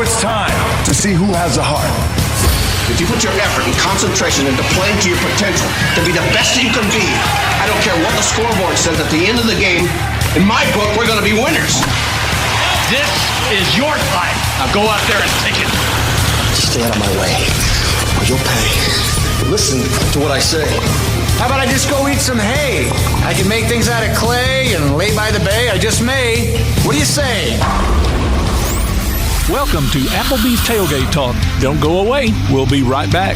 it's time to see who has a heart. If you put your effort and concentration into playing to your potential, to be the best that you can be, I don't care what the scoreboard says at the end of the game, in my book, we're going to be winners. This is your fight. Now go out there and take it. Just stay out of my way, or you'll pay. Listen to what I say. How about I just go eat some hay? I can make things out of clay and lay by the bay. I just may. What do you say? Welcome to Applebee's Tailgate Talk. Don't go away. We'll be right back.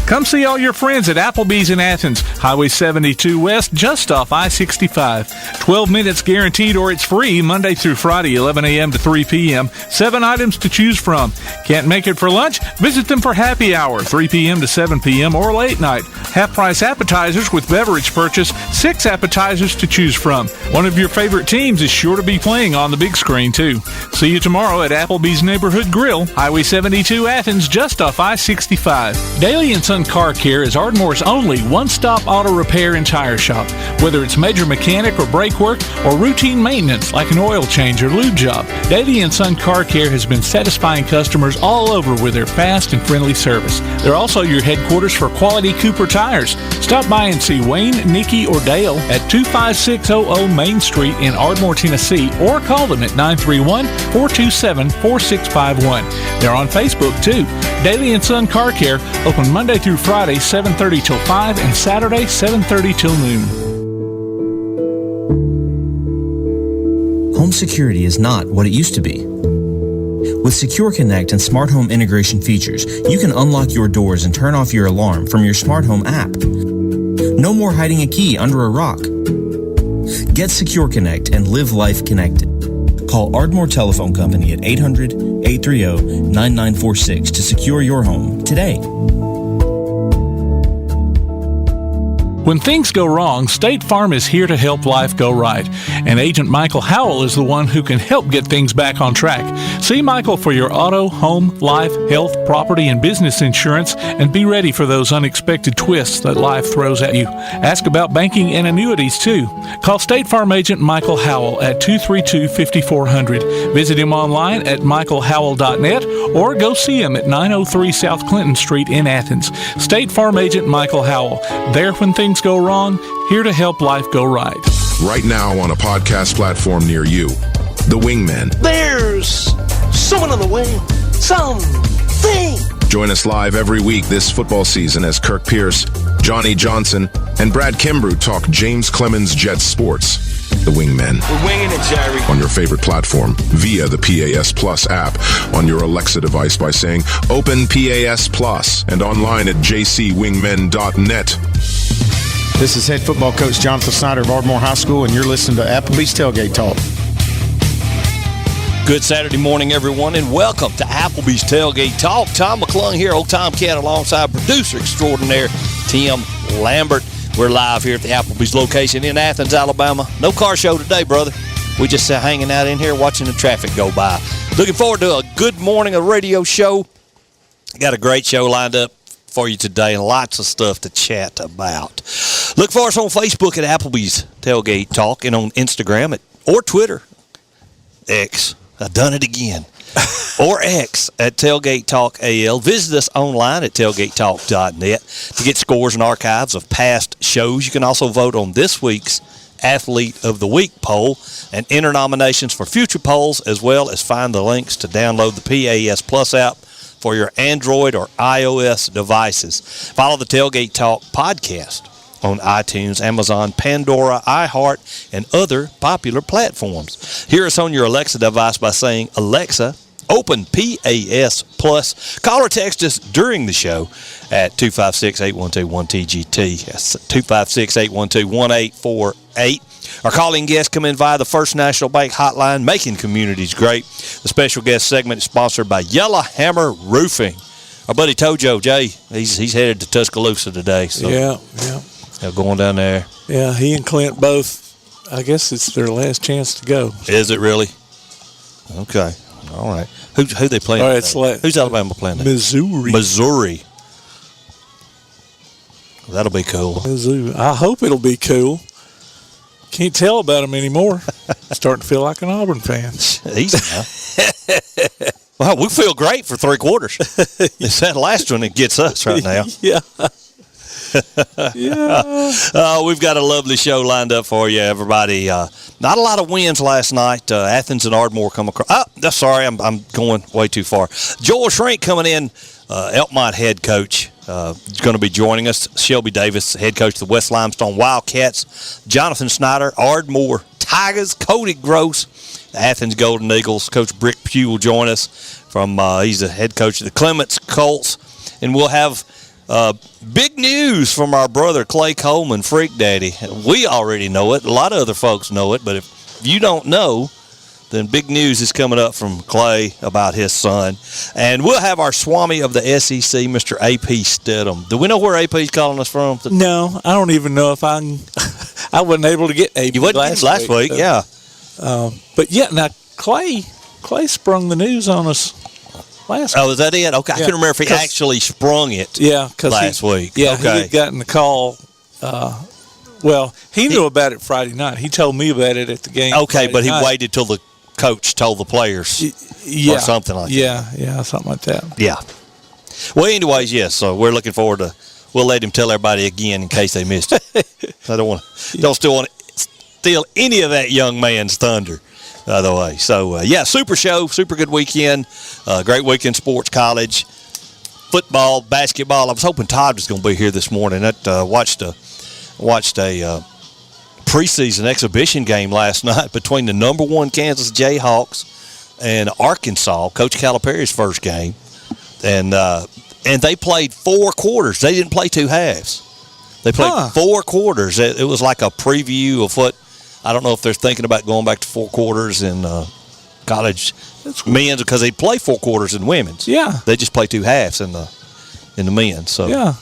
Come see all your friends at Applebee's in Athens, Highway 72 West, just off I-65. 12 minutes guaranteed or it's free Monday through Friday, 11 a.m. to 3 p.m. 7 items to choose from. Can't make it for lunch? Visit them for happy hour, 3 p.m. to 7 p.m. or late night. Half-price appetizers with beverage purchase, 6 appetizers to choose from. One of your favorite teams is sure to be playing on the big screen, too. See you tomorrow at Applebee's Neighborhood Grill, Highway 72 Athens, just off I-65. Daily and Son Car Care is Ardmore's only one-stop auto repair and tire shop. Whether it's major mechanic or brake work or routine maintenance like an oil change or lube job, Daily and Son Car Care has been satisfying customers all over with their fast and friendly service. They're also your headquarters for quality Cooper tires. Stop by and see Wayne, Nikki, or Dale at 25600 Main Street in Ardmore, Tennessee, or call them at 931-427-4651. They're on Facebook, too. Daily and Son Car Care, open Monday through Friday, 7:30 till 5, and Saturday, 7:30 till noon. Home security is not what it used to be. With Secure Connect and smart home integration features, you can unlock your doors and turn off your alarm from your smart home app. No more hiding a key under a rock. Get Secure Connect and live life connected. Call Ardmore Telephone Company at 800-830-9946 to secure your home today. When things go wrong, State Farm is here to help life go right. And Agent Michael Howell is the one who can help get things back on track. See Michael for your auto, home, life, health, property, and business insurance, and be ready for those unexpected twists that life throws at you. Ask about banking and annuities, too. Call State Farm Agent Michael Howell at 232-5400. Visit him online at michaelhowell.net or go see him at 903 South Clinton Street in Athens. State Farm Agent Michael Howell. There when things go wrong, here to help life go right. Right now on a podcast platform near you, The Wingmen. There's someone on the wing. Something. Join us live every week this football season as Kirk Pierce, Johnny Johnson, and Brad Kimbrough talk James Clemens Jets sports. The Wingmen. We're winging it, Jerry. On your favorite platform via the PAS Plus app on your Alexa device by saying Open PAS Plus and online at jcwingmen.net. This is head football coach Jonathan Snider of Ardmore High School, and you're listening to Applebee's Tailgate Talk. Good Saturday morning, everyone, and welcome to Applebee's Tailgate Talk. Tom McClung here, old Tomcat, alongside producer extraordinaire Tim Lambert. We're live here at the Applebee's location in Athens, Alabama. No car show today, brother. We just hanging out in here watching the traffic go by. Looking forward to a good morning, a radio show. Got a great show lined up for you today and lots of stuff to chat about. Look for us on Facebook at Applebee's Tailgate Talk and on Instagram or Twitter. X. I've done it again. Or X at Tailgate Talk AL. Visit us online at tailgatetalk.net to get scores and archives of past shows. You can also vote on this week's Athlete of the Week poll and enter nominations for future polls, as well as find the links to download the PAS Plus app for your Android or iOS devices. Follow the Tailgate Talk podcast on iTunes, Amazon, Pandora, iHeart, and other popular platforms. Hear us on your Alexa device by saying, Alexa, open PAS Plus. Call or text us during the show at 256-812-1TGT. That's 256-812-1848. Our calling guests come in via the First National Bank hotline, making communities great. The special guest segment is sponsored by Yellow Hammer Roofing. Our buddy Tojo, Jay, he's headed to Tuscaloosa today. So yeah. Going down there. Yeah, he and Clint both, I guess it's their last chance to go. Is it really? Okay. All right. Who they playing? All right, who's Alabama playing? Missouri. That'll be cool. Missouri. I hope it'll be cool. Can't tell about them anymore. Starting to feel like an Auburn fan. Easy now. Well, we feel great for 3 quarters. It's that last one that gets us right now. Yeah. Yeah. We've got a lovely show lined up for you, everybody. Not a lot of wins last night. Athens and Ardmore come across. Sorry, I'm going way too far. Joel Schrenk coming in, Elkmont head coach. Is going to be joining us. Shelby Davis, head coach of the West Limestone Wildcats. Jonathan Snider, Ardmore Tigers. Cody Gross, the Athens Golden Eagles. Coach Brick Pugh will join us from. He's the head coach of the Clements Colts, and we'll have big news from our brother Clay Coleman, Freak Daddy. We already know it. A lot of other folks know it, but if you don't know, then big news is coming up from Clay about his son. And we'll have our Swami of the SEC, Mr. A.P. Steadham. Do we know where A.P.'s calling us from? No, I don't even know if I wasn't able to get A.P. You wasn't last week, yeah. But, yeah, now Clay sprung the news on us last week. Oh, is that it? Okay, yeah. I couldn't remember if he actually sprung it last week. Yeah, okay. He had gotten the call. Well, he knew about it Friday night. He told me about it at the game. Okay, Friday but he night. waited till the coach told the players or something like that. Yeah, something like that. Yeah. Well, anyways, yes, so we're looking forward to – we'll let him tell everybody again in case they missed it. I don't still want to steal any of that young man's thunder, by the way. So, super show, super good weekend, great weekend sports, college, football, basketball. I was hoping Todd was going to be here this morning. Watched a preseason exhibition game last night between the number 1 Kansas Jayhawks and Arkansas, Coach Calipari's first game, and they played 4 quarters. They didn't play 2 halves. They played 4 quarters. It was like a preview of what I don't know if they're thinking about going back to 4 quarters in college men's because they play 4 quarters in women's. Yeah, they just play 2 halves in the men's. So yeah.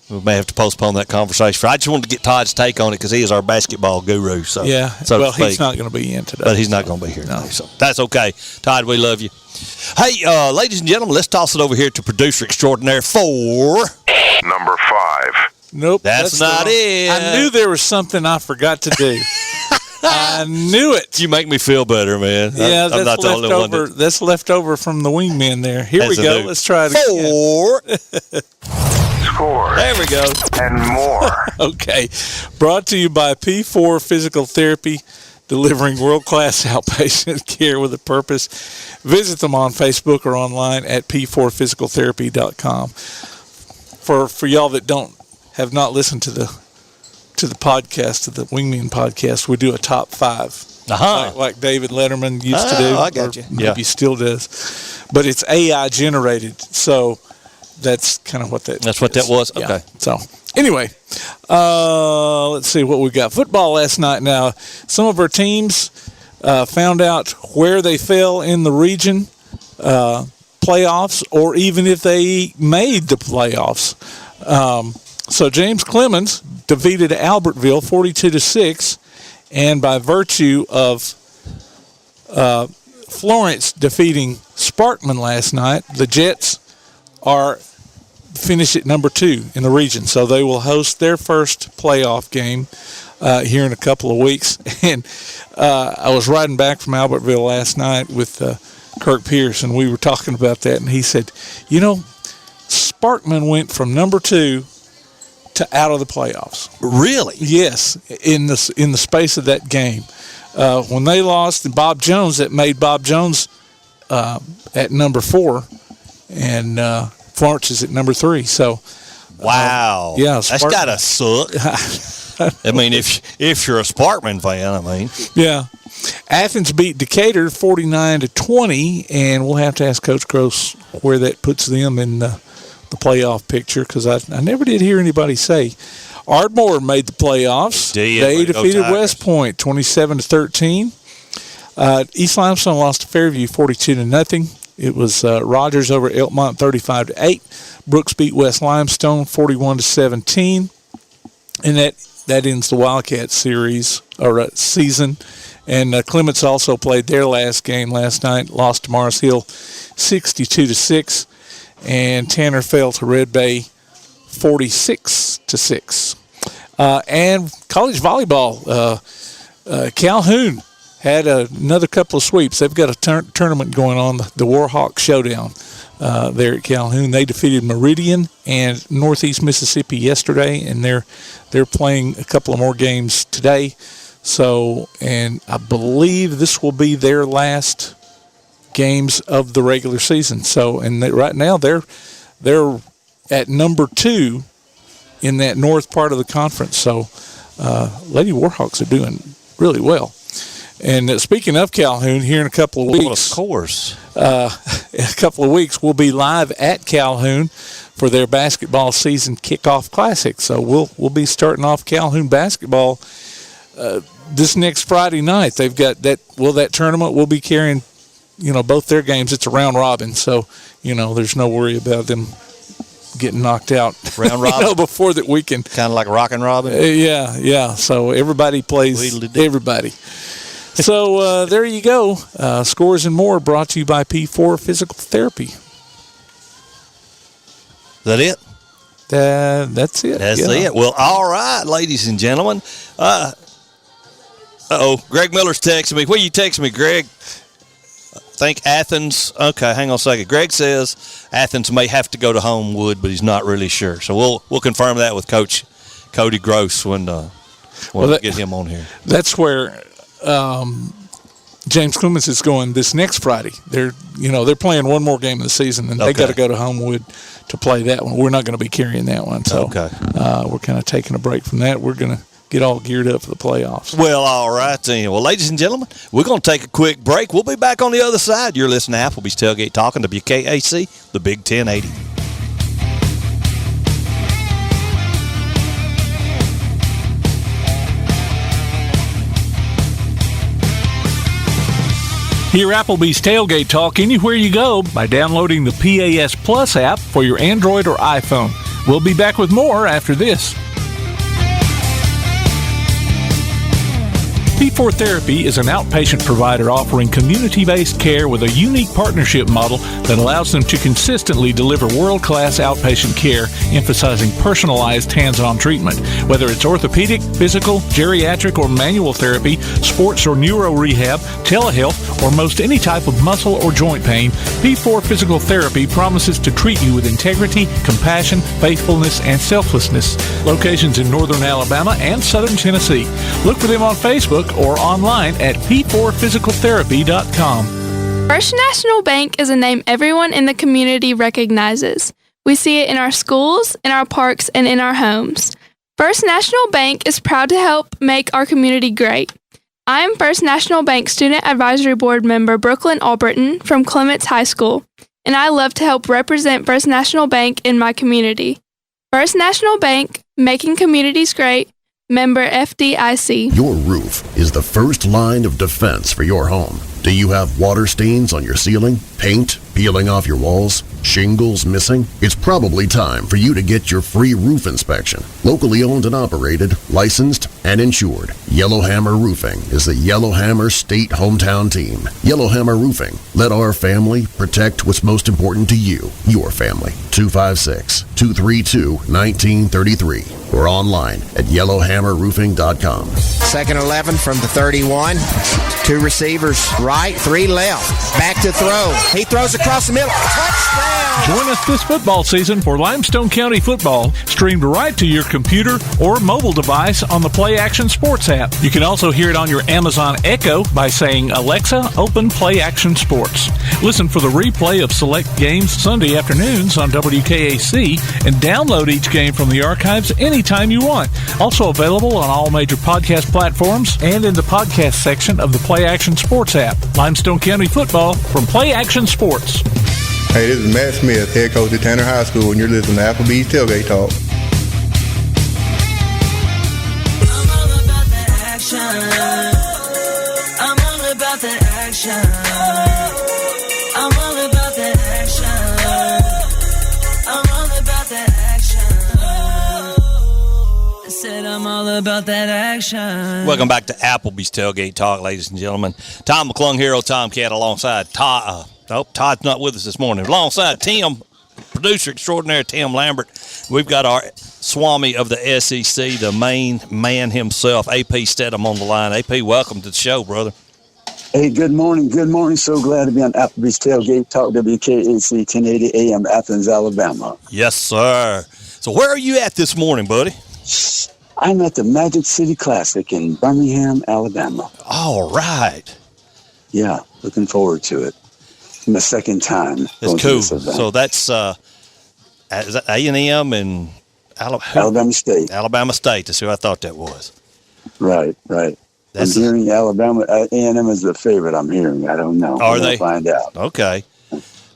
We may have to postpone that conversation. I just wanted to get Todd's take on it because he is our basketball guru. So he's not going to be in today. But he's not going to be here today, so that's okay. Todd, we love you. Hey, ladies and gentlemen, let's toss it over here to producer extraordinaire for number 5. Nope, that's not it. I knew there was something I forgot to do. I knew it. You make me feel better, man. Yeah, I'm not the only one that's left over from the wingman there. Here we go. Let's try it again. 4. Score. There we go. And more. Okay. Brought to you by P4 Physical Therapy, delivering world-class outpatient care with a purpose. Visit them on Facebook or online at p4physicaltherapy.com. For y'all that have not listened to the podcast, to the Wingman podcast, we do a top 5. Like David Letterman used to do. I got you. Maybe still does. But it's AI generated, so that's kind of what that That's what that was? Yeah. Okay. So, anyway, let's see what we got. Football last night. Now, some of our teams found out where they fell in the region playoffs or even if they made the playoffs. So, James Clements defeated Albertville 42-6, and by virtue of Florence defeating Sparkman last night, the Jets are finished at number 2 in the region. So they will host their first playoff game here in a couple of weeks. And I was riding back from Albertville last night with Kirk Pierce, and we were talking about that, and he said, Sparkman went from number 2 to out of the playoffs. Really? Yes, in the space of that game. When they lost, and Bob Jones, that made Bob Jones at number 4, and Florence is at number 3. So, wow, that's gotta suck. I mean, if you're a Sparkman fan, yeah. Athens beat Decatur 49-20, and we'll have to ask Coach Gross where that puts them in the playoff picture because I never did hear anybody say. Ardmore made the playoffs. They defeated West Point 27-13. East Limestone lost to Fairview 42-0. It was Rogers over Elkmont 35-8. Brooks beat West Limestone 41-17, and that ends the Wildcat series or season. And Clements also played their last game last night, lost to Mars Hill 62-6, and Tanner fell to Red Bay 46-6. And college volleyball, Calhoun had another couple of sweeps. They've got a tournament going on, the Warhawk Showdown there at Calhoun. They defeated Meridian and Northeast Mississippi yesterday, and they're playing a couple of more games today. So, and I believe this will be their last games of the regular season. So, and right now they're at number 2 in that north part of the conference. So, Lady Warhawks are doing really well. And speaking of Calhoun, here in a couple of weeks, well, of course, in a couple of weeks, we'll be live at Calhoun for their basketball season kickoff classic. So we'll be starting off Calhoun basketball this next Friday night. They've got that tournament will be carrying, both their games. It's a round robin, so there's no worry about them getting knocked out round robin before that weekend. Kind of like rockin' robin. Yeah. So everybody plays everybody. So there you go. Scores and more brought to you by P4 Physical Therapy. Is that it? That's it. That's it. Well, all right, ladies and gentlemen. Greg Miller's texting me. What are you texting me, Greg? I think Athens. Okay, hang on a second. Greg says Athens may have to go to Homewood, but he's not really sure. So we'll confirm that with Coach Cody Gross when we get him on here. That's where James Clements is going this next Friday. They're playing one more game of the season, and they got to go to Homewood to play that one. We're not going to be carrying that one, so we're kind of taking a break from that. We're going to get all geared up for the playoffs. Well, all right then. Well, ladies and gentlemen, we're going to take a quick break. We'll be back on the other side. You're listening to Applebee's Tailgate Talk on WKAC, the Big 1080. Hear Applebee's Tailgate Talk anywhere you go by downloading the PAS Plus app for your Android or iPhone. We'll be back with more after this. P4 Therapy is an outpatient provider offering community-based care with a unique partnership model that allows them to consistently deliver world-class outpatient care, emphasizing personalized hands-on treatment. Whether it's orthopedic, physical, geriatric, or manual therapy, sports or neuro rehab, telehealth, or most any type of muscle or joint pain, P4 Physical Therapy promises to treat you with integrity, compassion, faithfulness, and selflessness. Locations in northern Alabama and southern Tennessee. Look for them on Facebook or online at p4physicaltherapy.com. First National Bank is a name everyone in the community recognizes. We see it in our schools, in our parks, and in our homes. First National Bank is proud to help make our community great. I am First National Bank Student Advisory Board member Brooklyn Alberton from Clements High School, and I love to help represent First National Bank in my community. First National Bank, making communities great. Member FDIC. Your roof is the first line of defense for your home. Do you have water stains on your ceiling? Paint peeling off your walls? Shingles missing? It's probably time for you to get your free roof inspection. Locally owned and operated, licensed, and insured. Yellowhammer Roofing is the Yellowhammer State hometown team. Yellowhammer Roofing. Let our family protect what's most important to you, your family. 256-232-1933 or online at yellowhammerroofing.com. Second 11 from the 31. 2 receivers right, 3 left. Back to throw. He throws across the middle. Touchdown! Join us this football season for Limestone County football, streamed right to your computer or mobile device on the Play Action Sports app. You can also hear it on your Amazon Echo by saying, Alexa, open Play Action Sports. Listen for the replay of select games Sunday afternoons on WKAC and download each game from the archives anytime you want. Also available on all major podcast platforms and in the podcast section of the Play Action Sports app. Limestone County football from Play Action Sports. Hey, this is Matt Smith, head coach at Tanner High School, and you're listening to Applebee's Tailgate Talk. I'm all about that action. I'm all about that action. I'm all about that action. I'm all about that action. I said I'm all about that action. Welcome back to Applebee's Tailgate Talk, ladies and gentlemen. Tom McClung here, Tomcat, alongside Todd. Nope, Todd's not with us this morning. Alongside Tim, producer extraordinaire Tim Lambert, we've got our Swami of the SEC, the main man himself, AP Steadham, on the line. AP, welcome to the show, brother. Hey, good morning. Good morning. So glad to be on Applebee's Tailgate Talk, WKAC 1080 AM, Athens, Alabama. Yes, sir. So where are you at this morning, buddy? I'm at the Magic City Classic in Birmingham, Alabama. All right. Yeah, looking forward to it. It's my second time. That's cool. So that's is that A&M and Alabama State. Alabama State. That's who I thought that was. Right. I'm hearing Alabama. A&M is the favorite. I'm hearing. I don't know. Are they? Find out. Okay.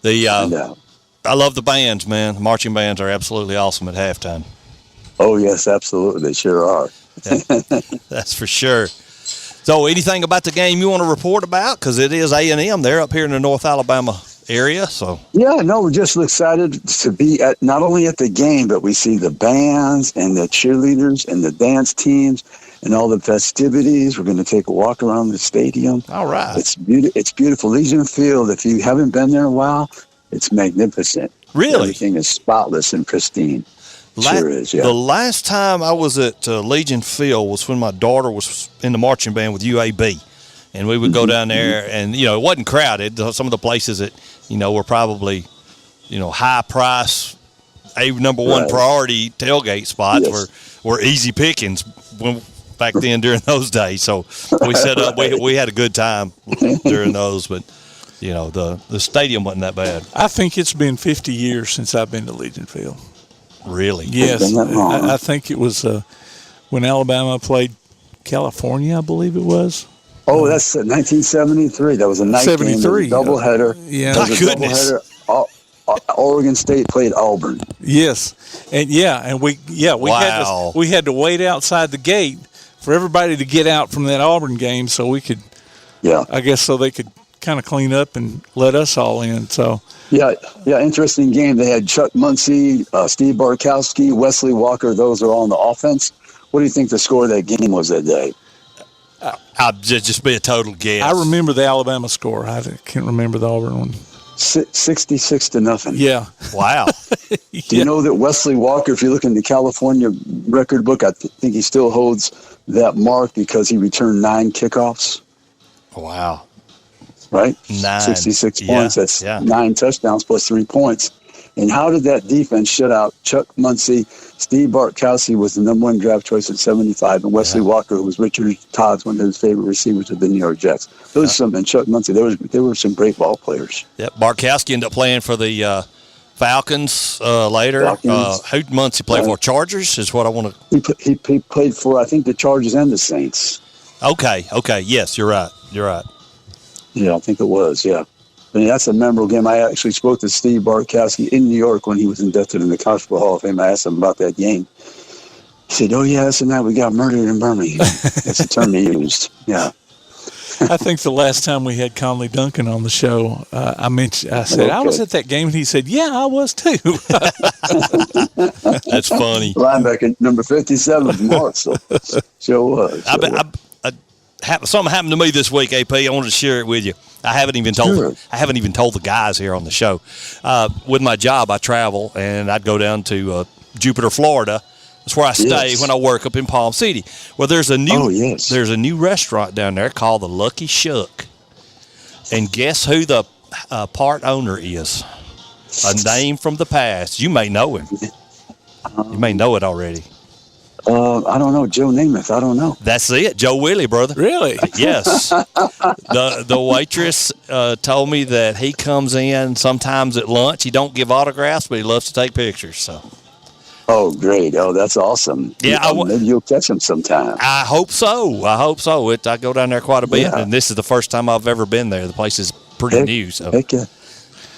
I love the bands, man. The marching bands are absolutely awesome at halftime. Oh yes, absolutely. They sure are. That's for sure. So, anything about the game you want to report about? Because it is A&M. They're up here in the North Alabama area. So yeah, no, we're just excited to be at not only at the game, but we see the bands and the cheerleaders and the dance teams and all the festivities. We're going to take a walk around the stadium. All right. It's beautiful. Legion Field, if you haven't been there in a while, it's magnificent. Really? Everything is spotless and pristine. Sure is, yeah. The last time I was at Legion Field was when my daughter was in the marching band with UAB. And we would go down there, and, it wasn't crowded. Some of the places that, were probably, high price, number one priority tailgate spots were easy pickings back then during those days. So we set up, we had a good time during those, but, the stadium wasn't that bad. I think it's been 50 years since I've been to Legion Field. Really? Yes. I think it was when Alabama played California, I believe it was. Oh, that's 1973. That was a night 73 game, doubleheader. Yeah, my goodness. Oregon State played Auburn. Yes, and we had to wait outside the gate for everybody to get out from that Auburn game, so we could. Yeah, I guess so they could kind of clean up and let us all in. So yeah, interesting game. They had Chuck Muncie, Steve Barkowski, Wesley Walker. Those are all on the offense. What do you think the score of that game was that day? I'll just be a total guess. I remember the Alabama score. I can't remember the Auburn one. 66-0. Yeah. Wow. Do you know that Wesley Walker, if you look in the California record book, I think he still holds that mark because he returned 9 kickoffs. Wow. Right? 9. 66 points. That's 9 touchdowns plus 3 points. And how did that defense shut out Chuck Muncie? Steve Bartkowski was the number 1 draft choice at 75, and Wesley Walker, who was Richard Todd's one of his favorite receivers of the New York Jets. Those and Chuck Muncie, there were some great ball players. Yep, Bartkowski ended up playing for the Falcons later. Who did Muncie play for? Chargers is what I want to. He played for, I think, the Chargers and the Saints. Okay. Yes, you're right. Yeah, I think it was. Yeah. I mean, that's a memorable game. I actually spoke to Steve Bartkowski in New York when he was inducted in the College Football Hall of Fame. I asked him about that game. He said, "Oh yeah, that's the night we got murdered in Birmingham." That's the term he used. Yeah. I think the last time we had Conley Duncan on the show, I said, I was at that game, and he said, "Yeah, I was too." That's funny. Linebacker number 57 from Hartsville. Sure was. Something happened to me this week, AP. I wanted to share it with you. I haven't even told the guys here on the show. With my job, I travel, and I'd go down to Jupiter, Florida. That's where I stay when I work up in Palm City. Well, there's a new restaurant down there called the Lucky Shuck. And guess who the part owner is? A name from the past. You may know him. You may know it already. I don't know. Joe Namath. I don't know. That's it. Joe Willie, brother. Really? Yes. The waitress told me that he comes in sometimes at lunch. He don't give autographs, but he loves to take pictures. So. Oh, great. Oh, that's awesome. Yeah. Maybe you'll catch him sometime. I hope so. I go down there quite a bit, and this is the first time I've ever been there. The place is pretty new. So. Heck yeah.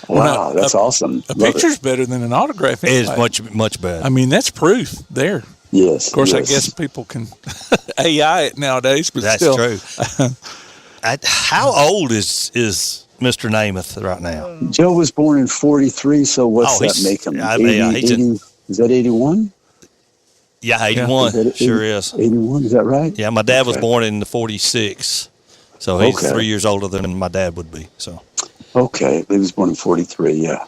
Wow, that's awesome. A picture's better than an autograph. It is much better. I mean, that's proof there. Yes. Of course, I guess people can AI it nowadays, but that's still. True. How old is Mr. Namath right now? Joe was born in 43, so what's that make him? 80, is that 81? Yeah, 81. Sure is. 81, is that right? Yeah, my dad was born in 46, so he's 3 years older than my dad would be. So. Okay, he was born in 43, yeah.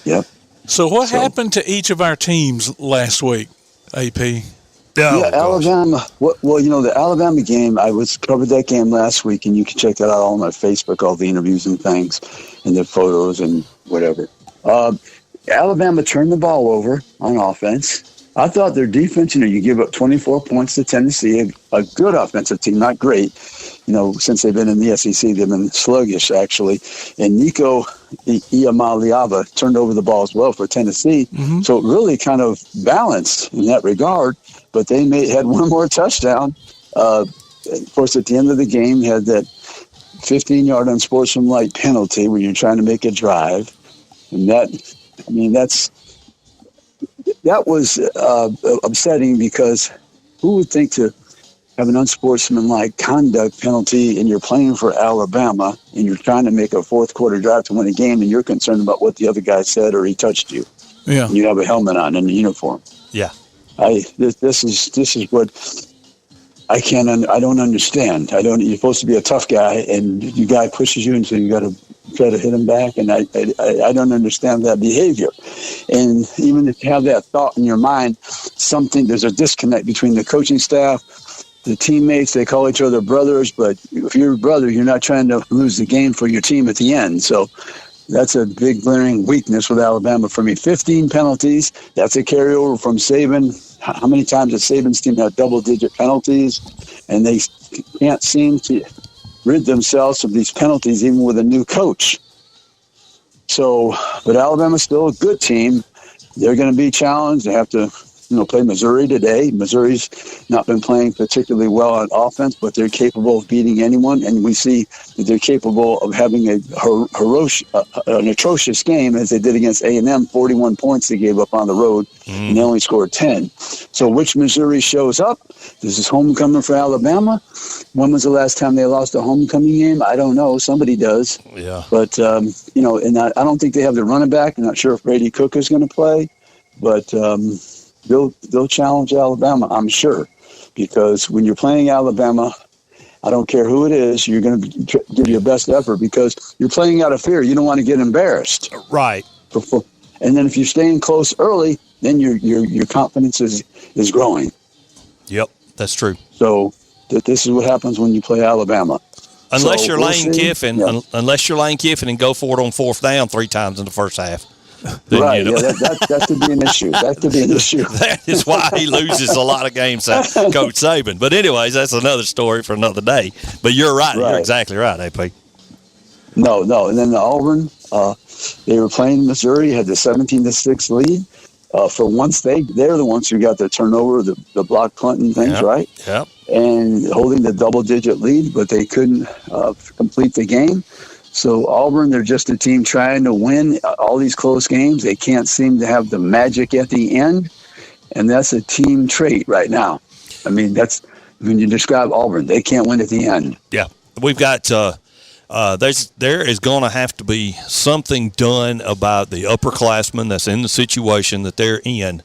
Yep. So what happened to each of our teams last week? AP? Alabama. Well, the Alabama game, I covered that game last week, and you can check that out on my Facebook, all the interviews and things, and the photos and whatever. Alabama turned the ball over on offense. I thought their defense, you give up 24 points to Tennessee, a good offensive team, not great. Since they've been in the SEC, they've been sluggish, actually. And Nico Iamaleava turned over the ball as well for Tennessee. Mm-hmm. So it really kind of balanced in that regard. But they had one more touchdown. Of course, at the end of the game, had that 15-yard unsportsmanlike penalty where you're trying to make a drive. And that was upsetting, because who would think to have an unsportsmanlike conduct penalty and you're playing for Alabama and you're trying to make a fourth quarter drive to win a game and you're concerned about what the other guy said or he touched you. Yeah. And you have a helmet on and a uniform. Yeah. This is what I don't understand. You're supposed to be a tough guy, and your guy pushes you, and so you got to try to hit him back. And I don't understand that behavior. And even if you have that thought in your mind, there's a disconnect between the coaching staff, the teammates. They call each other brothers, but if you're a brother, you're not trying to lose the game for your team at the end. So that's a big glaring weakness with Alabama for me. 15 penalties. That's a carryover from Saban. How many times has Saban's team had double-digit penalties, and they can't seem to rid themselves of these penalties even with a new coach. So, but Alabama's still a good team. They're going to be challenged. They have to play Missouri today. Missouri's not been playing particularly well on offense, but they're capable of beating anyone, and we see that they're capable of having an atrocious game, as they did against A&M. 41 points they gave up on the road, and they only scored 10. So which Missouri shows up? This is homecoming for Alabama. When was the last time they lost a homecoming game? I don't know. Somebody does. Yeah. But, and I don't think they have the running back. I'm not sure if Brady Cook is going to play, but they'll challenge Alabama, I'm sure, because when you're playing Alabama, I don't care who it is, you're going to give your best effort because you're playing out of fear. You don't want to get embarrassed. Right. And then if you're staying close early, then your confidence is growing. Yep, that's true. So this is what happens when you play Alabama. Unless you're Lane Kiffin and go for it on fourth down 3 times in the first half. Then, right, that could be an issue. That could be an issue. That is why he loses a lot of games, Coach Saban. But anyways, that's another story for another day. But you're right. You're exactly right, AP. No. And then the Auburn, they were playing Missouri, had the 17-6 lead. For once, they're the ones who got the turnover, the block Clinton things, right? Yep. And holding the double-digit lead, but they couldn't complete the game. So Auburn, they're just a team trying to win all these close games. They can't seem to have the magic at the end, and that's a team trait right now. I mean, that's when you describe Auburn, they can't win at the end. Yeah, we've got there is going to have to be something done about the upperclassmen that's in the situation that they're in,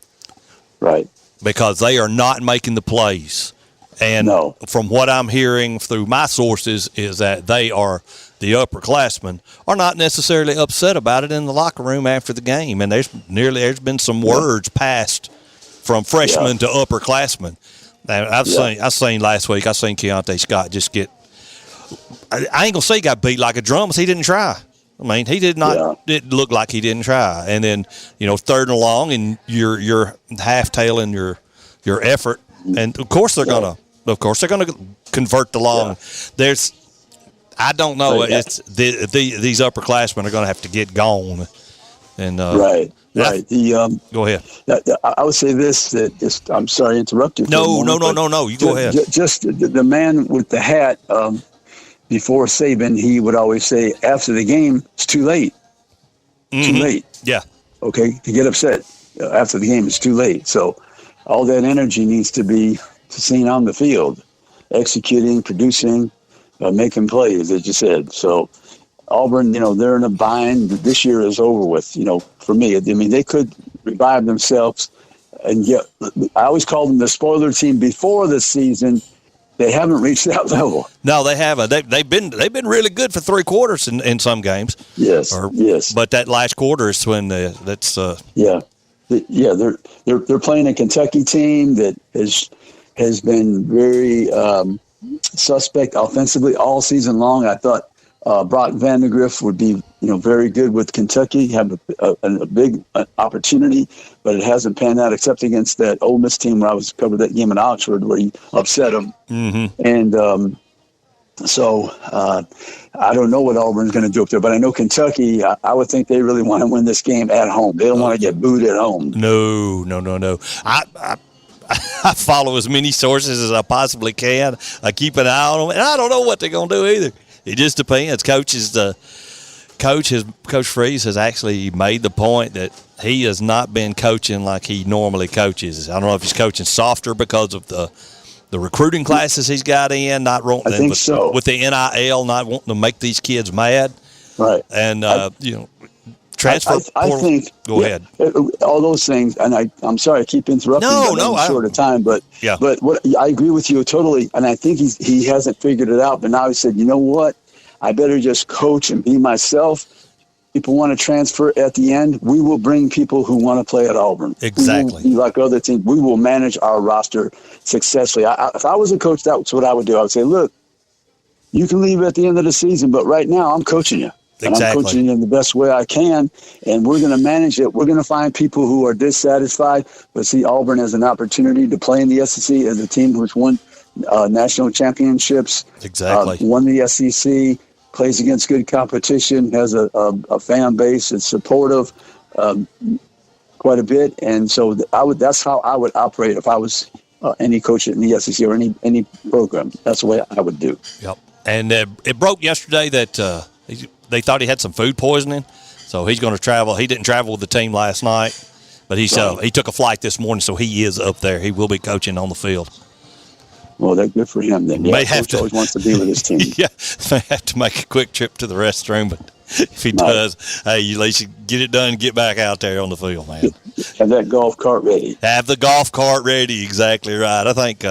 right? Because they are not making the plays, and from what I'm hearing through my sources is that the upperclassmen are not necessarily upset about it in the locker room after the game, and there's been some words passed from freshmen to upperclassmen. I seen last week. I seen Keontae Scott just get. I ain't gonna say he got beat like a drum, but he didn't try. I mean, he did not. It looked like he didn't try. And then 3rd and long, and you're half-tailing your effort, and of course they're gonna convert the long. I don't know. It's these upperclassmen are going to have to get gone. And right. Go ahead. I would say this. I'm sorry to interrupt you. No. You go ahead. Just the man with the hat. Before Saban, he would always say, "After the game, it's too late. Mm-hmm. Too late." Yeah. Okay. To get upset after the game, it's too late. So all that energy needs to be seen on the field, executing, producing. Making plays, as you said. So Auburn, they're in a bind. This year is over with, for me. I mean, they could revive themselves. And yet, I always called them the spoiler team before the season. They haven't reached that level. No, they haven't. They've been really good for 3 quarters in some games. Yes. But that last quarter is when They're playing a Kentucky team that has has been very suspect offensively all season long. I thought Brock Vandegrift would be, very good with Kentucky, have a big opportunity, but it hasn't panned out except against that Ole Miss team where I was covered that game in Oxford where he upset them. Mm-hmm. And so I don't know what Auburn's going to do up there, but I know Kentucky, I would think they really want to win this game at home. They don't want to get booed at home. No. I follow as many sources as I possibly can. I keep an eye on them, and I don't know what they're going to do either. It just depends. Coach Freeze has actually made the point that he has not been coaching like he normally coaches. I don't know if he's coaching softer because of the recruiting classes he's got in, not wanting, I think so. With the NIL, not wanting to make these kids mad. Right. And, transfer I think. Go ahead. All those things, and I'm sorry I keep interrupting. I'm short of time, but what I agree with you totally, and I think he hasn't figured it out. But now he said, you know what? I better just coach and be myself. People want to transfer at the end. We will bring people who want to play at Auburn. Exactly. Like other teams, we will manage our roster successfully. If I was a coach, that's what I would do. I would say, look, you can leave at the end of the season, but right now I'm coaching you. And I'm coaching you in the best way I can, and we're going to manage it. We're going to find people who are dissatisfied, but see Auburn as an opportunity to play in the SEC as a team who's won national championships, won the SEC, plays against good competition, has a fan base that's supportive quite a bit. And so that's how I would operate if I was any coach in the SEC or any program. That's the way I would do. Yep. And it broke yesterday that they thought he had some food poisoning, so he's going to travel. He didn't travel with the team last night, but he took a flight this morning, so he is up there. He will be coaching on the field. Well, that's good for him then. Yeah, Coach always wants to be with his team. Yeah, may have to make a quick trip to the restroom, but if he does, hey, at least you get it done and get back out there on the field, man. Have that golf cart ready. Have the golf cart ready, exactly right. I think,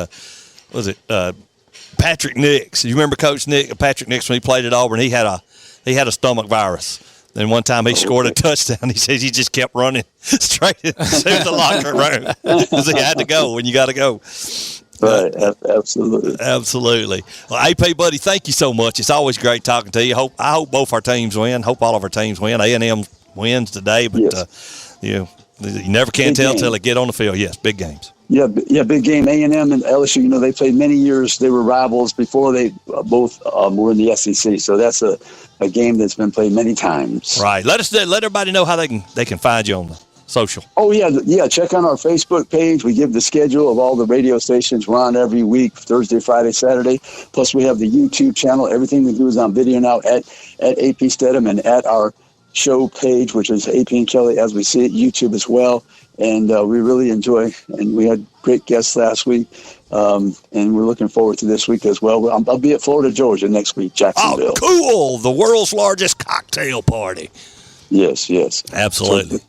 Patrick Nix. You remember Coach Patrick Nix, when he played at Auburn, he had a stomach virus. And one time he scored a touchdown. He says he just kept running straight into the locker room because he had to go when you got to go. Right, absolutely. Absolutely. Well, AP, buddy, thank you so much. It's always great talking to you. I hope both our teams win. Hope all of our teams win. A&M wins today, but you never can tell until they get on the field. Yes, big games. Yeah, big game. A&M and LSU, they played many years. They were rivals before they both were in the SEC. So that's a game that's been played many times. Right. Let everybody know how they can find you on the social. Oh, yeah. Check on our Facebook page. We give the schedule of all the radio stations. We're on every week, Thursday, Friday, Saturday. Plus, we have the YouTube channel. Everything we do is on video now at AP Steadham and at our show page, which is AP and Kelly as we see it, YouTube as well. And we really enjoy, and we had great guests last week, and we're looking forward to this week as well. I'll be at Florida, Georgia next week, Jacksonville. Oh, cool. The world's largest cocktail party. Yes. Absolutely.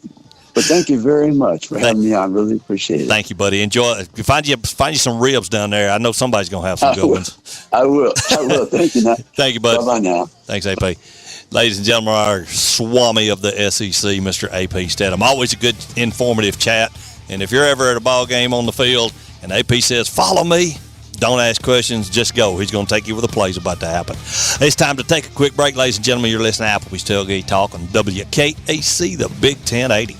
But thank you very much for having me on. Really appreciate it. Thank you, buddy. Enjoy it. Find you some ribs down there. I know somebody's going to have some good ones. I will. Thank you. Thank you, buddy. Bye-bye now. Thanks, AP. Ladies and gentlemen, our Swami of the SEC, Mr. AP Steadham. Always a good, informative chat. And if you're ever at a ball game on the field and AP says, follow me, don't ask questions, just go. He's going to take you where the play's about to happen. It's time to take a quick break, ladies and gentlemen. You're listening to Applebee's Tailgate Talk on WKAC, the Big 1080.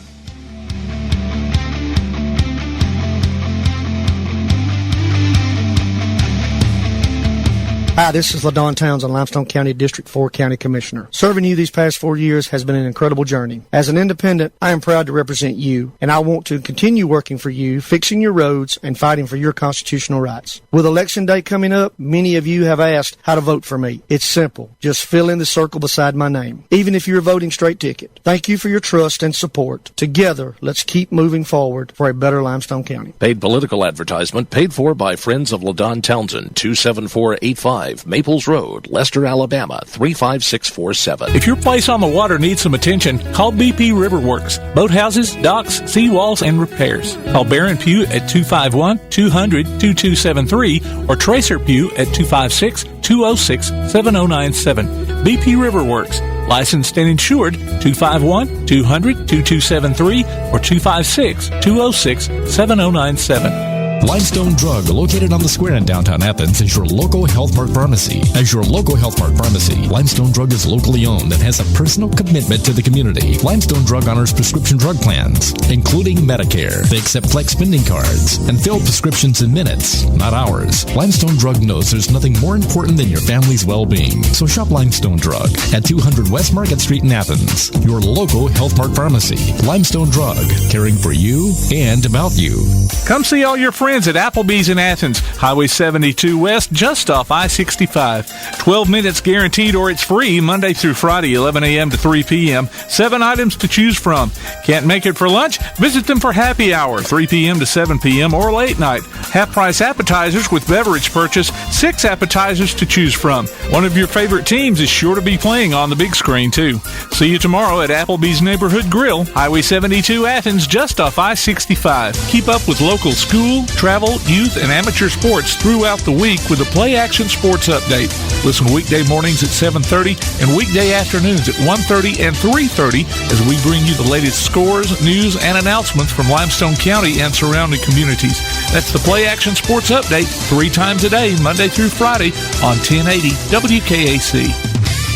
Hi, this is LaDon Townsend, Limestone County District 4 County Commissioner. Serving you these past 4 years has been an incredible journey. As an independent, I am proud to represent you, and I want to continue working for you, fixing your roads, and fighting for your constitutional rights. With Election Day coming up, many of you have asked how to vote for me. It's simple. Just fill in the circle beside my name, even if you're voting straight ticket. Thank you for your trust and support. Together, let's keep moving forward for a better Limestone County. Paid political advertisement paid for by Friends of LaDon Townsend, 27485 Maples Road, Lester, Alabama, 35647. If your place on the water needs some attention, call BP Riverworks. Boathouses, docks, seawalls, and repairs. Call Baron Pugh at 251-200-2273 or Tracer Pugh at 256-206-7097. BP Riverworks. Licensed and insured, 251-200-2273 or 256-206-7097. Limestone Drug, located on the square in downtown Athens, is your local Health Mart pharmacy. As your local Health Mart pharmacy, Limestone Drug is locally owned and has a personal commitment to the community. Limestone Drug honors prescription drug plans, including Medicare. They accept flex spending cards and fill prescriptions in minutes, not hours. Limestone Drug knows there's nothing more important than your family's well-being. So shop Limestone Drug at 200 West Market Street in Athens, your local Health Mart pharmacy. Limestone Drug, caring for you and about you. Come see all your friends at Applebee's in Athens, Highway 72 West, just off I-65. 12 minutes guaranteed or it's free Monday through Friday, 11 a.m. to 3 p.m. 7 items to choose from. Can't make it for lunch? Visit them for happy hour, 3 p.m. to 7 p.m. or late night. Half-price appetizers with beverage purchase, 6 appetizers to choose from. One of your favorite teams is sure to be playing on the big screen, too. See you tomorrow at Applebee's Neighborhood Grill, Highway 72 Athens, just off I-65. Keep up with local school, travel, youth, and amateur sports throughout the week with a Play Action Sports Update. Listen weekday mornings at 7:30 and weekday afternoons at 1:30 and 3:30 as we bring you the latest scores, news, and announcements from Limestone County and surrounding communities. That's the Play Action Sports Update 3 times a day, Monday through Friday on 1080 WKAC.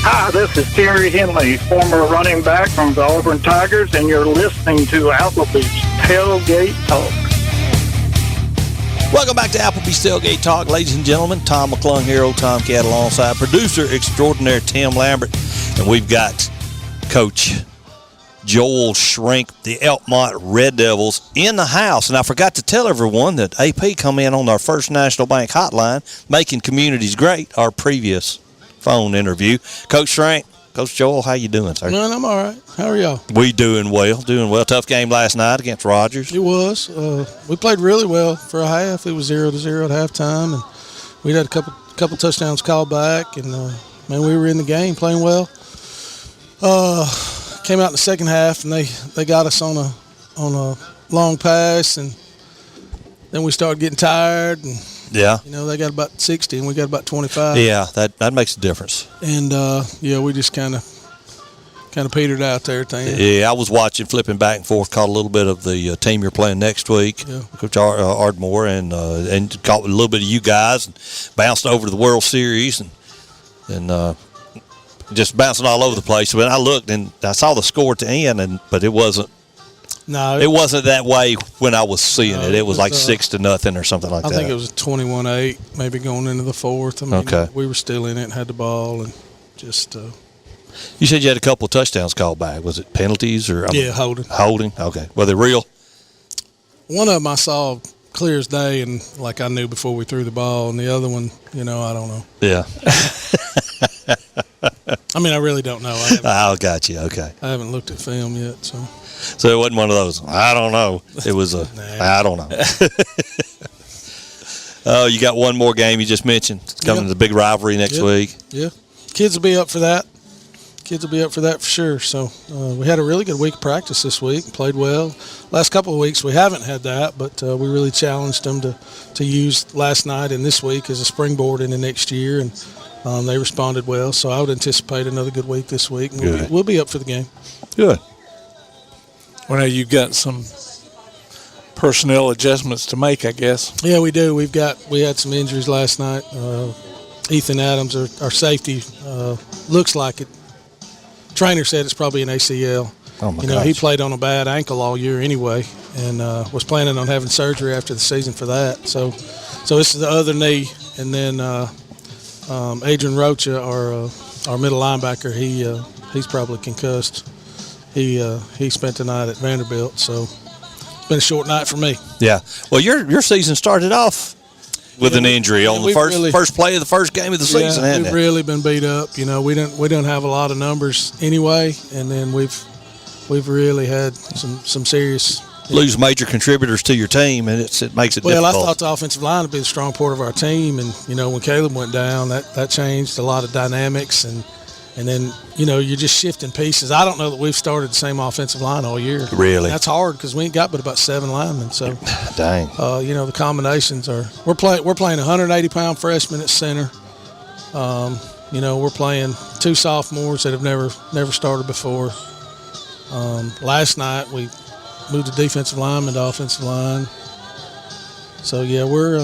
Hi, this is Terry Henley, former running back from the Auburn Tigers, and you're listening to Applebee's Tailgate Talk. Welcome back to Applebee's Tailgate Talk, ladies and gentlemen. Tom McClung here, old Tomcat, alongside producer extraordinaire Tim Lambert. And we've got Coach Joel Schrenk, the Elkmont Red Devils, in the house. And I forgot to tell everyone that AP come in on our First National Bank hotline, Making Communities Great, our previous phone interview. Coach Schrenk, Coach Joel, how you doing, sir? Man, I'm all right. How are y'all? We doing well. Tough game last night against Rogers. It was. We played really well for a half. It was 0-0 at halftime, and we had a couple touchdowns called back, and man, we were in the game playing well. Came out in the second half, and they got us on a long pass, and then we started getting tired, and yeah, they got about 60, and we got about 25. Yeah, that makes a difference. And we just kind of petered out there at the end. Yeah, I was watching, flipping back and forth, caught a little bit of the team you're playing next week, yeah. Coach Ardmore, and caught a little bit of you guys, and bounced over to the World Series, and just bouncing all over the place. When I looked and I saw the score at the end, but it wasn't. No, it wasn't that way when I was seeing it. It was like 6-0 or something like that. I think it was 21-8, maybe going into the fourth. I mean, okay. We were still in it and had the ball, and just. You said you had a couple of touchdowns called back. Was it penalties or? Yeah, holding. Holding. Okay. Were they real? One of them I saw clear as day, and like I knew before we threw the ball, and the other one, I don't know. Yeah. I mean, I really don't know. Got you. Okay. I haven't looked at film yet, so. So it wasn't one of those, I don't know. It was I don't know. Oh, you got one more game you just mentioned. It's coming to the big rivalry next week. Yeah. Kids will be up for that. For sure. So we had a really good week of practice this week and played well. Last couple of weeks we haven't had that, but we really challenged them to use last night and this week as a springboard into next year, and they responded well. So I would anticipate another good week this week, and we'll be up for the game. Good. Well, now you've got some personnel adjustments to make, I guess. Yeah, we do. We had some injuries last night. Ethan Adams, our safety, looks like it. Trainer said it's probably an ACL. Oh my gosh. He played on a bad ankle all year anyway, and was planning on having surgery after the season for that. So this is the other knee, and then Adrian Rocha, our middle linebacker, he's probably concussed. He spent the night at Vanderbilt, so it's been a short night for me. Yeah. Well, your season started off with an injury on the first play of the first game of the season. Yeah, we've really been beat up. We don't have a lot of numbers anyway, and then we've really had some serious. Lose major contributors to your team, and it makes it difficult. Well, I thought the offensive line would be the strong part of our team, and when Caleb went down, that changed a lot of dynamics, and then you're just shifting pieces. I don't know that we've started the same offensive line all year. Really, that's hard because we ain't got but about 7 linemen. So, dang. The combinations are we're playing 180-pound freshmen at center. We're playing 2 sophomores that have never started before. Last night we moved the defensive lineman to offensive line. So yeah, we're.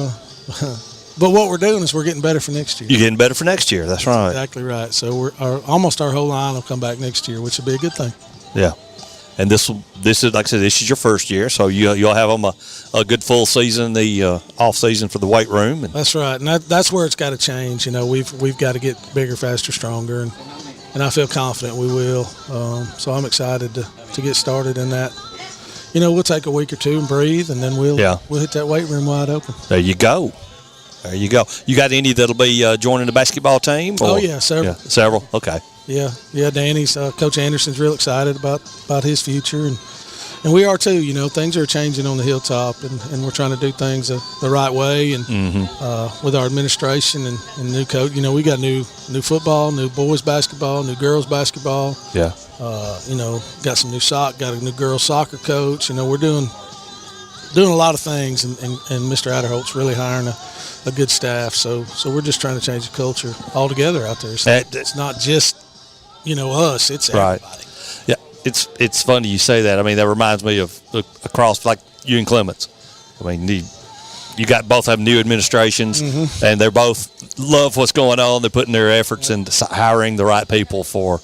But what we're doing is we're getting better for next year. You're getting better for next year. That's right. Exactly right. So almost our whole line will come back next year, which will be a good thing. Yeah. And this is, like I said, this is your first year, so you'll have them a good full season, the off season for the weight room. And that's right, and that's where it's got to change. You know, we've got to get bigger, faster, stronger, and I feel confident we will. So I'm excited to get started in that. You know, we'll take a week or two and breathe, and then we'll hit that weight room wide open. There you go. There you go. You got any that'll be joining the basketball team? Or? Oh yeah, several. Yeah, several. Okay. Yeah. Danny's Coach Anderson's real excited about his future, and we are too. You know, things are changing on the hilltop, and we're trying to do things the right way, and with our administration and new coach. You know, we got new football, new boys basketball, new girls basketball. Yeah. You know, got some got a new girls soccer coach. You know, we're doing a lot of things, and Mr. Adderholt's really hiring a good staff. So we're just trying to change the culture altogether out there. So it's not just, you know, us, it's everybody. Right. Yeah, it's funny you say that. I mean, that reminds me of across, like you and Clements. I mean, you got both have new administrations, and they're both love what's going on. They're putting their efforts into hiring the right people for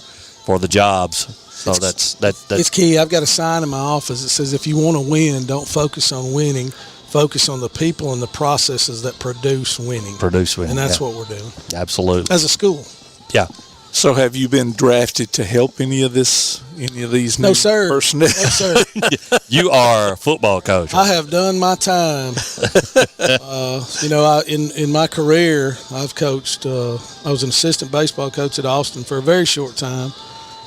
the jobs. So that's it's key. I've got a sign in my office that says, if you want to win, don't focus on winning. Focus on the people and the processes that produce winning. And that's what we're doing. Absolutely. As a school. Yeah. So have you been drafted to help any of these new personnel? No, sir. You are a football coach. I have done my time. You know, in my career, I've coached. I was an assistant baseball coach at Austin for a very short time.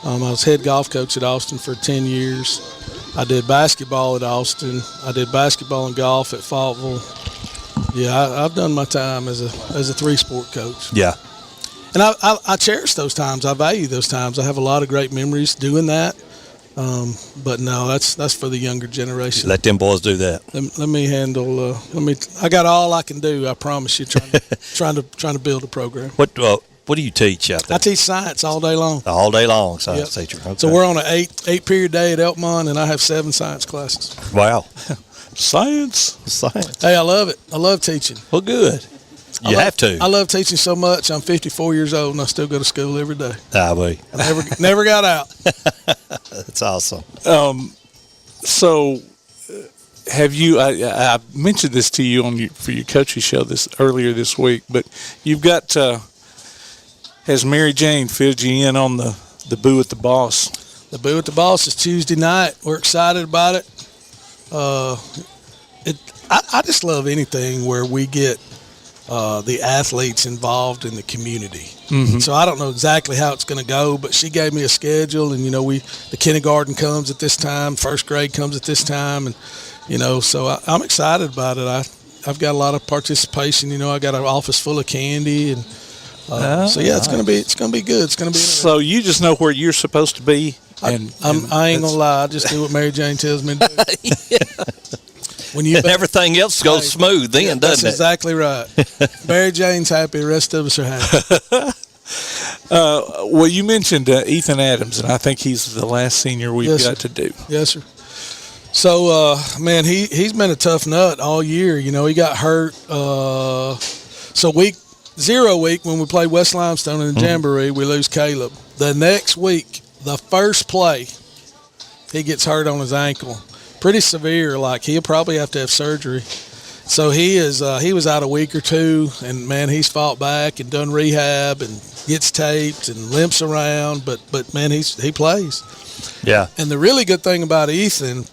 I was head golf coach at Austin for 10 years. I did basketball at Austin. I did basketball and golf at Faultville. Yeah, I've done my time as a 3-sport coach. Yeah. And I cherish those times. I value those times. I have a lot of great memories doing that. But no, that's for the younger generation. Let them boys do that. Let me handle. I got all I can do. I promise you. Trying to build a program. What do you teach out there? I teach science all day long. All day long, science teacher. Okay. So we're on an 8-period day at Elkmont, and I have 7 science classes. Wow. Science. Hey, I love it. I love teaching. Well, good. You have to. I love teaching so much. I'm 54 years old, and I still go to school every day. I never got out. That's awesome. So have you? I mentioned this to you for your coaching show earlier this week, but you've got. Has Mary Jane filled you in on the Boo at the Boss? The Boo at the Boss is Tuesday night. We're excited about it. I just love anything where we get the athletes involved in the community. So I don't know exactly how it's going to go, but she gave me a schedule, and you know, the kindergarten comes at this time, first grade comes at this time, and you know, so I'm excited about it. I've got a lot of participation. You know, I got an office full of candy, and so yeah, it's gonna be good. It's gonna be interesting. So you just know where you're supposed to be, I ain't gonna lie. I just do what Mary Jane tells me to do. Everything else goes smooth, then doesn't it? That's exactly right. Mary Jane's happy. The rest of us are happy. Well, you mentioned Ethan Adams, and I think he's the last senior we've got to do. Yes, sir. So, man, he's been a tough nut all year. You know, he got hurt. So week 0 when we played West Limestone in the Jamboree, we lose Caleb. The next week, the first play, he gets hurt on his ankle. Pretty severe, like he'll probably have to have surgery. So he was out a week or 2, and man, he's fought back and done rehab and gets taped and limps around, but man, he plays. Yeah. And the really good thing about Ethan,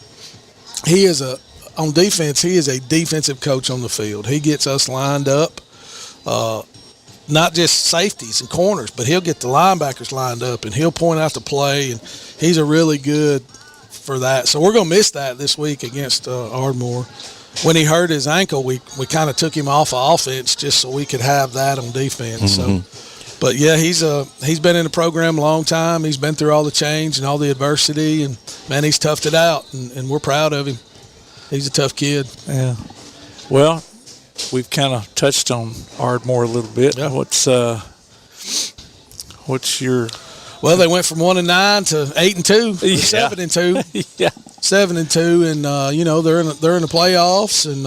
on defense, he is a defensive coach on the field. He gets us lined up, not just safeties and corners, but he'll get the linebackers lined up, and he'll point out the play, and he's a really good for that. So we're going to miss that this week against Ardmore. When he hurt his ankle, we kind of took him off of offense just so we could have that on defense. So, but yeah, he's been in the program a long time. He's been through all the change and all the adversity, and man, he's toughed it out, and we're proud of him. He's a tough kid. Yeah. Well, we've kind of touched on Ardmore a little bit. Yeah. What's your? Well, they went from 1-9 to 8-2, 7-2. Yeah. 7-2, and you know, they're in the playoffs, and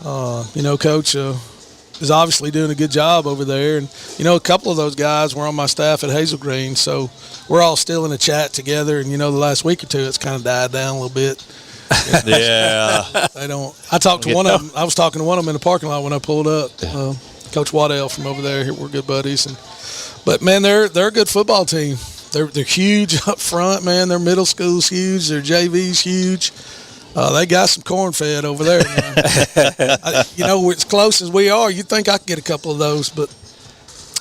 Coach is obviously doing a good job over there. And, a couple of those guys were on my staff at Hazel Green, so we're all still in a chat together. And, the last week or two, it's kind of died down a little bit. Yeah. They don't. I talked to one of them. I was talking to one of them in the parking lot when I pulled up. Coach Waddell from over there. We're good buddies. But, man, they're a good football team. They're huge up front, man. Their middle school's huge. Their JV's huge. They got some corn fed over there, man. As close as we are, you'd think I could get a couple of those. But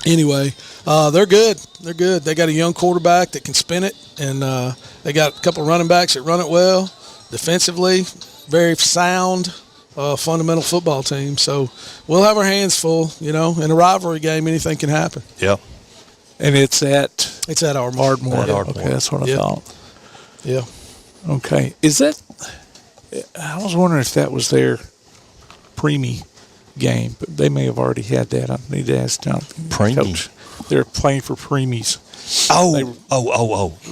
anyway, they're good. They're good. They got a young quarterback that can spin it, and they got a couple of running backs that run it well. Defensively, very sound, fundamental football team. So we'll have our hands full. In a rivalry game, anything can happen. Yeah. And it's at Ardmore. Okay, that's what I thought. Yeah. Okay. Is that? I was wondering if that was their preemie game, but they may have already had that. I need to ask Jonathan. Preemies. They're playing for preemies.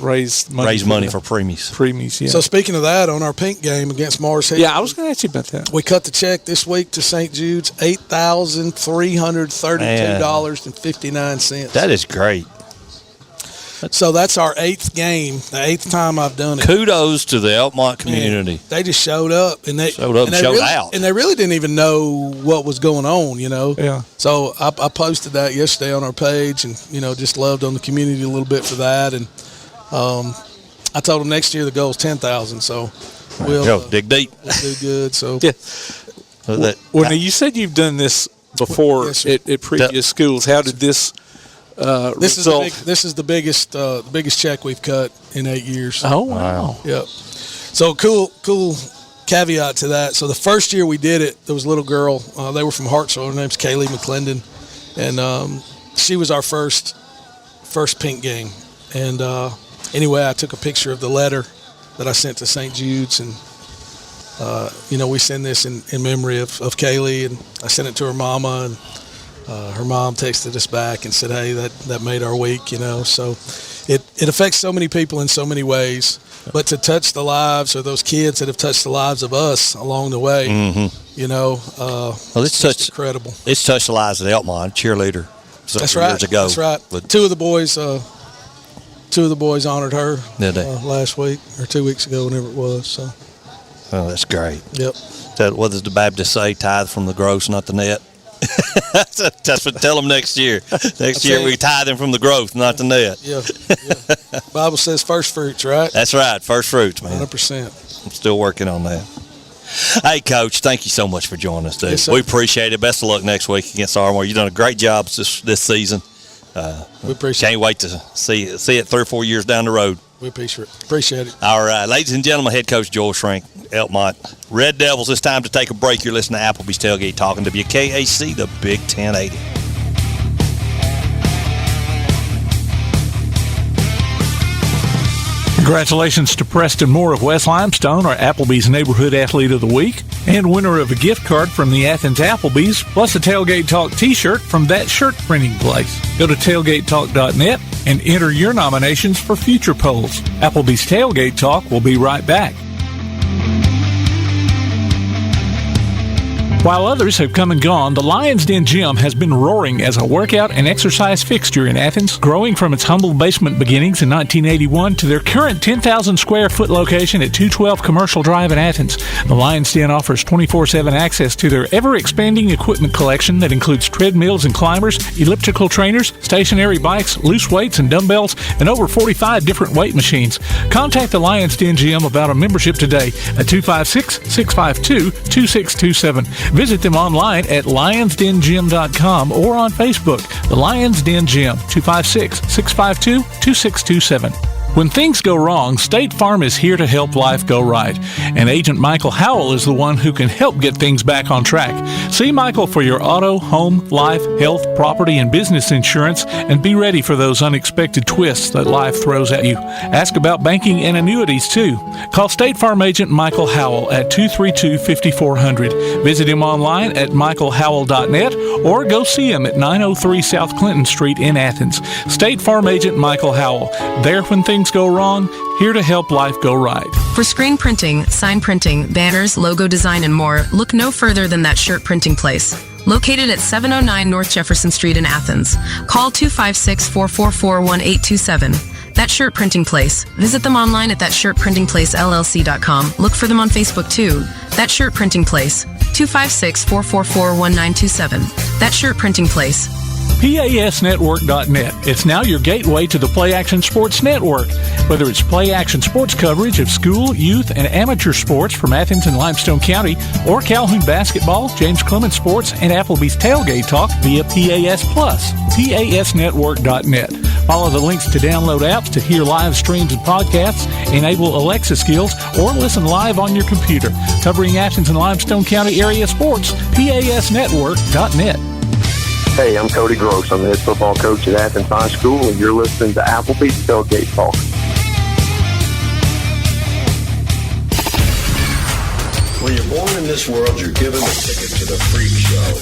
Raise money for preemies. Preemies, yeah. So speaking of that, on our pink game against Mars Hill, I was going to ask you about that. We cut the check this week to St. Jude's, $8,332.59. That is great. So that's our 8th game, the 8th time I've done it. Kudos to the Elkmont community. Man, they just showed up and showed really, out, and they really didn't even know what was going on. Yeah. So I posted that yesterday on our page, and just loved on the community a little bit for that. And I told them next year the goal is 10,000. So we'll dig deep. We'll do good. So Now you said you've done this before at previous schools. How did this? This is the biggest check we've cut in 8 years. Oh wow! Yep. So cool caveat to that. So the first year we did it, there was a little girl. They were from Hartsville. Her name's Kaylee McClendon, and she was our first pink game. And anyway, I took a picture of the letter that I sent to St. Jude's, and we send this in memory of Kaylee, and I sent it to her mama, and her mom texted us back and said, hey, that made our week, So it affects so many people in so many ways. But to touch the lives of those kids that have touched the lives of us along the way, it's incredible. It's touched the lives of the Elkmont cheerleader years ago. That's right. But two of the boys honored her last week or 2 weeks ago, whenever it was. So. Oh, that's great. Yep. What does the Baptist say? Tithe from the gross, not the net. That's what. Tell them next year. Next year we tithe them from the growth, not the net. Yeah. Bible says first fruits, right? That's right. First fruits, man. 100%. I'm still working on that. Hey, Coach, thank you so much for joining us, dude. Yes, sir. We appreciate it. Best of luck next week against Ardmore. You've done a great job this season. We appreciate it. Can't wait to see it 3 or 4 years down the road. We appreciate it. All right, ladies and gentlemen, head coach Joel Schrenk, Elkmont Red Devils. It's time to take a break. You're listening to Applebee's Tailgate Talking WKAC, the Big 1080. Congratulations to Preston Moore of West Limestone, our Applebee's Neighborhood Athlete of the Week, and winner of a gift card from the Athens Applebee's, plus a Tailgate Talk t-shirt from that shirt printing place. Go to tailgatetalk.net and enter your nominations for future polls. Applebee's Tailgate Talk will be right back. While others have come and gone, the Lion's Den Gym has been roaring as a workout and exercise fixture in Athens, growing from its humble basement beginnings in 1981 to their current 10,000 square foot location at 212 Commercial Drive in Athens. The Lion's Den offers 24/7 access to their ever-expanding equipment collection that includes treadmills and climbers, elliptical trainers, stationary bikes, loose weights and dumbbells, and over 45 different weight machines. Contact the Lion's Den Gym about a membership today at 256-652-2627. Visit them online at lionsdengym.com or on Facebook. The Lions Den Gym, 256-652-2627. When things go wrong, State Farm is here to help life go right. And Agent Michael Howell is the one who can help get things back on track. See Michael for your auto, home, life, health, property, and business insurance, and be ready for those unexpected twists that life throws at you. Ask about banking and annuities, too. Call State Farm Agent Michael Howell at 232-5400. Visit him online at michaelhowell.net or go see him at 903 South Clinton Street in Athens. State Farm Agent Michael Howell, there when things things go wrong, here to help life go right. For screen printing, sign printing, banners, logo design, and more, look no further than That Shirt Printing Place. Located at 709 North Jefferson Street in Athens. Call 256-444-1827. That Shirt Printing Place. Visit them online at thatshirtprintingplacellc.com. Look for them on Facebook too. That Shirt Printing Place. 256-444-1927. That Shirt Printing Place. PASnetwork.net. It's now your gateway to the Play Action Sports Network. Whether it's Play Action Sports coverage of school, youth, and amateur sports from Athens and Limestone County, or Calhoun basketball, James Clements sports, and Applebee's Tailgate Talk via PAS Plus. PASnetwork.net. Follow the links to download apps to hear live streams and podcasts, enable Alexa skills, or listen live on your computer. Covering Athens and Limestone County area sports, PASnetwork.net. Hey, I'm Cody Gross. I'm the head football coach at Athens High School, and you're listening to Applebee's Tailgate Talk. When you're born in this world, you're given a ticket to the freak show.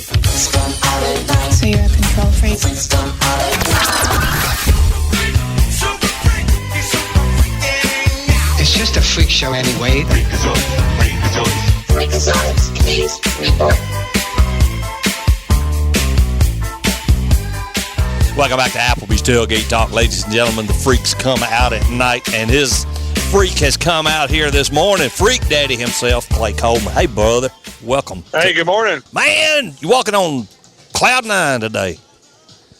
So you're a control freak? It's just a freak show anyway. Welcome back to Applebee's Tailgate Talk, ladies and gentlemen. The freaks come out at night, and his freak has come out here this morning. Freak Daddy himself, Clay Coleman. Hey, brother. Welcome. Hey, good morning. Man, you walking on cloud nine today.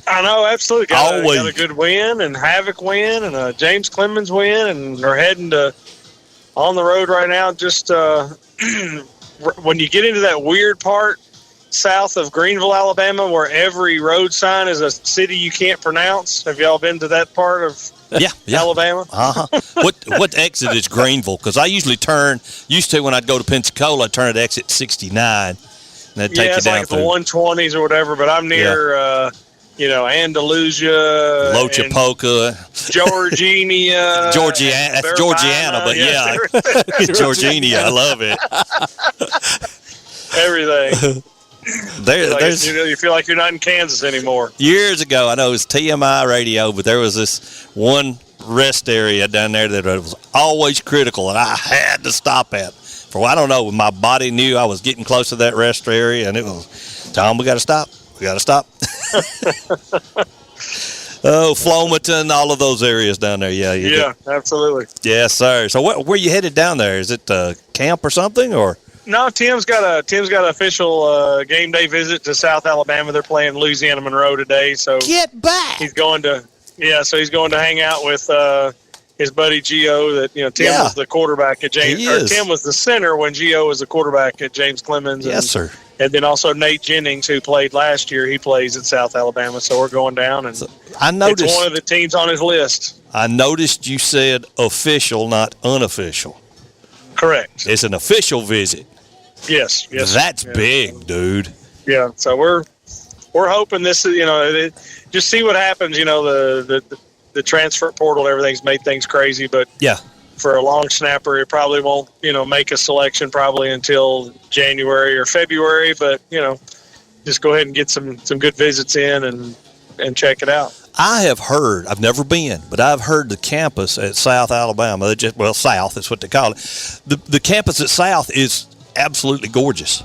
I know, absolutely. Got a good win, and Havoc win, and a James Clemens win, and they're heading to on the road right now. Just when you get into that weird part south of Greenville, Alabama, where every road sign is a city you can't pronounce. Have y'all been to that part of Alabama? What exit is Greenville? Because I usually used to when I'd go to Pensacola, I'd turn at exit 69. And that'd take you it's down like through the 120s or whatever, but I'm near, Andalusia. Lochapoka. Georginia. Georgiana. That's Georgiana, but Georginia. I love it. Everything. You feel like you're not in Kansas anymore. Years ago, I know it was TMI radio, but there was this one rest area down there that was always critical, and I had to stop at. I don't know, my body knew I was getting close to that rest area, and it was, Tom, we got to stop. We got to stop. Flomaton, all of those areas down there. Yeah, absolutely. Yes, sir. So where you headed down there? Is it camp or something, or? No, Tim's got an official game day visit to South Alabama. They're playing Louisiana Monroe today, so get back. He's going to hang out with his buddy Gio. Tim was the quarterback at James. Tim was the center when Gio was the quarterback at James Clemens. Yes, sir. And then also Nate Jennings, who played last year, he plays at South Alabama. So we're going down, and I noticed it's one of the teams on his list. I noticed you said official, not unofficial. Correct. It's an official visit. Yes. That's big, dude. Yeah. So we're hoping this is just see what happens. The transfer portal, everything's made things crazy, but for a long snapper, it probably won't make a selection probably until January or February. But just go ahead and get some good visits in and check it out. I have heard, I've never been, but I've heard the campus at South Alabama, South, that's what they call it. The campus at South is absolutely gorgeous.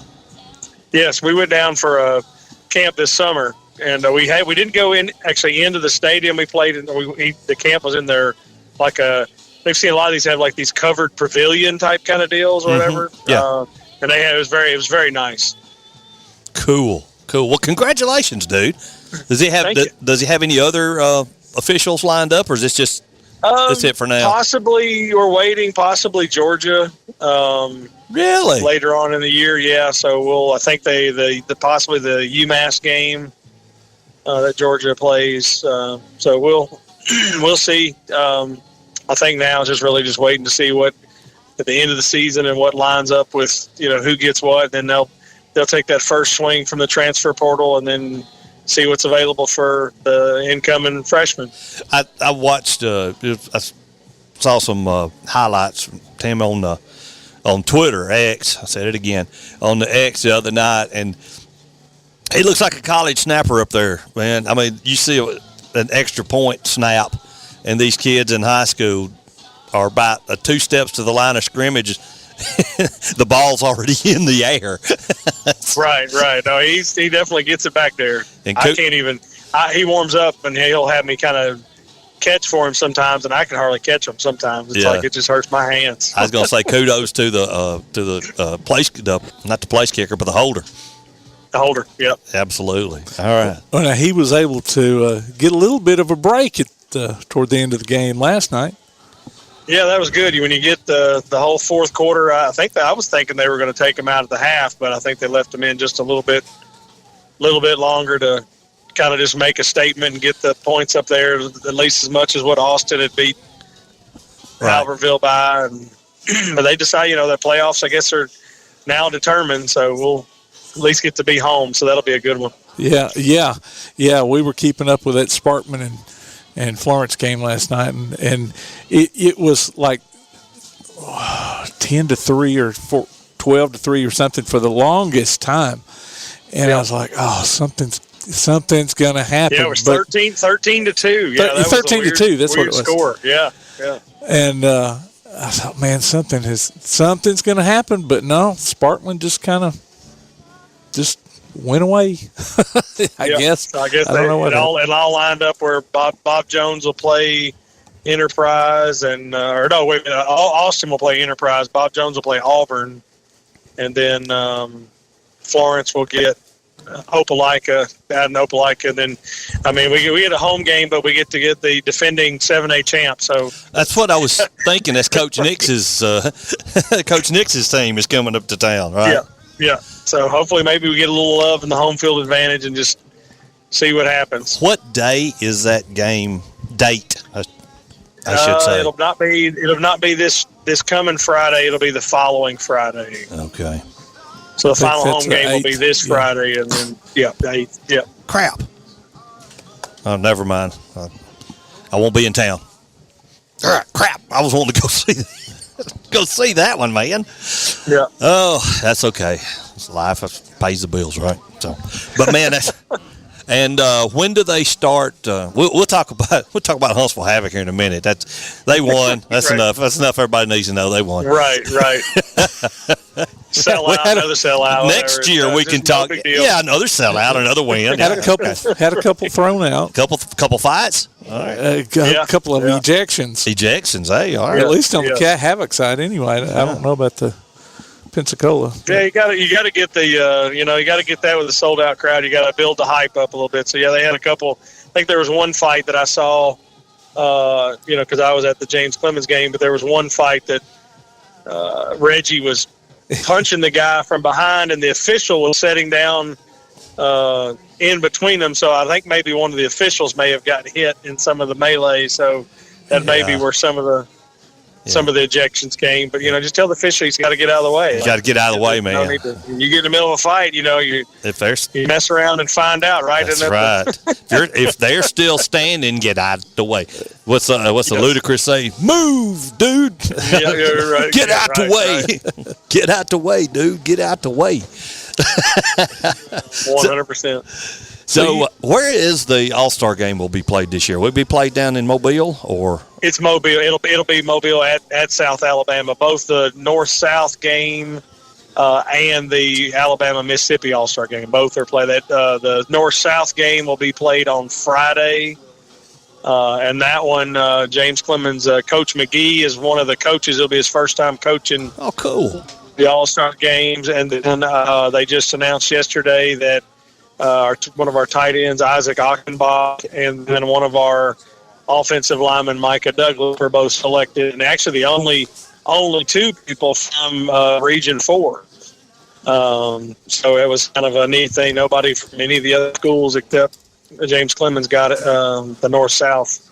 Yes, we went down for a camp this summer, and we didn't go into the stadium. We played, the camp was in there they've seen a lot of these have like these covered pavilion type kind of deals or whatever. Yeah. And it was very nice. Cool. Well, congratulations, dude. Does he have any other officials lined up, or is this just that's it for now? Possibly we're waiting. Possibly Georgia. Really? Later on in the year, yeah. So I think possibly the UMass game that Georgia plays. So we'll see. I think now is just really just waiting to see what at the end of the season and what lines up with who gets what. And then they'll take that first swing from the transfer portal and then see what's available for the incoming freshmen. I watched. I saw some highlights from Tim on Twitter, X. I said it again on the X the other night, and he looks like a college snapper up there, man. I mean, you see an extra point snap, and these kids in high school are about 2 steps to the line of scrimmage. The ball's already in the air. Right. No, he definitely gets it back there. And I can't even. He warms up and he'll have me kind of catch for him sometimes, and I can hardly catch him sometimes. It's like it just hurts my hands. I was going to say kudos to the not the place kicker, but the holder. The holder, yep. Absolutely. All right. Well, now he was able to get a little bit of a break toward the end of the game last night. Yeah, that was good. When you get the whole fourth quarter, I was thinking they were going to take him out at the half, but I think they left him in just a little bit longer to kind of just make a statement and get the points up there at least as much as what Austin had beat Albertville by. But they decide, the playoffs, I guess, are now determined, so we'll at least get to be home, so that'll be a good one. Yeah. We were keeping up with that Sparkman and Florence game last night, and it was like 10-3 or 12-3 or something for the longest time, and I was like, oh, something's gonna happen. Yeah, it was 13-2. Yeah, 13-2. That's what it was. Score. Yeah. And I thought, man, something's gonna happen, but no, Sparkman just kind of went away. I guess I don't know what it all lined up where Bob Jones will play Enterprise, and Austin will play Enterprise. Bob Jones will play Auburn, and then Florence will get Opelika, and then we get a home game, but we get to get the defending 7A champ. So that's what I was thinking. That's Coach Nix's team is coming up to town, right? Yeah. So hopefully maybe we get a little love in the home field advantage and just see what happens. What day is that game date? I should say it'll not be this coming Friday. It'll be the following Friday. Okay. So the final home game will be this Friday, and then the 8th. Yeah. Crap. Oh, never mind. I won't be in town. All right, crap. I was wanting to go see that one, man. Yeah. Oh, that's okay. It's life. It pays the bills, right? So, but man, that's. And when do they start? We'll talk about Huntsville Havoc here in a minute. They won. That's right. enough. That's enough. Everybody needs to know they won. Right. Another sellout. Next year we can talk. Yeah, another sellout, another win. Had a couple thrown out. Couple fights. All right. A couple of ejections. Hey, all right. At least on the Havoc side, anyway. I don't know about the Pensacola. Yeah, you got to get the you got to get that with a sold out crowd. You got to build the hype up a little bit. So yeah, they had a couple. I think there was one fight that I saw, because I was at the James Clements game, but there was one fight that Reggie was punching the guy from behind, and the official was sitting down in between them. So I think maybe one of the officials may have gotten hit in some of the melee. So that may be where some of the ejections came. But, just tell the official he's got to get out of the way. You got to get out of the way, man. You get in the middle of a fight, you mess around and find out, right? That's right. If they're still standing, get out of the way. What's the ludicrous say? Move, dude. Yeah, you're right. Get out the way. Right. Get out the way, dude. Get out the way. 100%. So where is the All-Star game will be played this year? Will it be played down in Mobile or? It's Mobile. It'll be Mobile at South Alabama. Both the North-South game and the Alabama-Mississippi All-Star game. Both are played. The North-South game will be played on Friday. And that one, James Clemens, Coach McGee is one of the coaches. It'll be his first time coaching. Oh, cool. The All-Star games. And then they just announced yesterday that one of our tight ends, Isaac Achenbach, and then one of our offensive linemen, Micah Douglas, were both selected. And actually the only 2 people from Region 4. So it was kind of a neat thing. Nobody from any of the other schools except James Clemens got the North-South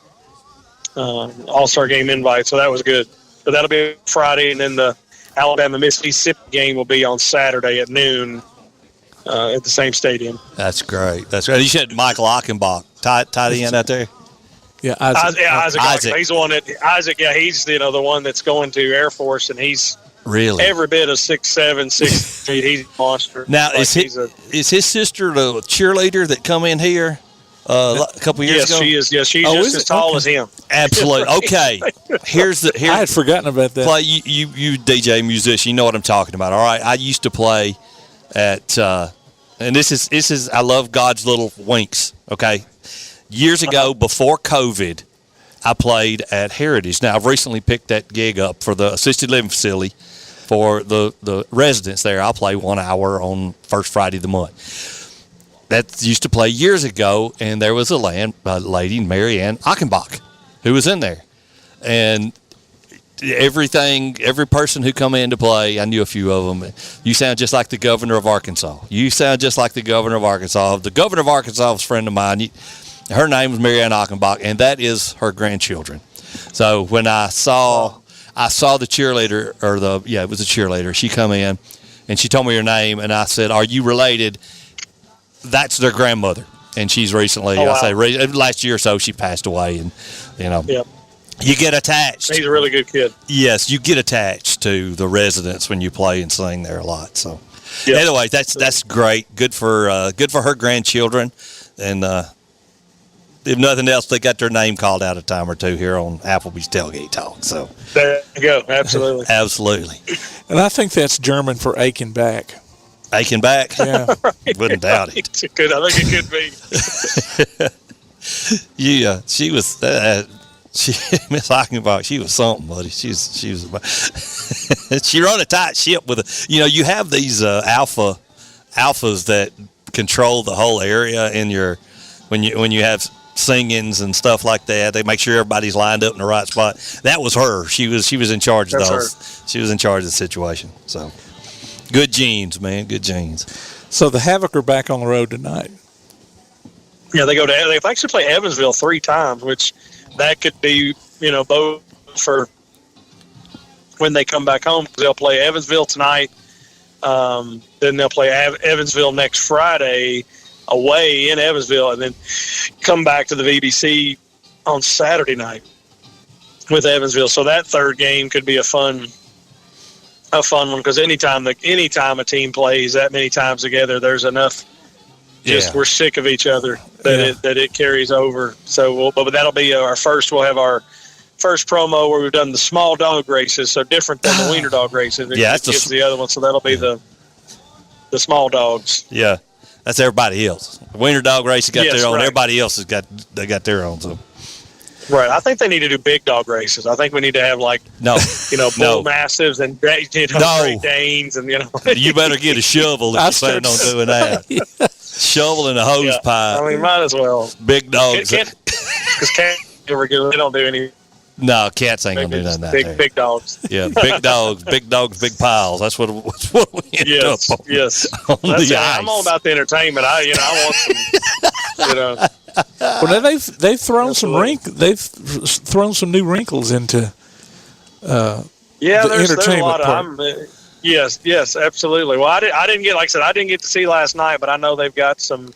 All-Star game invite. So that was good. But that'll be Friday, and then the Alabama-Mississippi game will be on Saturday at noon. At the same stadium. That's great. You said Michael Achenbach, tight end out there? Yeah, Isaac. He's the one he's the one that's going to Air Force, and he's really every bit of 6'7", 6 feet. He's a monster. Now, is his sister the cheerleader that come in here? a couple years ago? She is. Yes, she's just as tall as him. Absolutely. Okay. Here's I had forgotten about that. Play you DJ musician. You know what I'm talking about. All right. I used to play at and this is I love God's little winks. Okay. Years ago, before COVID, I played at Heritage. Now I've recently picked that gig up for the assisted living facility for the residents there. I'll play 1 hour on first Friday of the month. That used to play years ago, and there was a lady, Mary Ann Achenbach, who was in there. And every person who come in to play, I knew a few of them. You sound just like the governor of Arkansas. You sound just like the governor of Arkansas. The governor of Arkansas was a friend of mine. Her name was Mary Ann Achenbach, and that is her grandchildren. So when I saw the cheerleader, it was a cheerleader. She come in, and she told me her name, and I said, "Are you related?" That's their grandmother, and she's recently, last year or so, she passed away, and you get attached. He's a really good kid. Yes, you get attached to the residents when you play and sing there a lot. So, anyway, that's great. Good for her grandchildren, and if nothing else, they got their name called out a time or two here on Applebee's Tailgate Talk. So there you go. Absolutely, absolutely. And I think that's German for aching back. Aching back? Yeah. Wouldn't doubt it. I think it could be. She was Miss Achenbach, she was something, buddy. She was she run a tight ship with you have these alphas that control the whole area in your when you have singings and stuff like that. They make sure everybody's lined up in the right spot. That was her. She was in charge of those. She was in charge of the situation. So good genes, man. Good genes. So the Havoc are back on the road tonight. Yeah, they've actually played Evansville 3 times, which that could be, both for when they come back home. They'll play Evansville tonight. Then they'll play Evansville next Friday away in Evansville, and then come back to the VBC on Saturday night with Evansville. So that third game could be a fun one, because anytime a team plays that many times together, there's enough. We're sick of each other that it carries over. So, but that'll be our first. We'll have our first promo where we've done the small dog races, so different than the wiener dog races. That's the other one. So that'll be the small dogs. Yeah, that's everybody else. The wiener dog race has got their own. Right. Everybody else got their own. So. Right, I think they need to do big dog races. I think we need to have bull mastiffs and Great Danes, and You better get a shovel if you're planning on doing that. Shovel and a hose pipe. I mean, might as well. Big dogs. Because cats they don't do any. No, cats ain't gonna do nothing out there. Big dogs. Yeah, big dogs, big piles. That's what we end up on. Yes. On the ice. I'm all about the entertainment. I want some. Well, they've thrown some new wrinkles into the there's entertainment a lot part. Yes, absolutely. Well, I didn't get, like I said, I didn't get to see last night, but I know they've got some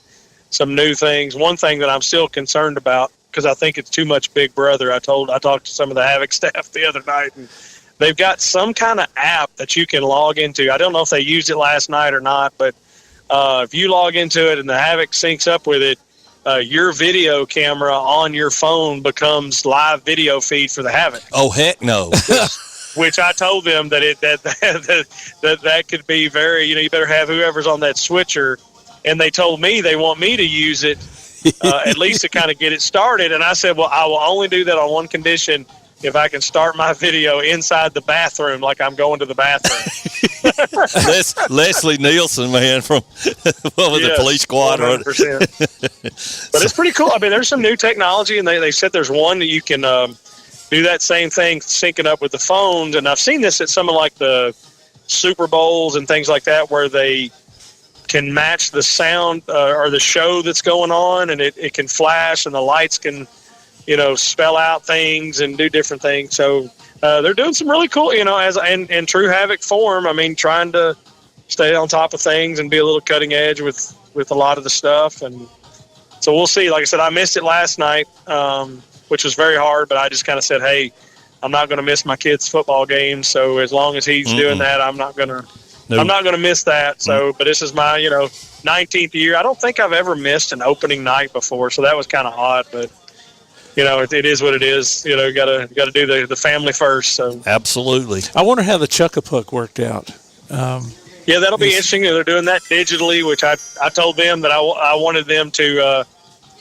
new things. One thing that I'm still concerned about, because I think it's too much Big Brother. I talked to some of the Havoc staff the other night, and they've got some kind of app that you can log into. I don't know if they used it last night or not, but if you log into it and the Havoc syncs up with it, your video camera on your phone becomes live video feed for the Havoc. Oh, heck no. Which I told them that could be very, you better have whoever's on that switcher. And they told me they want me to use it at least to kind of get it started. And I said, well, I will only do that on one condition: if I can start my video inside the bathroom, like I'm going to the bathroom. Leslie Nielsen, man, from the police squad. 100%. But it's pretty cool. I mean, there's some new technology, and they said there's one that you can do that same thing, syncing up with the phones. And I've seen this at some of like the Super Bowls and things like that, where they can match the sound or the show that's going on, and it can flash, and the lights can spell out things and do different things. So they're doing some really cool, as in true Havoc form. I mean, trying to stay on top of things and be a little cutting edge with a lot of the stuff. And so we'll see. Like I said, I missed it last night, which was very hard, but I just kind of said, hey, I'm not going to miss my kid's football game. So as long as he's doing that, I'm not going to I'm not going to miss that. So, but this is my 19th year. I don't think I've ever missed an opening night before, so that was kind of odd. But it is what it is. Got to do the family first. So absolutely. I wonder how the Chuck-a-Puck worked out. Yeah, that'll be interesting. They're doing that digitally, which I told them that I wanted them to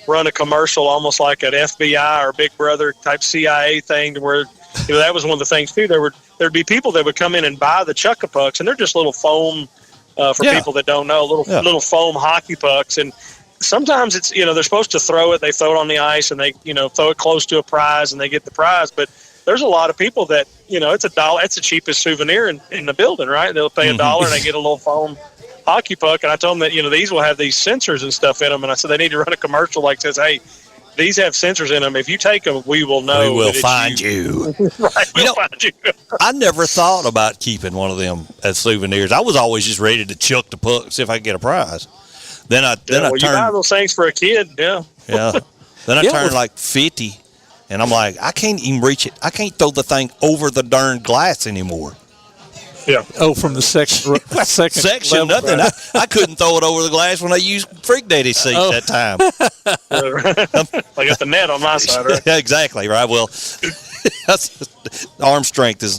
run a commercial almost like an FBI or Big Brother type CIA thing, to where that was one of the things too. There'd be people that would come in and buy the Chuck-a-Pucks, and they're just little foam for people that don't know, little foam hockey pucks. And sometimes it's they're supposed to throw it. They throw it on the ice, and they throw it close to a prize, and they get the prize. But there's a lot of people that, it's $1. It's the cheapest souvenir in the building, right? They'll pay $1 and they get a little foam hockey puck. And I told them that, these will have these sensors and stuff in them. And I said, they need to run a commercial like this. Hey, these have sensors in them. If you take them, we will know. We will find you. Right, we'll find you. I never thought about keeping one of them as souvenirs. I was always just ready to chuck the puck, see if I could get a prize. Then I turned. You buy those things for a kid, yeah. Yeah. Then I turned like 50. And I'm like, I can't even reach it. I can't throw the thing over the darn glass anymore. Yeah. Oh, from the second section, level, nothing. Right. I couldn't throw it over the glass when I used Freak Daddy seat that time. I got the net on my side, right? Yeah, exactly. Right. Well, arm strength is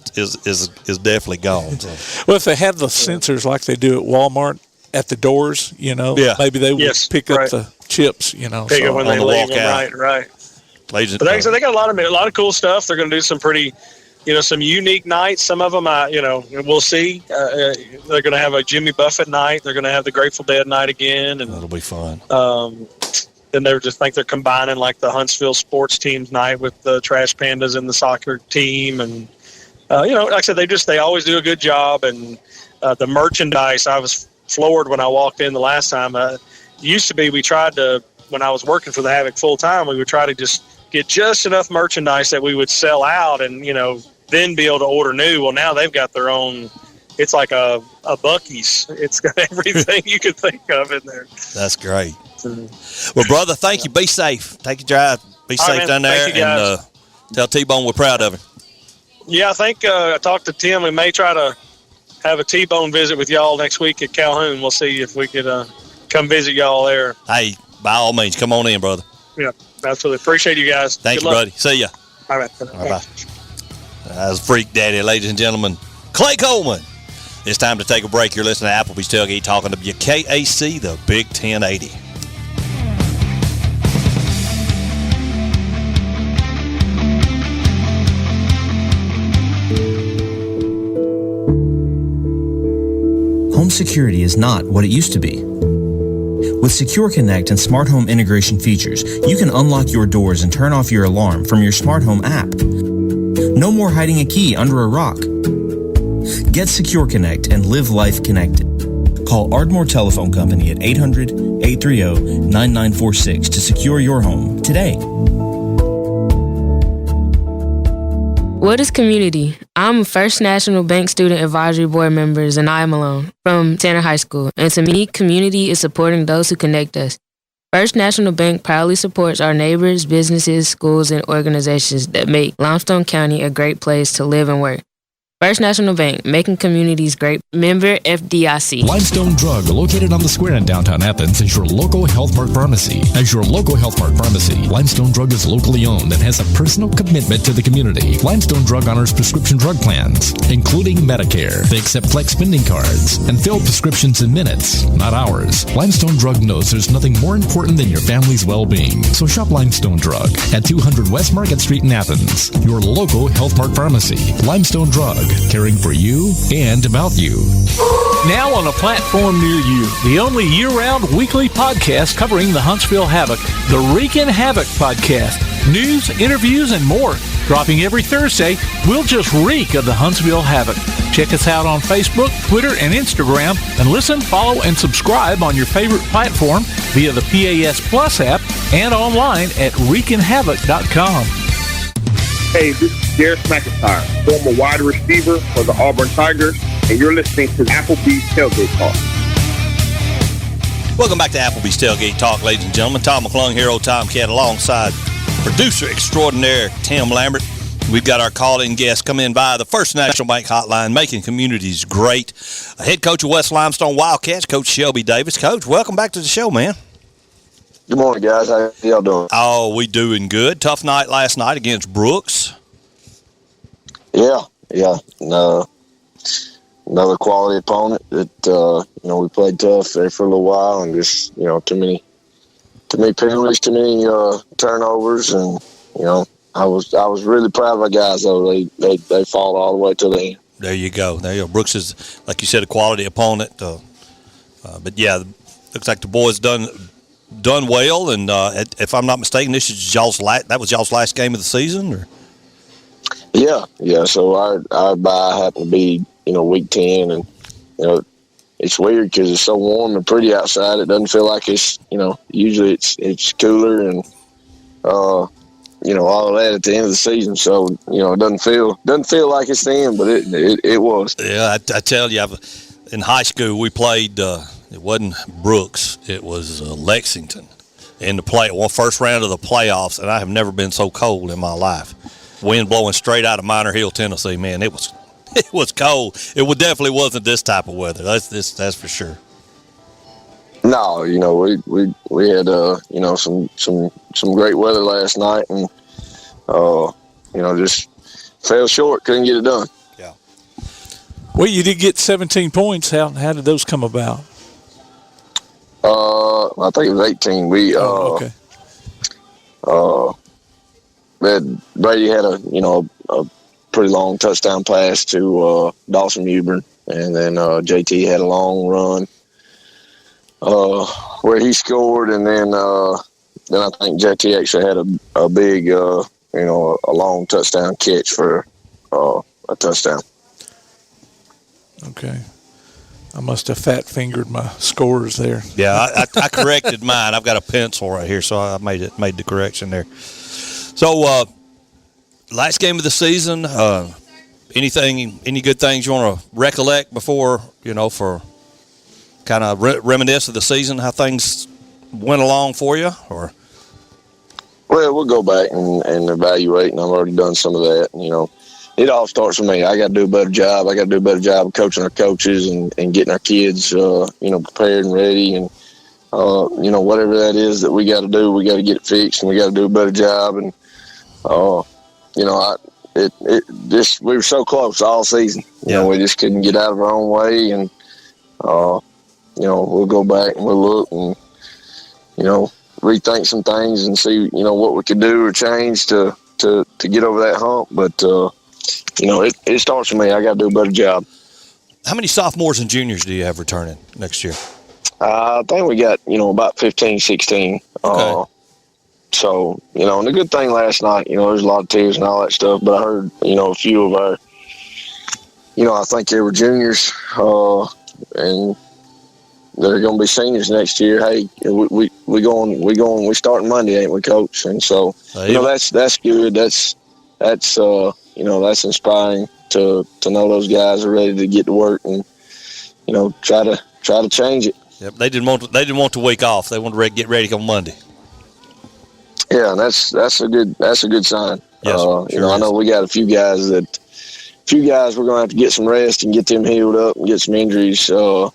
definitely gone. So. Well, if they have the sensors like they do at Walmart at the doors, maybe they would pick up the chips, Pick up when they leave them, right. But like I said, they got a lot of cool stuff. They're going to do some pretty, some unique nights. Some of them, we'll see. They're going to have a Jimmy Buffett night. They're going to have the Grateful Dead night again, and that'll be fun. Then they just think they're combining like the Huntsville sports teams night with the Trash Pandas and the soccer team, and like I said, they always do a good job. And the merchandise, I was floored when I walked in the last time. Used to be we tried to, when I was working for the Havoc full time, we would try to just get just enough merchandise that we would sell out and, then be able to order new. Well, now they've got their own, it's like a Buc-ee's. It's got everything you could think of in there. That's great. Well, brother, thank you. Be safe. Take your drive. Be safe down there. And tell T-Bone we're proud of him. Yeah, I think I talked to Tim. We may try to have a T-Bone visit with y'all next week at Calhoun. We'll see if we could come visit y'all there. Hey, by all means, come on in, brother. Yeah, absolutely. Appreciate you guys. Thank you, buddy. See ya. All right. Bye. That's Freak Daddy, ladies and gentlemen. Clay Coleman. It's time to take a break. You're listening to Applebee's Tailgate Talk on WKAC, the Big 1080. Home security is not what it used to be. With Secure Connect and smart home integration features, you can unlock your doors and turn off your alarm from your smart home app. No more hiding a key under a rock. Get Secure Connect and live life connected. Call Ardmore Telephone Company at 800-830-9946 to secure your home today. What is community? I'm a First National Bank Student Advisory Board member, and I am alone from Tanner High School. And to me, community is supporting those who connect us. First National Bank proudly supports our neighbors, businesses, schools, and organizations that make Limestone County a great place to live and work. First National Bank, making communities great. Member FDIC. Limestone Drug, located on the square in downtown Athens, is your local Health Mart pharmacy. As your local Health Mart pharmacy, Limestone Drug is locally owned and has a personal commitment to the community. Limestone Drug honors prescription drug plans, including Medicare. They accept flex spending cards and fill prescriptions in minutes, not hours. Limestone Drug knows there's nothing more important than your family's well-being. So shop Limestone Drug at 200 West Market Street in Athens, your local Health Mart pharmacy. Limestone Drug, caring for you and about you. Now on a platform near you, the only year-round weekly podcast covering the Huntsville Havoc, the Wreakin' Havoc podcast. News, interviews, and more. Dropping every Thursday, we'll just reek of the Huntsville Havoc. Check us out on Facebook, Twitter, and Instagram, and listen, follow, and subscribe on your favorite platform via the PAS Plus app and online at wreakinhavoc.com. Hey, this is Garrett McIntyre, former wide receiver for the Auburn Tigers, and you're listening to Applebee's Tailgate Talk. Welcome back to Applebee's Tailgate Talk, ladies and gentlemen. Tom McClung here, old Tomcat, alongside producer extraordinaire Tim Lambert. We've got our call-in guest come in via the First National Bank hotline, making communities great. Head coach of West Limestone Wildcats, Coach Shelby Davis. Coach, welcome back to the show, man. Good morning, guys. How y'all doing? Oh, we doing good. Tough night last night against Brooks. Yeah. No, another quality opponent that we played tough there for a little while, and just too many penalties, too many turnovers, and I was really proud of our guys though. They fought all the way to the end. There you go. Brooks is, like you said, a quality opponent. But yeah, looks like the boys done well. And if I'm not mistaken, this is y'all's last game of the season, or? Yeah. So our bye happened to be week 10, and it's weird because it's so warm and pretty outside. It doesn't feel like it's usually it's cooler and all of that at the end of the season. So it doesn't feel like it's the end, but it was. Yeah, I tell you, in high school we played. It wasn't Brooks. It was Lexington in the first round of the playoffs, and I have never been so cold in my life. Wind blowing straight out of Minor Hill, Tennessee. Man, it was cold. It definitely wasn't this type of weather. That's for sure. No, we had some great weather last night, and just fell short. Couldn't get it done. Yeah. Well, you did get 17 points. How did those come about? I think it was 18. Okay. Brady had a pretty long touchdown pass to Dawson Mewburn, and then JT had a long run where he scored, and then I think JT actually had a big a long touchdown catch for a touchdown. Okay. I must have fat-fingered my scores there. Yeah, I corrected mine. I've got a pencil right here, so I made the correction there. So, last game of the season, any good things you want to recollect before, for kind of reminisce of the season, how things went along for you? Or? Well, we'll go back and evaluate, and I've already done some of that. It all starts with me. I got to do a better job. I got to do a better job of coaching our coaches and getting our kids, prepared and ready. And, whatever that is that we got to do, we got to get it fixed, and we got to do a better job. And, we were so close all season. We just couldn't get out of our own way. And, we'll go back and we'll look and, rethink some things and see, what we could do or change to get over that hump. But, it starts with me. I got to do a better job. How many sophomores and juniors do you have returning next year? I think we got, about 15, 16. Okay. So, and the good thing last night, there's a lot of tears and all that stuff, but I heard, a few of our, I think they were juniors, and they're going to be seniors next year. Hey, we starting Monday, ain't we, Coach? And so, that's good. That's inspiring to know those guys are ready to get to work and, try to change it. Yep, they didn't want the week off. They wanted to get ready on Monday. Yeah, and that's a good sign. Yes, sure I know we got a few guys we're going to have to get some rest and get them healed up and get some injuries, taken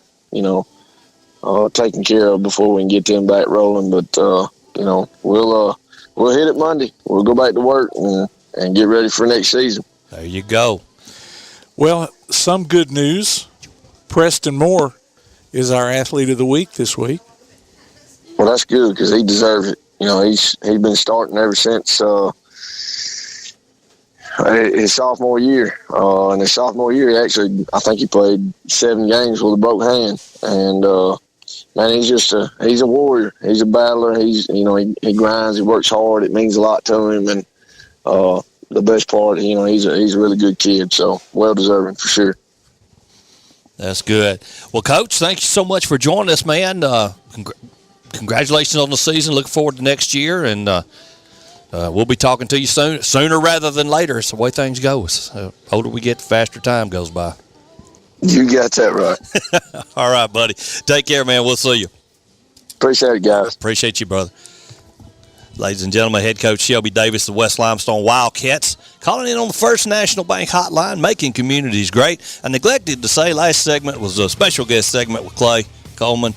care of before we can get them back rolling. But we'll hit it Monday. We'll go back to work and get ready for next season. There you go. Well, some good news. Preston Moore is our athlete of the week this week. Well, that's good because he deserves it. He's been starting ever since his sophomore year. In his sophomore year, actually, I think he played 7 games with a broke hand. And man, he's a warrior. He's a battler. He grinds. He works hard. It means a lot to him. And the best part, he's a really good kid. So well deserving for sure. That's good. Well, Coach, thank you so much for joining us, man. Congratulations on the season. Look forward to next year, and we'll be talking to you sooner rather than later. It's the way things go. The older we get, the faster time goes by. You got that right. All right, buddy. Take care, man. We'll see you. Appreciate it, guys. Appreciate you, brother. Ladies and gentlemen, head coach Shelby Davis, the West Limestone Wildcats. calling in on the First National Bank hotline, making communities great. I neglected to say last segment was a special guest segment with Clay Coleman,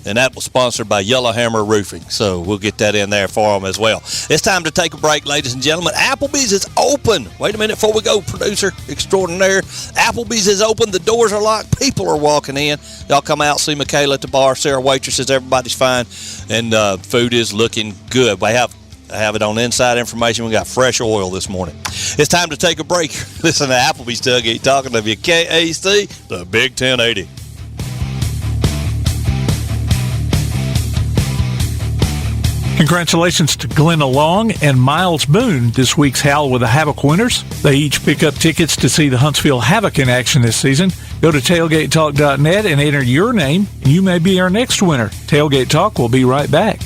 and that was sponsored by Yellowhammer Roofing. So we'll get that in there for them as well. It's time to take a break, ladies and gentlemen. Applebee's is open. Wait a minute before we go, producer extraordinaire. Applebee's is open. The doors are locked. People are walking in. Y'all come out, see Michaela at the bar. Sarah waitresses. Everybody's fine. And food is looking good. I have it on inside information. We got fresh oil this morning. It's time to take a break. Listen to Applebee's Tailgate Talking to WKAC, the Big 1080. Congratulations to Glenna Long and Miles Boone, this week's Howl with the Havoc winners. They each pick up tickets to see the Huntsville Havoc in action this season. Go to tailgatetalk.net and enter your name, and you may be our next winner. Tailgate Talk will be right back.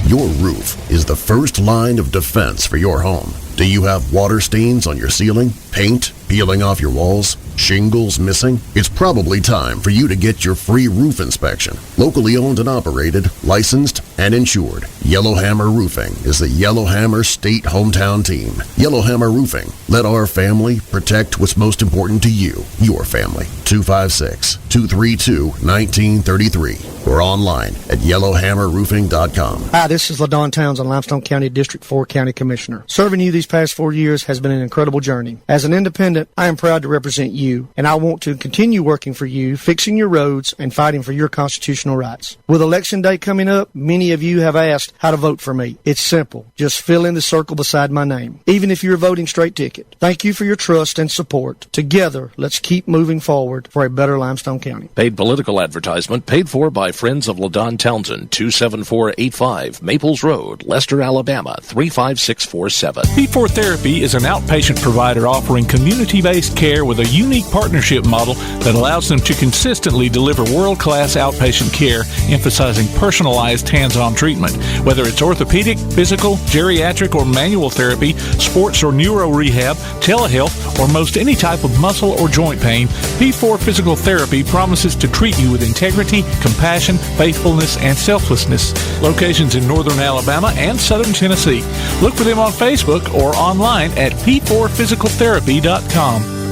Your roof is the first line of defense for your home. Do you have water stains on your ceiling, paint peeling off your walls, shingles missing? It's probably time for you to get your free roof inspection. Locally owned and operated, licensed, and insured, Yellowhammer Roofing is the Yellowhammer State hometown team. Yellowhammer Roofing. Let our family protect what's most important to you, your family. 256-232-1933 or online at yellowhammerroofing.com. Hi, this is LaDon Townsend, Limestone County District 4 County Commissioner. Serving you these past 4 years has been an incredible journey. As an independent, I am proud to represent you, and I want to continue working for you, fixing your roads, and fighting for your constitutional rights. With Election Day coming up, many of you have asked how to vote for me. It's simple. Just fill in the circle beside my name, even if you're a voting straight ticket. Thank you for your trust and support. Together, let's keep moving forward for a better Limestone County. Paid political advertisement paid for by Friends of LaDon Townsend, 27485 Maples Road, Lester, Alabama, 35647. P4 Therapy is an outpatient provider offering community-based care with a unique partnership model that allows them to consistently deliver world-class outpatient care, emphasizing personalized hands-on treatment. Whether it's orthopedic, physical, geriatric, or manual therapy, sports or neuro rehab, telehealth, or most any type of muscle or joint pain, P4 Physical Therapy promises to treat you with integrity, compassion, faithfulness, and selflessness. Locations in northern Alabama and southern Tennessee. Look for them on Facebook or online at p4physicaltherapy.com.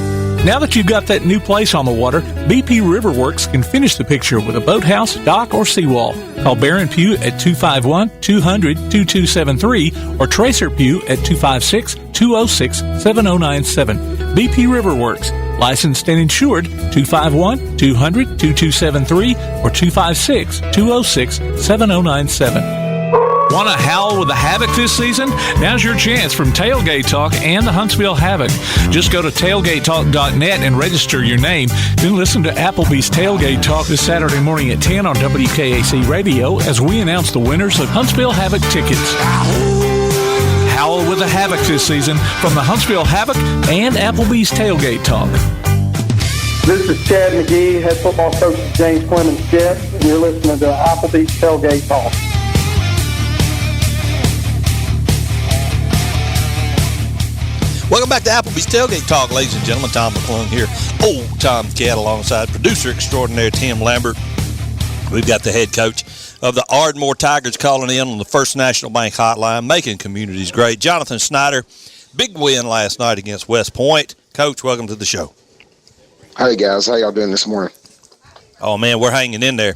Now that you've got that new place on the water, BP Riverworks can finish the picture with a boathouse, dock, or seawall. Call Baron Pugh at 251-200-2273 or Tracer Pugh at 256-206-7097. BP Riverworks, licensed and insured, 251-200-2273 or 256-206-7097. Want to howl with the Havoc this season? Now's your chance from Tailgate Talk and the Huntsville Havoc. Just go to tailgatetalk.net and register your name. Then listen to Applebee's Tailgate Talk this Saturday morning at 10 on WKAC Radio as we announce the winners of Huntsville Havoc tickets. Howl with the Havoc this season from the Huntsville Havoc and Applebee's Tailgate Talk. This is Chad McGee, head football coach of James Clements Jets, and you're listening to Applebee's Tailgate Talk. Welcome back to Applebee's Tailgate Talk, ladies and gentlemen. Tom McClung here, old Tom the Cat, alongside producer extraordinaire Tim Lambert. We've got the head coach of the Ardmore Tigers calling in on the First National Bank hotline, making communities great. Jonathan Snider, big win last night against West Point. Coach, welcome to the show. Hey, guys. How y'all doing this morning? Oh, man, we're hanging in there.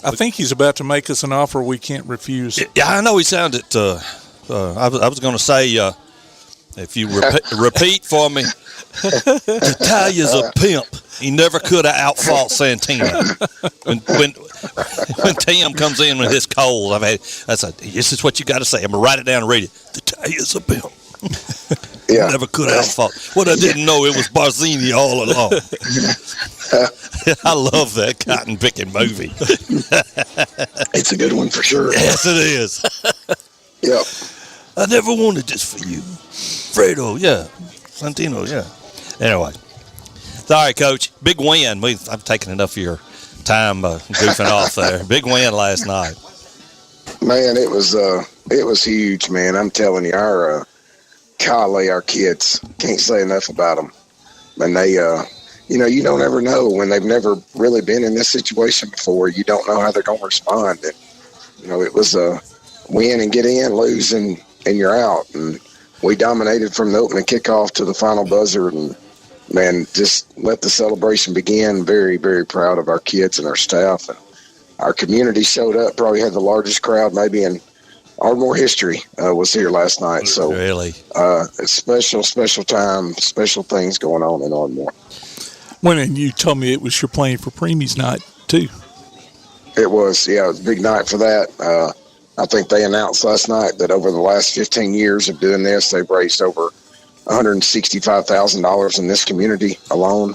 I think he's about to make us an offer we can't refuse. Yeah, I know he sounded, I was going to say, if you repeat for me, Italia's a pimp. He never could have outfought Santina. When Tim comes in with his cold, this is what you got to say. I'm going to write it down and read it. Italia's a pimp. Yeah. Never could have outfought. What I didn't know, it was Barzini all along. I love that cotton picking movie. It's a good one for sure. Yes, it is. Yep. I never wanted this for you. Fredo, yeah. Santino, yeah. Anyway. Sorry, Coach. Big win. I've taken enough of your time goofing off there. Big win last night. Man, it was huge, man. I'm telling you, our kids, can't say enough about them. And they, you don't ever know when they've never really been in this situation before. You don't know how they're going to respond. And, it was win and get in, lose and you're out. And we dominated from the opening kickoff to the final buzzer, and man, just let the celebration begin. Very, very proud of our kids and our staff. And our community showed up, probably had the largest crowd maybe in Ardmore history was here last night. So really, it's special time, special things going on in Ardmore. And you told me it was your playing for Preemie's night too. It was, yeah, it was a big night for that. I think they announced last night that over the last 15 years of doing this, they've raised over $165,000 in this community alone,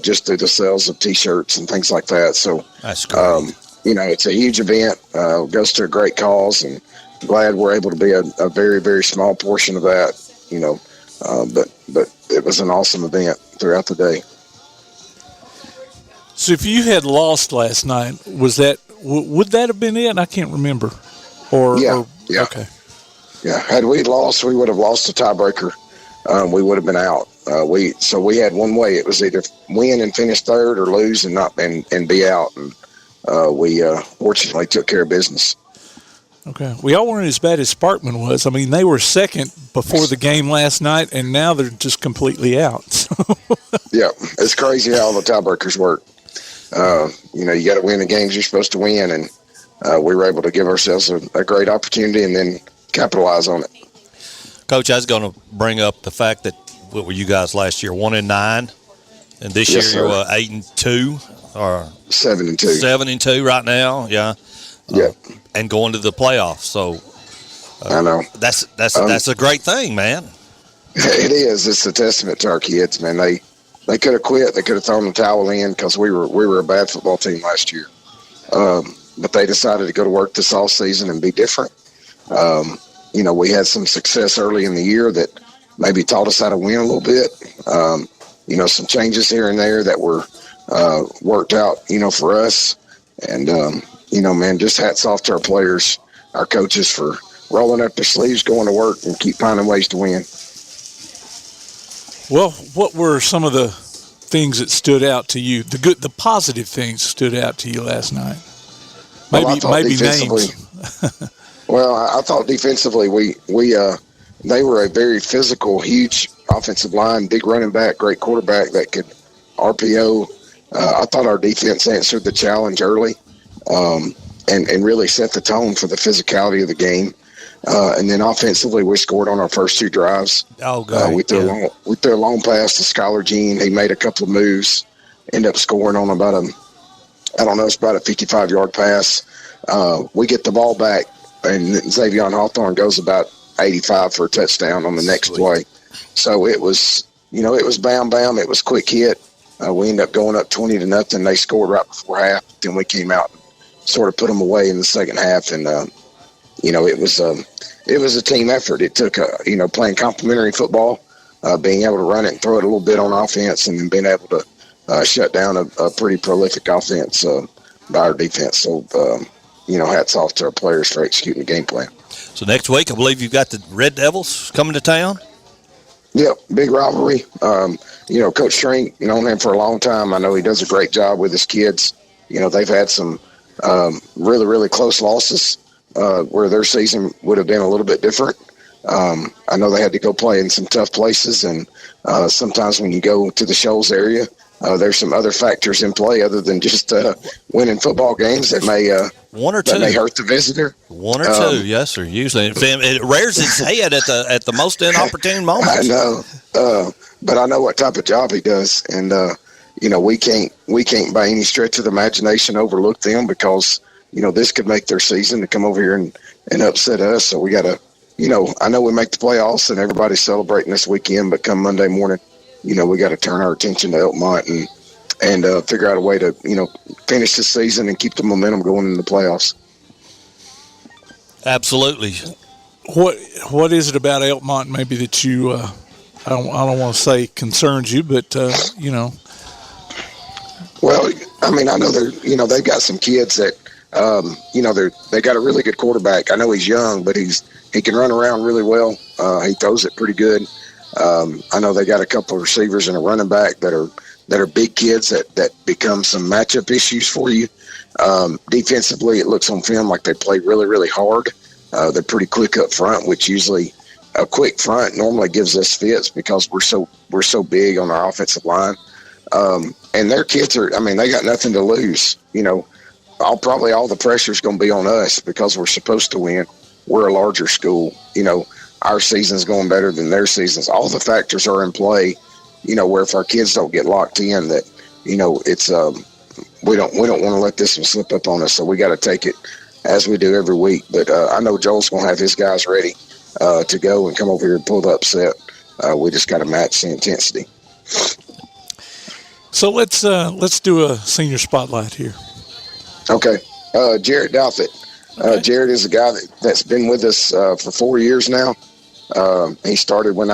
just through the sales of T-shirts and things like that. So that's great. It's a huge event. Goes to a great cause, and glad we're able to be a very, very small portion of that. But it was an awesome event throughout the day. So if you had lost last night, would that have been it? I can't remember. Yeah. Okay. Yeah. Had we lost, we would have lost a tiebreaker. We would have been out. So we had one way. It was either win and finish third, or lose and be out. And we fortunately took care of business. Okay. We all weren't as bad as Sparkman was. I mean, they were second before the game last night, and now they're just completely out. Yeah, it's crazy how all the tiebreakers work. You got to win the games you're supposed to win, and we were able to give ourselves a great opportunity and then capitalize on it. Coach, I was going to bring up the fact that what were you guys last year, 1-9, and this Yes, year sir. you're 8-2 or 7-2. 7-2 right now, yeah. Yeah, and going to the playoffs. So I know that's a great thing, man. It is. It's a testament to our kids, man. They could have quit. They could have thrown the towel in because we were a bad football team last year. But they decided to go to work this off season and be different. We had some success early in the year that maybe taught us how to win a little bit. Some changes here and there that were worked out, for us. And, man, just hats off to our players, our coaches for rolling up their sleeves, going to work, and keep finding ways to win. Well, what were some of the things that stood out to you? The positive things stood out to you last night? Maybe names. Well, I thought defensively they were a very physical, huge offensive line, big running back, great quarterback that could RPO. I thought our defense answered the challenge early, and really set the tone for the physicality of the game. And then offensively, we scored on our first two drives. Oh, good. We threw a long pass to Skylar Jean. He made a couple of moves, ended up scoring on about a 55-yard pass. We get the ball back, and Xavier Hawthorne goes about 85 for a touchdown on the next play. So it was bam, bam. It was quick hit. We ended up going up 20-0. They scored right before half. Then we came out and sort of put them away in the second half. And, it was a team effort. It took, playing complementary football, being able to run it and throw it a little bit on offense, and then being able to shut down a pretty prolific offense by our defense. So, hats off to our players for executing the game plan. So next week, I believe you've got the Red Devils coming to town? Yep, big rivalry. Coach Schrenk, known him for a long time. I know he does a great job with his kids. They've had some really, really close losses where their season would have been a little bit different. I know they had to go play in some tough places, and sometimes when you go to the Shoals area, there's some other factors in play other than just winning football games that may one or two that may hurt the visitor. One or two, yes, sir. Usually, it rears its head at the most inopportune moments. I know, but I know what type of job he does, and we can't by any stretch of the imagination overlook them because this could make their season to come over here and upset us. So we got to, I know we make the playoffs and everybody's celebrating this weekend, but come Monday morning, we got to turn our attention to Elkmont and figure out a way to, finish the season and keep the momentum going in the playoffs. Absolutely. What is it about Elkmont maybe that you, I don't want to say concerns you, but Well, I mean, I know they've got some kids that, they got a really good quarterback. I know he's young, but he can run around really well. He throws it pretty good. I know they got a couple of receivers and a running back that are big kids that become some matchup issues for you. Defensively, it looks on film like they play really, really hard. They're pretty quick up front, which usually a quick front normally gives us fits because we're so big on our offensive line. And their kids they got nothing to lose. Probably all the pressure is going to be on us because we're supposed to win. We're a larger school. Our season's going better than their seasons. All the factors are in play, where if our kids don't get locked in, that, it's we don't want to let this one slip up on us. So we got to take it as we do every week. But I know Joel's going to have his guys ready to go and come over here and pull the upset. We just got to match the intensity. So let's do a senior spotlight here. Okay. Jared Douthit. Jared is a guy that's been with us for 4 years now. He started when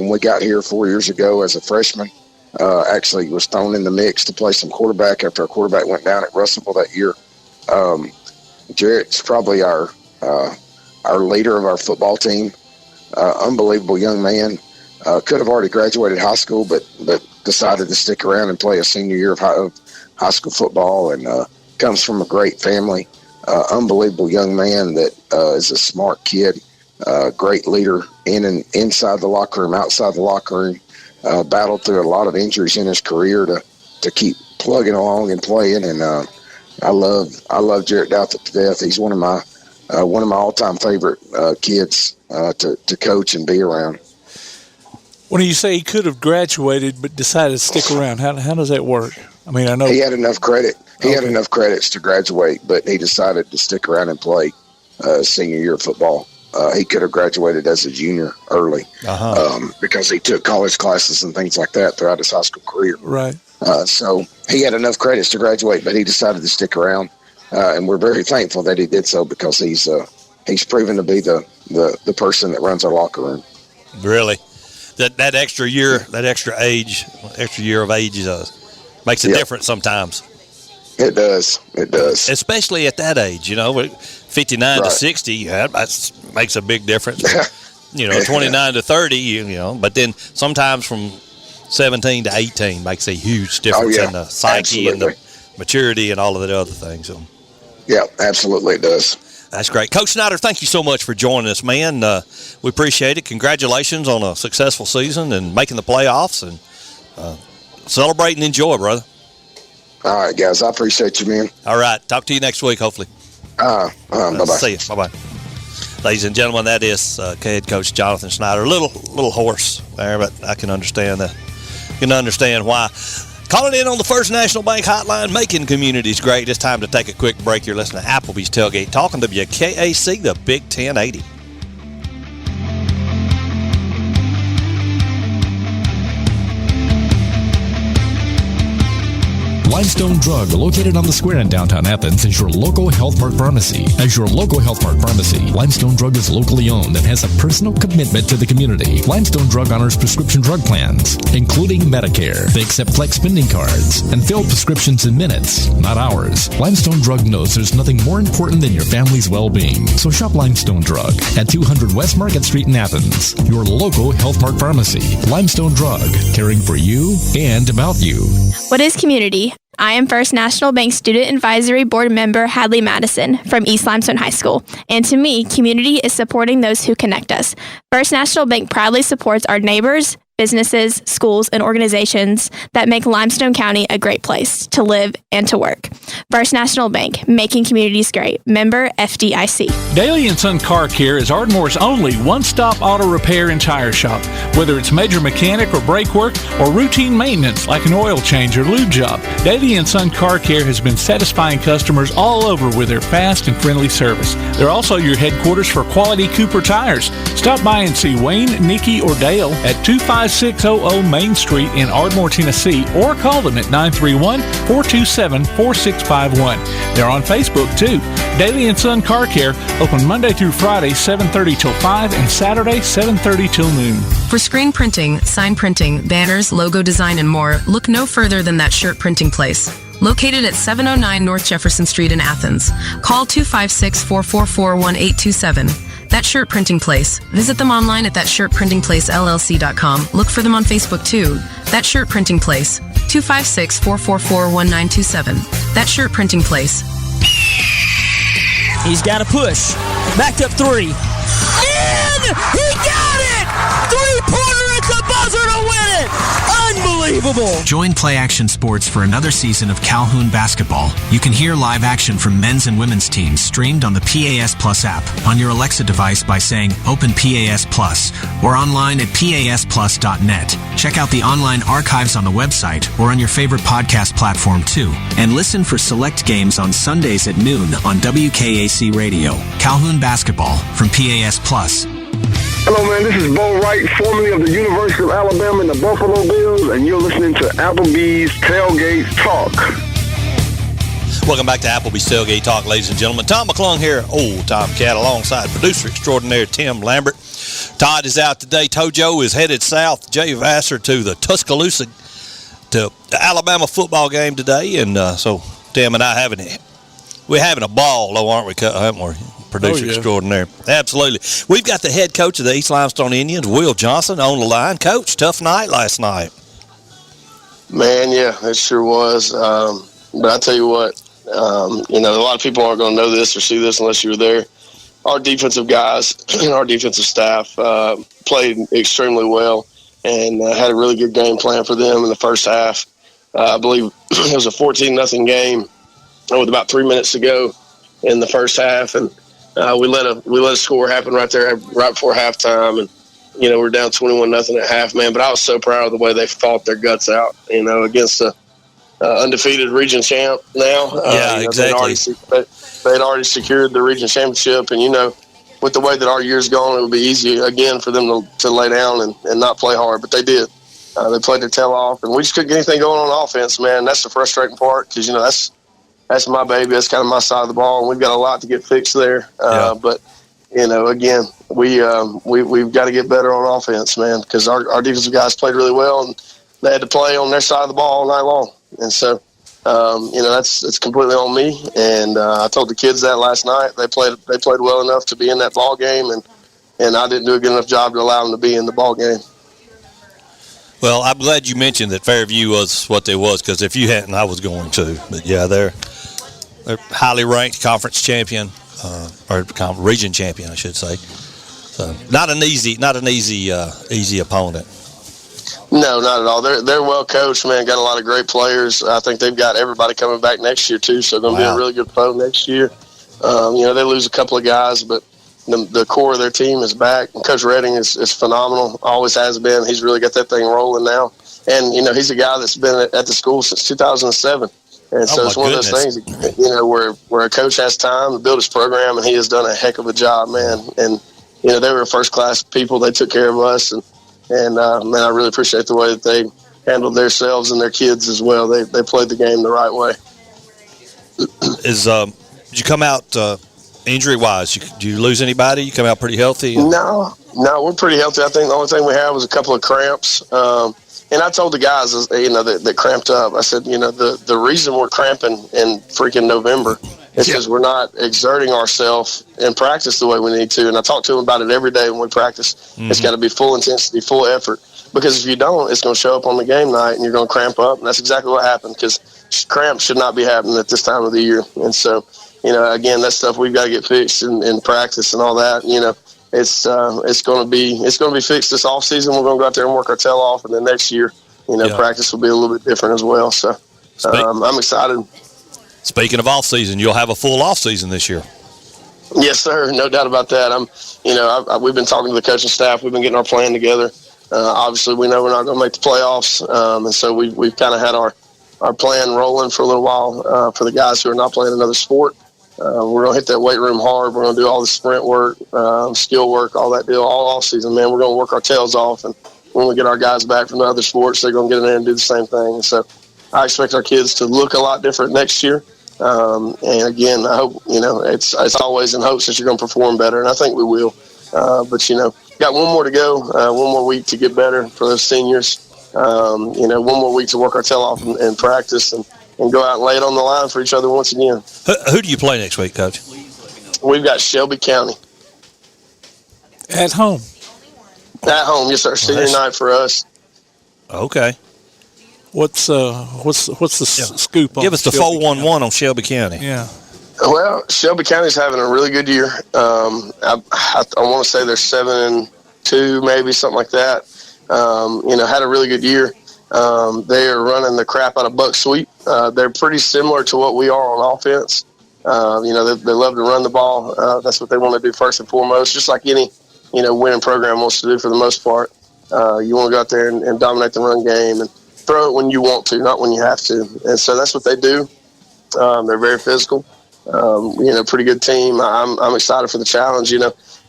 we got here 4 years ago as a freshman. Actually was thrown in the mix to play some quarterback after our quarterback went down at Russellville that year. Jared's probably our leader of our football team. Unbelievable young man. Could have already graduated high school, but decided to stick around and play a senior year of high school football, and comes from a great family. Unbelievable young man that is a smart kid, great leader inside the locker room, outside the locker room. Battled through a lot of injuries in his career to keep plugging along and playing. And I love Jared Douthit to death. He's one of my all-time favorite kids to coach and be around. When you say he could have graduated but decided to stick around, how does that work? I know he had enough credit. He had enough credits to graduate, but he decided to stick around and play senior year of football. He could have graduated as a junior early because he took college classes and things like that throughout his high school career. Right. So he had enough credits to graduate, but he decided to stick around, and we're very thankful that he did so because he's proven to be the person that runs our locker room. Really, that extra year, extra year of age makes a difference sometimes. It does. Especially at that age, 59 to 60, that makes a big difference. 29 to 30, but then sometimes from 17 to 18 makes a huge difference in the psyche and the maturity and all of the other things. So. Yeah, absolutely it does. That's great. Coach Snider, thank you so much for joining us, man. We appreciate it. Congratulations on a successful season and making the playoffs, and celebrate and enjoy, brother. All right, guys. I appreciate you, man. All right. Talk to you next week, hopefully. Bye-bye. See you. Bye-bye. Ladies and gentlemen, that is head coach Jonathan Snider. A little hoarse there, but I can understand that. Can understand why. Calling in on the First National Bank hotline, making communities great. It's time to take a quick break. You're listening to Applebee's Tailgate Talk on WKAC, the Big 1080. Limestone Drug, located on the square in downtown Athens, is your local Health Mart pharmacy. As your local Health Mart pharmacy, Limestone Drug is locally owned and has a personal commitment to the community. Limestone Drug honors prescription drug plans, including Medicare. They accept flex spending cards and fill prescriptions in minutes, not hours. Limestone Drug knows there's nothing more important than your family's well-being. So shop Limestone Drug at 200 West Market Street in Athens, your local Health Mart pharmacy. Limestone Drug, caring for you and about you. What is community? I am First National Bank Student Advisory Board member Hadley Madison from East Limestone High School. And to me, community is supporting those who connect us. First National Bank proudly supports our neighbors, businesses, schools, and organizations that make Limestone County a great place to live and to work. First National Bank, making communities great. Member FDIC. Daly & Son Car Care is Ardmore's only one-stop auto repair and tire shop. Whether it's major mechanic or brake work or routine maintenance like an oil change or lube job, Daly & Son Car Care has been satisfying customers all over with their fast and friendly service. They're also your headquarters for quality Cooper tires. Stop by and see Wayne, Nikki, or Dale at 25600 Main Street in Ardmore, Tennessee, or call them at 931-427-4651. They're on Facebook, too. Daly & Son Car Care, open Monday through Friday, 7:30 till 5, and Saturday, 7:30 till noon. For screen printing, sign printing, banners, logo design, and more, look no further than That Shirt Printing Place. Located at 709 North Jefferson Street in Athens. Call 256-444-1827. That Shirt Printing Place. Visit them online at thatshirtprintingplacellc.com. Look for them on Facebook too. That Shirt Printing Place. 256-444-1927. That Shirt Printing Place. He's got to push. Backed up three. In! He got it! Three-pointer at the buzzer to win it! Unbelievable! Join Play Action Sports for another season of Calhoun basketball. You can hear live action from men's and women's teams streamed on the PAS Plus app on your Alexa device by saying Open PAS Plus or online at pasplus.net. Check out the online archives on the website or on your favorite podcast platform too. And listen for select games on Sundays at noon on WKAC Radio. Calhoun basketball from PAS Plus. Hello, man. This is Bo Wright, formerly of the University of Alabama and the Buffalo Bills, and you're listening to Applebee's Tailgate Talk. Welcome back to Applebee's Tailgate Talk, ladies and gentlemen. Tom McClung here, old Tomcat, alongside producer extraordinaire Tim Lambert. Todd is out today. Tojo is headed south. Jay Vassar to the Tuscaloosa, to the Alabama football game today, and so Tim and I we're having a ball, though, aren't we? Producer extraordinaire. Absolutely. We've got the head coach of the East Limestone Indians, Will Johnson, on the line. Coach, tough night last night. Man, yeah, it sure was. But I tell you what, a lot of people aren't going to know this or see this unless you were there. Our defensive guys and our defensive staff played extremely well and had a really good game plan for them in the first half. I believe it was a 14-0 game with about 3 minutes to go in the first half, and we let a score happen right there, right before halftime, and we're down 21-0 at half, man. But I was so proud of the way they fought their guts out, against the undefeated region champ now. Exactly. They'd already secured the region championship, and with the way that our year's gone, it would be easy again for them to lay down and not play hard, but they did. They played their tail off, and we just couldn't get anything going on offense, man. That's the frustrating part because that's my baby. That's kind of my side of the ball, and we've got a lot to get fixed there. But again, we've got to get better on offense, man, because our defensive guys played really well, and they had to play on their side of the ball all night long. And so, that's completely on me. And I told the kids that last night. They played well enough to be in that ball game, and I didn't do a good enough job to allow them to be in the ball game. Well, I'm glad you mentioned that Fairview was what they was, because if you hadn't, I was going to. But yeah, they're highly ranked conference champion, or region champion, I should say. So not an easy opponent. No, not at all. They're well coached, man. Got a lot of great players. I think they've got everybody coming back next year too. So going to be a really good foe next year. They lose a couple of guys, but the core of their team is back. And Coach Redding is phenomenal. Always has been. He's really got that thing rolling now. And he's a guy that's been at the school since 2007. And so it's one of those things, where a coach has time to build his program, and he has done a heck of a job, man. And they were first-class people. They took care of us, and man, I really appreciate the way that they handled themselves and their kids as well. They played the game the right way. Did you come out injury-wise? Did you lose anybody? You come out pretty healthy? No, we're pretty healthy. I think the only thing we had was a couple of cramps. And I told the guys, that cramped up, I said, the reason we're cramping in freaking November is because we're not exerting ourselves in practice the way we need to. And I talk to them about it every day when we practice. Mm-hmm. It's got to be full intensity, full effort. Because if you don't, it's going to show up on the game night and you're going to cramp up. And that's exactly what happened, because cramps should not be happening at this time of the year. And so, again, that's stuff we've got to get fixed in practice and all that. It's going to be fixed this off season. We're going to go out there and work our tail off, and then next year, practice will be a little bit different as well. So I'm excited. Speaking of off season, you'll have a full off season this year. Yes, sir. No doubt about that. We've been talking to the coaching staff. We've been getting our plan together. Obviously, we know we're not going to make the playoffs, and so we've kind of had our plan rolling for a little while for the guys who are not playing another sport. We're going to hit that weight room hard. We're going to do all the sprint work, skill work, all that deal, all off season, man. We're going to work our tails off. And when we get our guys back from the other sports, they're going to get in there and do the same thing. And so I expect our kids to look a lot different next year. And again, I hope, it's always in hopes that you're going to perform better. And I think we will. But got one more to go, one more week to get better for those seniors. One more week to work our tail off and practice and go out and lay it on the line for each other once again. Who do you play next week, Coach? We've got Shelby County. At home? At home, yes, sir. Senior night for us. Okay. What's the scoop on Give us the 411 on Shelby County. Yeah. Well, Shelby County's having a really good year. I want to say they're 7-2, maybe something like that. Had a really good year. They are running the crap out of Buck Sweep. They're pretty similar to what we are on offense. They love to run the ball. That's what they want to do first and foremost, just like any, winning program wants to do for the most part. You want to go out there and dominate the run game and throw it when you want to, not when you have to. And so that's what they do. They're very physical. Pretty good team. I'm excited for the challenge.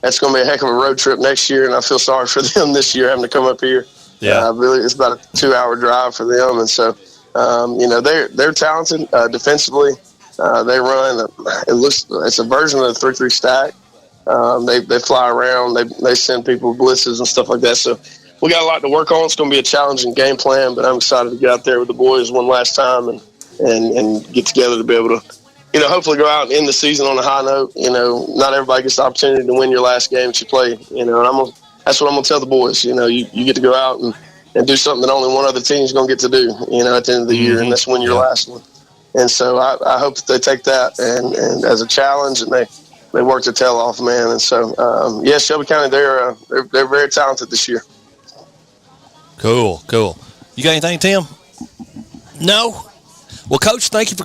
That's going to be a heck of a road trip next year, and I feel sorry for them this year having to come up here. Yeah, really, it's about a 2-hour drive for them, and so they're talented defensively. They run. It's a version of the 3-3 stack. They fly around. They send people blitzes and stuff like that. So we got a lot to work on. It's going to be a challenging game plan, but I'm excited to get out there with the boys one last time and get together to be able to, hopefully go out and end the season on a high note. Not everybody gets the opportunity to win your last game that you play. And that's what I'm going to tell the boys. You get to go out and do something that only one other team is going to get to do, at the end of the year, and that's win your last one. And so I hope that they take that and as a challenge, and they work their tail off, man. And so, Shelby County, they're very talented this year. Cool. You got anything, Tim? No? Well, Coach, thank you for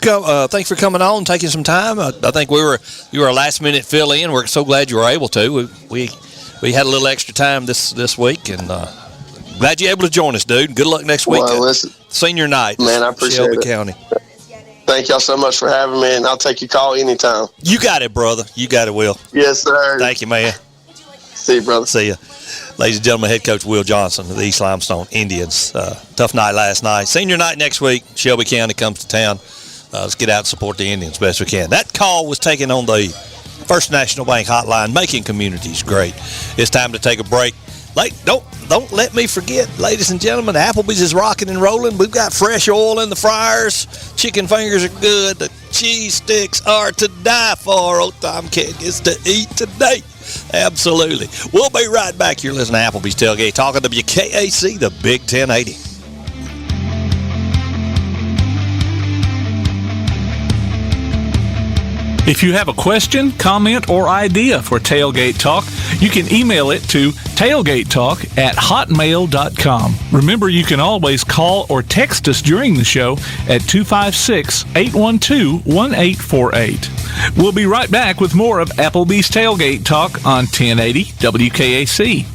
coming on and taking some time. I think you were a last-minute fill-in. We're so glad you were able to. We had a little extra time this week, and glad you're able to join us, dude. Good luck next week. Well, listen, senior night, man, I appreciate Shelby it. County. Thank y'all so much for having me, and I'll take your call anytime. You got it, brother. You got it, Will. Yes, sir. Thank you, man. See you, brother. See you. Ladies and gentlemen, head coach Will Johnson of the East Limestone Indians. Tough night last night. Senior night next week. Shelby County comes to town. Let's get out and support the Indians best we can. That call was taken on the First National Bank hotline, making communities great. It's time to take a break. Don't let me forget, ladies and gentlemen, Applebee's is rocking and rolling. We've got fresh oil in the fryers. Chicken fingers are good. The cheese sticks are to die for. Old Tom Keg is to eat today. Absolutely. We'll be right back. You're listening to Applebee's Tailgate Talk on WKAC, the Big 1080. If you have a question, comment, or idea for Tailgate Talk, you can email it to tailgatetalk@hotmail.com. Remember, you can always call or text us during the show at 256-812-1848. We'll be right back with more of Applebee's Tailgate Talk on 1080 WKAC.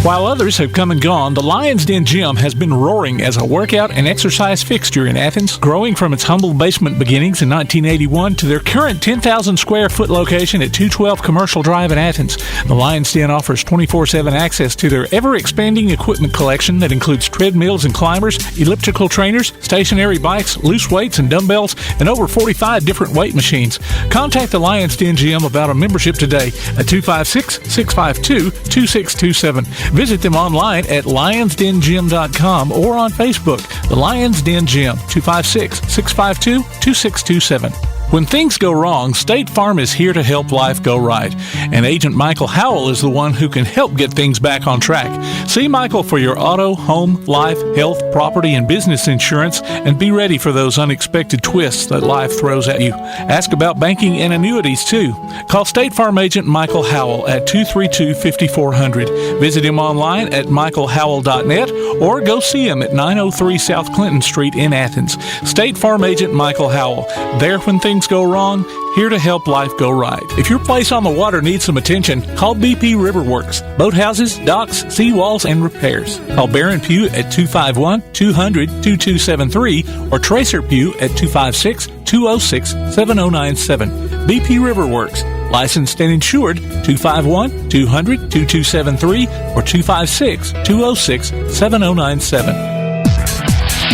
While others have come and gone, the Lions Den Gym has been roaring as a workout and exercise fixture in Athens, growing from its humble basement beginnings in 1981 to their current 10,000 square foot location at 212 Commercial Drive in Athens. The Lions Den offers 24/7 access to their ever-expanding equipment collection that includes treadmills and climbers, elliptical trainers, stationary bikes, loose weights and dumbbells, and over 45 different weight machines. Contact the Lions Den Gym about a membership today at 256-652-2627. Visit them online at lionsdengym.com or on Facebook. The Lions Den Gym, 256-652-2627. When things go wrong, State Farm is here to help life go right. And Agent Michael Howell is the one who can help get things back on track. See Michael for your auto, home, life, health, property, and business insurance, and be ready for those unexpected twists that life throws at you. Ask about banking and annuities, too. Call State Farm Agent Michael Howell at 232-5400. Visit him online at michaelhowell.net or go see him at 903 South Clinton Street in Athens. State Farm Agent Michael Howell. There when things go wrong, here to help life go right. If your place on the water needs some attention, call BP Riverworks. Boathouses, docks, seawalls, and repairs. Call Baron Pugh at 251-200-2273 or Tracer Pugh at 256-206-7097. BP Riverworks. Licensed and insured, 251-200-2273 or 256-206-7097.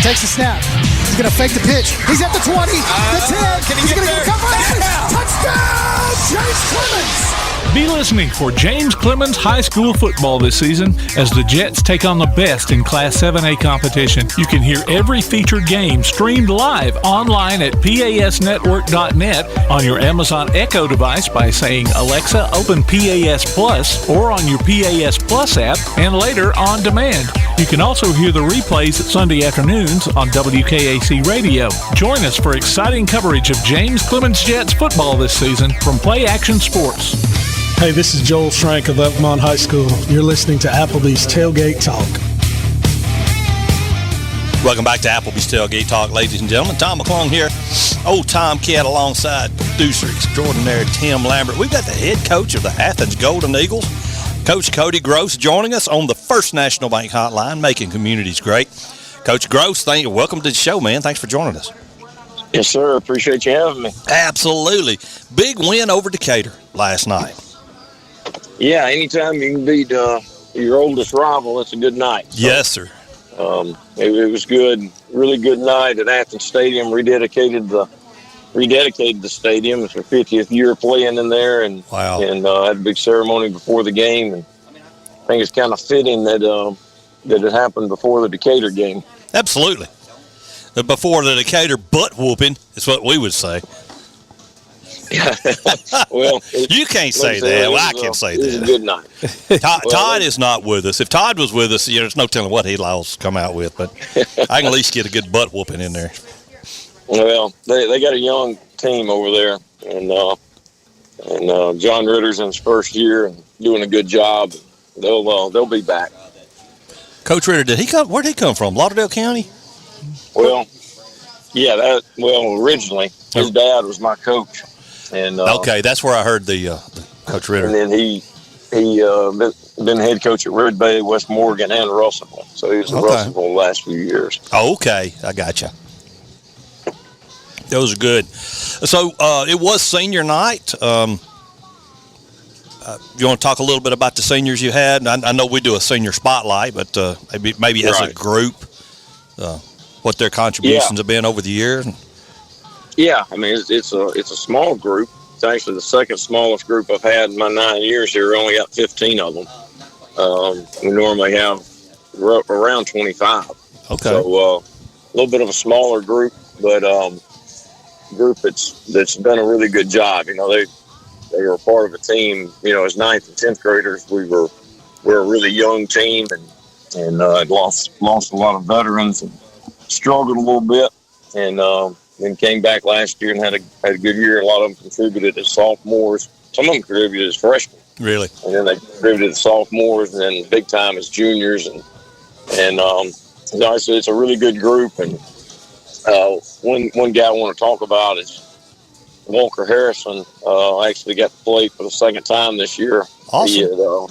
Takes the snap. He's going to fake the pitch. He's at the 20, the 10. He's going to get a cover. Touchdown, James Clements. Be listening for James Clements High School football this season as the Jets take on the best in Class 7A competition. You can hear every featured game streamed live online at PASnetwork.net, on your Amazon Echo device by saying, Alexa, open PAS Plus, or on your PAS Plus app, and later on demand. You can also hear the replays at Sunday afternoons on WKAC Radio. Join us for exciting coverage of James Clements Jets football this season from Play Action Sports. Hey, this is Joel Schrenk of Elkmont High School. You're listening to Applebee's Tailgate Talk. Welcome back to Applebee's Tailgate Talk, ladies and gentlemen. Tom McClung here, old Tomcat, alongside producer extraordinaire Tim Lambert. We've got the head coach of the Athens Golden Eagles, Coach Cody Gross, joining us on the First National Bank Hotline, making communities great. Coach Gross, welcome to the show, man. Thanks for joining us. Yes, sir. Appreciate you having me. Absolutely. Big win over Decatur last night. Yeah, anytime you can beat your oldest rival, it's a good night. So, yes, sir. It was good, really good night at Athens Stadium. Rededicated the stadium. It's our 50th year playing in there, and wow. And had a big ceremony before the game. And I think it's kind of fitting that it happened before the Decatur game. Absolutely, before the Decatur butt whooping is what we would say. Well, you can't say that. Well, I can say that. It was a good night. Todd is not with us. If Todd was with us, there's no telling what he'd come out with. But I can at least get a good butt whooping in there. Well, they got a young team over there, and John Ritter's in his first year and doing a good job. They'll be back. Coach Ritter, did he come? Where did he come from? Lauderdale County? Well, yeah. Originally his dad was my coach, and okay, that's where I heard the Coach Ritter. And then he been head coach at Red Bay, West Morgan, and Russellville. So he was at Russellville the last few years. Oh, okay, I gotcha. Those are good. So it was senior night. You want to talk a little bit about the seniors you had? I know we do a senior spotlight, but maybe as a group, what their contributions have been over the years. Yeah, I mean it's a small group. It's actually the second smallest group I've had in my 9 years here. We only got 15 of them. We normally have around 25. Okay. So a little bit of a smaller group, but group that's done a really good job. You know, they were part of a team. You know, as 9th and 10th graders, we're a really young team, and lost a lot of veterans and struggled a little bit, and then came back last year and had a good year. A lot of them contributed as sophomores. Some of them contributed as freshmen. Really? And then they contributed as sophomores, and then big time as juniors, and it's a really good group. And one guy I want to talk about is Walker Harrison. Actually got to play for the second time this year. Awesome. He had a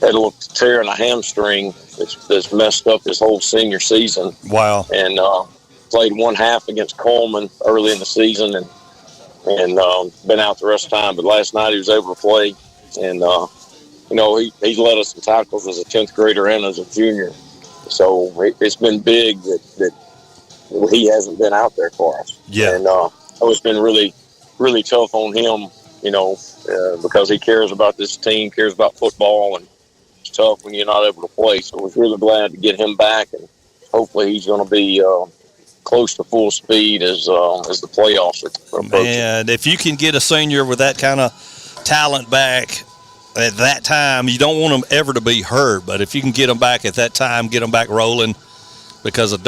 little tear in a hamstring that's messed up his whole senior season. Wow. And played one half against Coleman early in the season, and been out the rest of the time. But last night he was able to play, and he led us in tackles as a 10th grader and as a junior. So it's been big that he hasn't been out there for us. Yeah. And it's been really, really tough on him, because he cares about this team, cares about football, and it's tough when you're not able to play. So I was really glad to get him back, and hopefully he's going to be close to full speed as the playoffs are approaching. And if you can get a senior with that kind of talent back at that time, you don't want them ever to be hurt. But if you can get them back at that time, get them back rolling, because of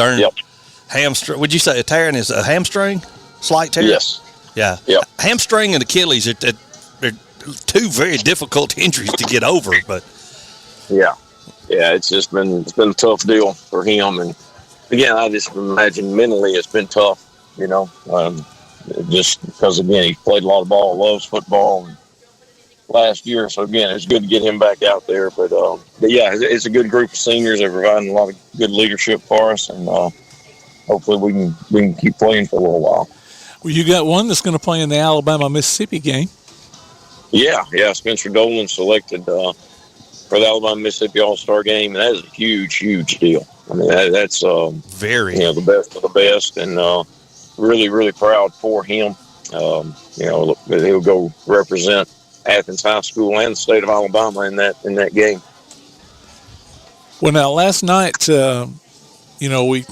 hamstring. Would you say a tearing is a hamstring? Slight tear? Yes. Yeah. Yep. Hamstring and Achilles are two very difficult injuries to get over. But yeah, it's just been a tough deal for him. And again, I just imagine mentally it's been tough. Just because again he played a lot of ball, loves football last year. So again, it's good to get him back out there. But yeah, it's a good group of seniors. They're providing a lot of good leadership for us, and hopefully we can keep playing for a little while. Well, you got one that's going to play in the Alabama-Mississippi game. Yeah. Spencer Dolan selected for the Alabama-Mississippi All-Star game, and that is a huge, huge deal. I mean, that's very the best of the best, and really, really proud for him. He'll go represent Athens High School and the state of Alabama in that game. Well, now last night, we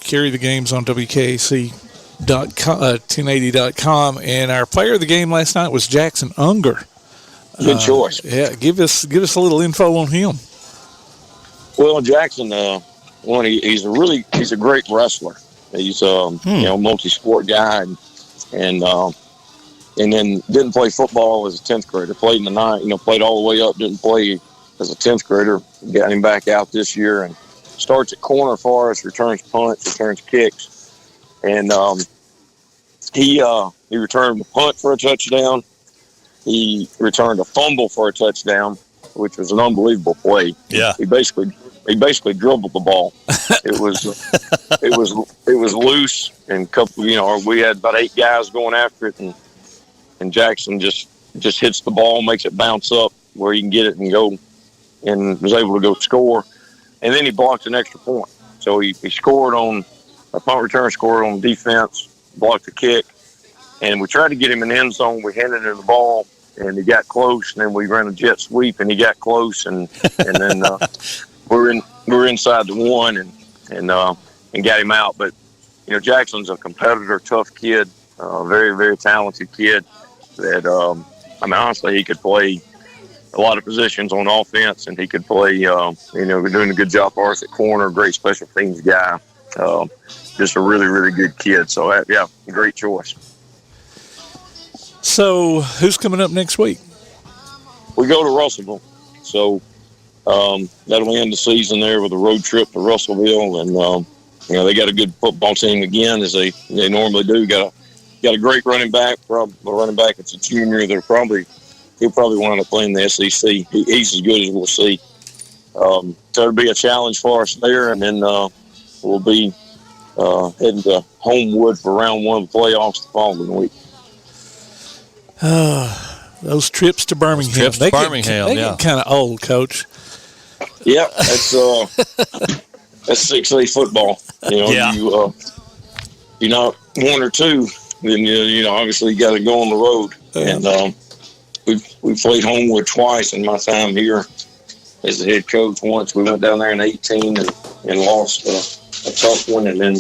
carry the games on WKAC.1080.com, and our player of the game last night was Jackson Unger. Good choice. Yeah, give us a little info on him. Well, Jackson, he's a great wrestler. He's multi-sport guy, and then didn't play football as a 10th grader. Played in the 9th, played all the way up. Didn't play as a 10th grader. Got him back out this year and starts at corner for us. Returns punts, returns kicks, and he returned a punt for a touchdown. He returned a fumble for a touchdown, which was an unbelievable play. Yeah, he basically dribbled the ball. It was loose, and we had about 8 guys going after it, and Jackson just hits the ball, makes it bounce up where he can get it and go, and was able to go score. And then he blocked an extra point. So he scored on a punt return, scored on defense, blocked the kick, and we tried to get him in the end zone. We handed him the ball, and he got close, and then we ran a jet sweep, and he got close, and then we're inside the 1 and got him out. But Jackson's a competitor, tough kid, very, very talented kid. That honestly, he could play a lot of positions on offense, and he could play. We're doing a good job for us at corner. Great special teams guy. Just a really, really good kid. So yeah, great choice. So who's coming up next week? We go to Russellville. So that'll end the season there with a road trip to Russellville, and they got a good football team again, as they normally do. Got a great running back. Probably the running back. It's a junior. He'll probably wind up playing the SEC. He's as good as we'll see. So it'll be a challenge for us there, and then we'll be heading to Homewood for round 1 of the playoffs the following week. Those trips to Birmingham. They get kind of old, Coach. Yeah, that's 6A football. You're not 1 or 2, then obviously you got to go on the road. And we've played Homewood twice in my time here as the head coach. Once we went down there in 2018 and lost a tough one, and then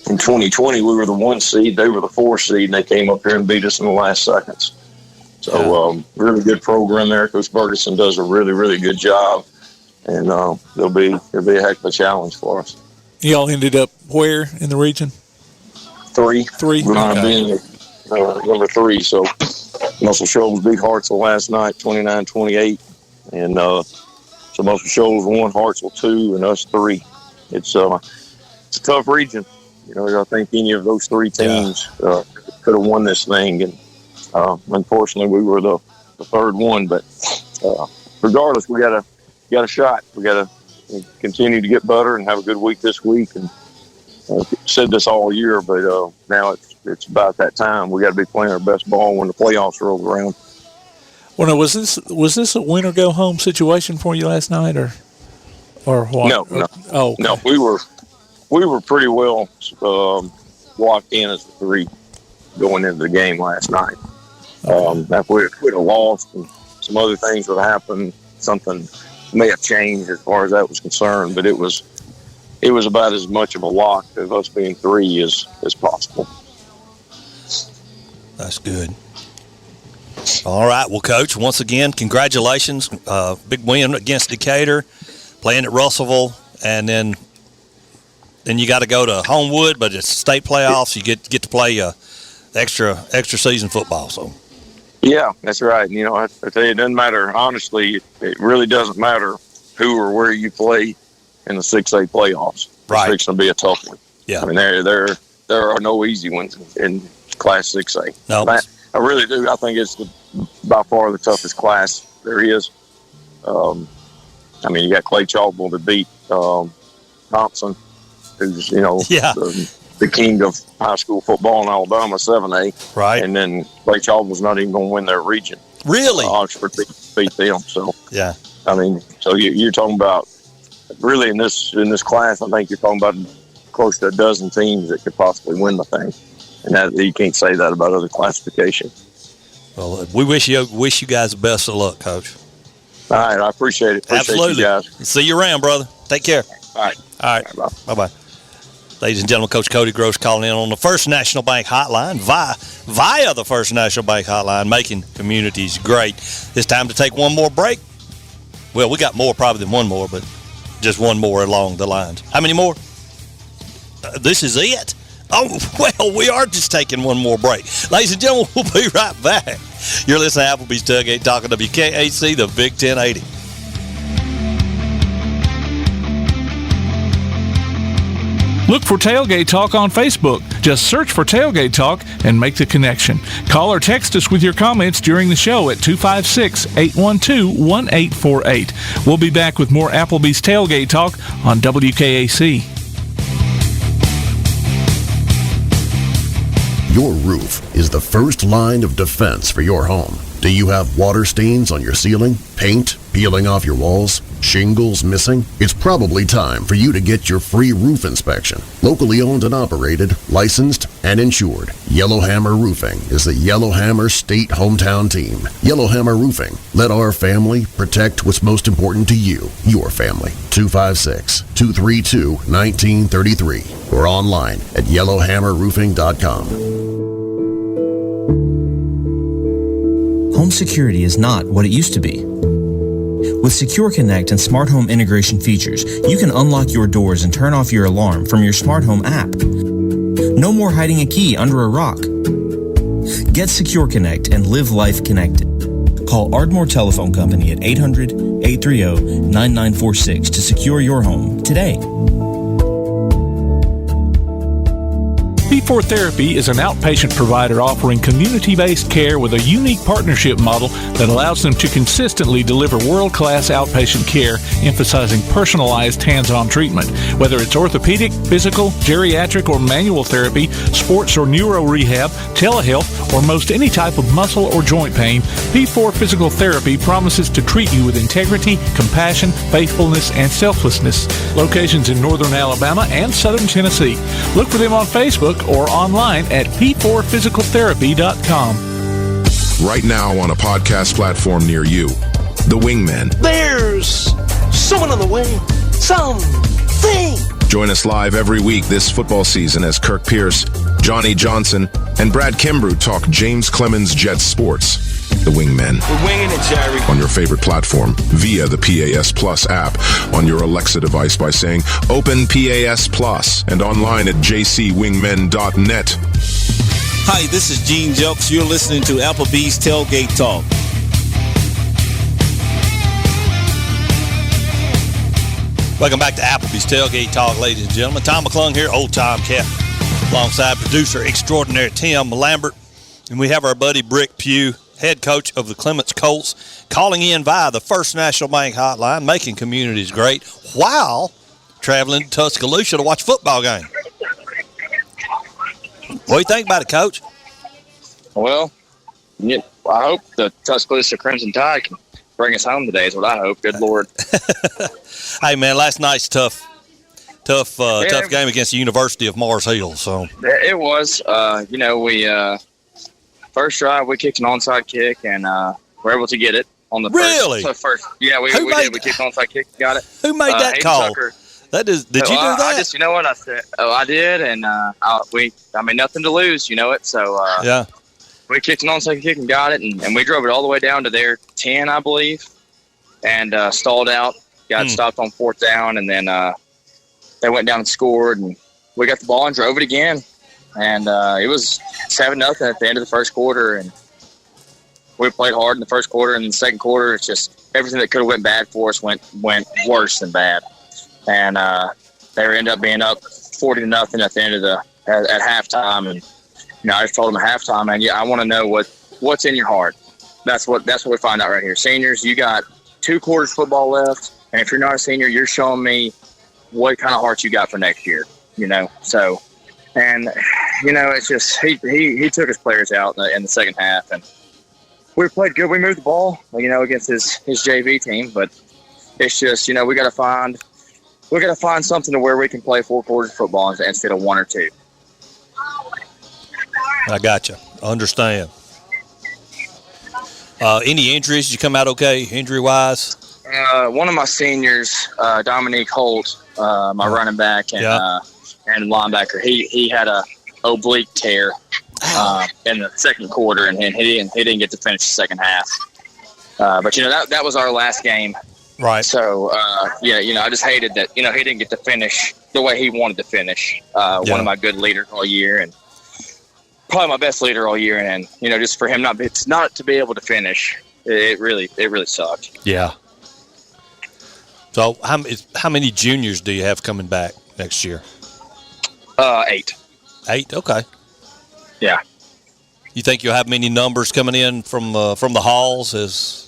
in 2020 we were the 1 seed, they were the 4 seed, and they came up here and beat us in the last seconds. So really good program there. Coach Ferguson does a really, really good job, and it'll be a heck of a challenge for us. Y'all ended up where in the region? 3. We're Okay. being number 3. So Muscle Shoals beat Hartsville last night, 29-28, and so Muscle Shoals 1, Hartsville 2, and us 3. It's a tough region. I think any of those 3 teams could have won this thing, and unfortunately we were the 3rd one. But regardless, we got a shot. We got to continue to get better and have a good week this week. And said this all year, but now it's about that time. We got to be playing our best ball when the playoffs roll around. Well, no, was this a win or go home situation for you last night, or what? No. Oh, okay. No. We were pretty well locked in as the 3 going into the game last night. If we'd have lost and some other things would have happened, something may have changed as far as that was concerned. But it was about as much of a lock of us being 3 as possible. That's good. All right. Well, Coach, once again, congratulations. Big win against Decatur, playing at Russellville, and then you got to go to Homewood, but it's state playoffs. You get to play extra season football. So. Yeah, that's right. I tell you, it doesn't matter. Honestly, it really doesn't matter who or where you play in the 6A playoffs. Right. It's going to be a tough one. Yeah. I mean, there are no easy ones in Class 6A. No. I really do. I think it's by far the toughest class there is. You got Clay Chalkville to beat Thompson, who's, the king of high school football in Alabama, 7A. Right. And then Clay Chalkville's not even going to win their region. Really? Oxford beat them. So, yeah. So you're talking about, really in this class, I think you're talking about close to a dozen teams that could possibly win the thing. And that, you can't say that about other classifications. Well, we wish you guys the best of luck, Coach. All right, I appreciate it. Absolutely. You guys. See you around, brother. Take care. All right. All right. Bye-bye. Ladies and gentlemen, Coach Cody Gross calling in on the First National Bank Hotline via the First National Bank Hotline, making communities great. It's time to take one more break. Well, we got more probably than one more, but just one more along the lines. How many more? This is it. Oh, well, we are just taking one more break. Ladies and gentlemen, we'll be right back. You're listening to Applebee's Tailgate Talk on WKAC, the Big 1080. Look for Tailgate Talk on Facebook. Just search for Tailgate Talk and make the connection. Call or text us with your comments during the show at 256-812-1848. We'll be back with more Applebee's Tailgate Talk on WKAC. Your roof is the first line of defense for your home. Do you have water stains on your ceiling? Paint peeling off your walls? Shingles missing? It's probably time for you to get your free roof inspection. Locally owned and operated, licensed, and insured, Yellowhammer Roofing is the Yellowhammer State hometown team. Yellowhammer Roofing. Let our family protect what's most important to you, your family. 256-232-1933 or online at yellowhammerroofing.com. Home security is not what it used to be. With Secure Connect and smart home integration features, you can unlock your doors and turn off your alarm from your smart home app. No more hiding a key under a rock. Get Secure Connect and live life connected. Call Ardmore Telephone Company at 800-830-9946 to secure your home today. P4 Therapy is an outpatient provider offering community-based care with a unique partnership model that allows them to consistently deliver world-class outpatient care, emphasizing personalized hands-on treatment. Whether it's orthopedic, physical, geriatric, or manual therapy, sports or neuro rehab, telehealth, or most any type of muscle or joint pain, P4 Physical Therapy promises to treat you with integrity, compassion, faithfulness, and selflessness. Locations in northern Alabama and southern Tennessee. Look for them on Facebook or online at p4physicaltherapy.com. Right now on a podcast platform near you, The Wingmen. There's someone on the wing. Something. Join us live every week this football season as Kirk Pierce, Johnny Johnson, and Brad Kimbrough talk James Clemens Jets sports. The Wingmen. We're winging it, Jerry. On your favorite platform via the PAS Plus app, on your Alexa device by saying Open PAS Plus, and online at jcwingmen.net. Hi, this is Gene Jelks. You're listening to Applebee's Tailgate Talk. Welcome back to Applebee's Tailgate Talk, ladies and gentlemen. Tom McClung here, Old Time Cat, alongside producer extraordinaire Tim Lambert. And we have our buddy Brick Pugh, head coach of the Clements Colts, calling in via the First National Bank hotline, making communities great while traveling to Tuscaloosa to watch a football game. What do you think about it, Coach? Well, I hope the Tuscaloosa Crimson Tide can bring us home today is what I hope. Good Lord. Hey, man, last night's tough game against the University of Mars Hill. So it was. We first drive we kicked an onside kick and were able to get it on the first. Yeah, we did. We kicked an onside kick, got it. Who made that call? Tucker. Did you do that? You know what I said? Oh, I did, and nothing to lose. You know it. So yeah, we kicked an onside kick and got it, and we drove it all the way down to their 10, I believe, and stalled out. Got stopped on fourth down, and then they went down and scored, and we got the ball and drove it again. And it was 7-0 at the end of the first quarter, and we played hard in the first quarter. And in the second quarter, it's just everything that could have went bad for us went worse than bad. And they ended up being up 40-0 at the end of at halftime. And I just told them at halftime, man, I want to know what's in your heart. That's what we find out right here. Seniors, you got 2 quarters football left. And if you're not a senior, you're showing me what kind of heart you got for next year, So, and, it's just he took his players out in the second half. And we played good. We moved the ball, against his JV team. But it's just, we got to find something to where we can play 4 quarters of football instead of 1 or 2. I got you. Understand. Any injuries? Did you come out okay, injury-wise? One of my seniors, Dominique Holt, my running back and linebacker, he had a oblique tear in the second quarter, and he didn't get to finish the second half. But that was our last game Right. So, I just hated that, he didn't get to finish the way he wanted to finish. One of my good leaders all year, and probably my best leader all year. And, just for him not to be able to finish, it really sucked. Yeah. So how many juniors do you have coming back next year? 8. 8? Okay. Yeah. You think you'll have many numbers coming in from the halls as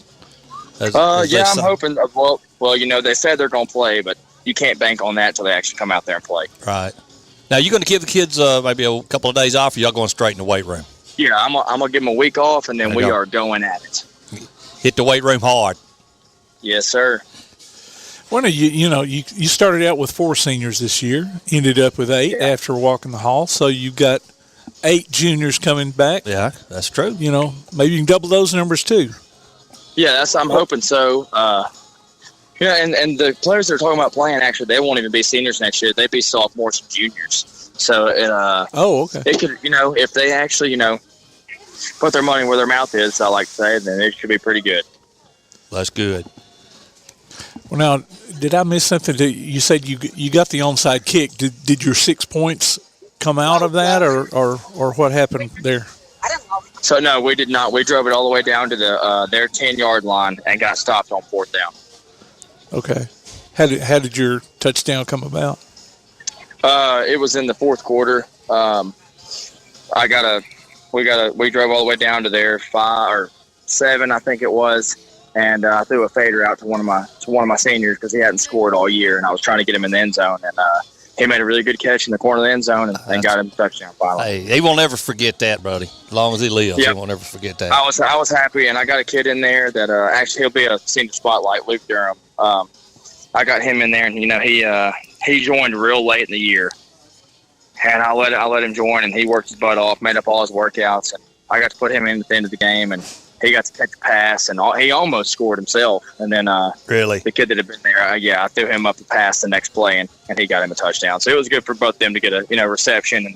I'm hoping. Well, they said they're going to play, but you can't bank on that until they actually come out there and play. Right. Now, you're going to give the kids maybe a couple of days off, or y'all going straight in the weight room? Yeah, I'm going to give them a week off, and then we are going at it. Hit the weight room hard. Yes, sir. Well, you started out with 4 seniors this year, ended up with 8 after walking the hall, so you got 8 juniors coming back. Yeah, that's true. Maybe you can double those numbers too. Yeah, I'm hoping so. And the players that are talking about playing, actually, they won't even be seniors next year. They'd be sophomores and juniors. So, okay. It could, if they actually, put their money where their mouth is, I like to say, then it should be pretty good. That's good. Well, now, did I miss something? You said you got the onside kick. Did your 6 points come out of that, or what happened there? So, no, we did not. We drove it all the way down to their 10-yard line and got stopped on 4th down. Okay. How did your touchdown come about? It was in the 4th quarter. We drove all the way down to their 5 or 7, I think it was, and I threw a fader out to one of my seniors because he hadn't scored all year, and I was trying to get him in the end zone, and he made a really good catch in the corner of the end zone and got him a touchdown finally. Hey, he won't ever forget that, buddy. As long as he lives, He won't ever forget that. I was happy, and I got a kid in there that actually he'll be a senior spotlight, Luke Durham. I got him in there, and he joined real late in the year, and I let him join, and he worked his butt off, made up all his workouts, and I got to put him in at the end of the game, and he got to catch a pass, and he almost scored himself. And then really, the kid that had been there, I threw him up the pass the next play, and he got him a touchdown. So it was good for both them to get a reception,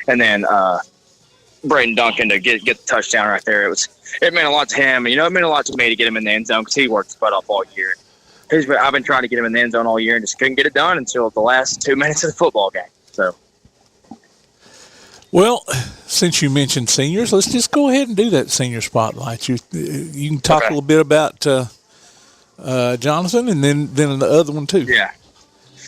and then Braden Duncan to get the touchdown right there. It meant a lot to him, and it meant a lot to me to get him in the end zone because he worked his butt off all year. I've been trying to get him in the end zone all year and just couldn't get it done until the last 2 minutes of the football game. So. Well, since you mentioned seniors, let's just go ahead and do that senior spotlight. You can talk a little bit about Jonathan and then the other one too. Yeah.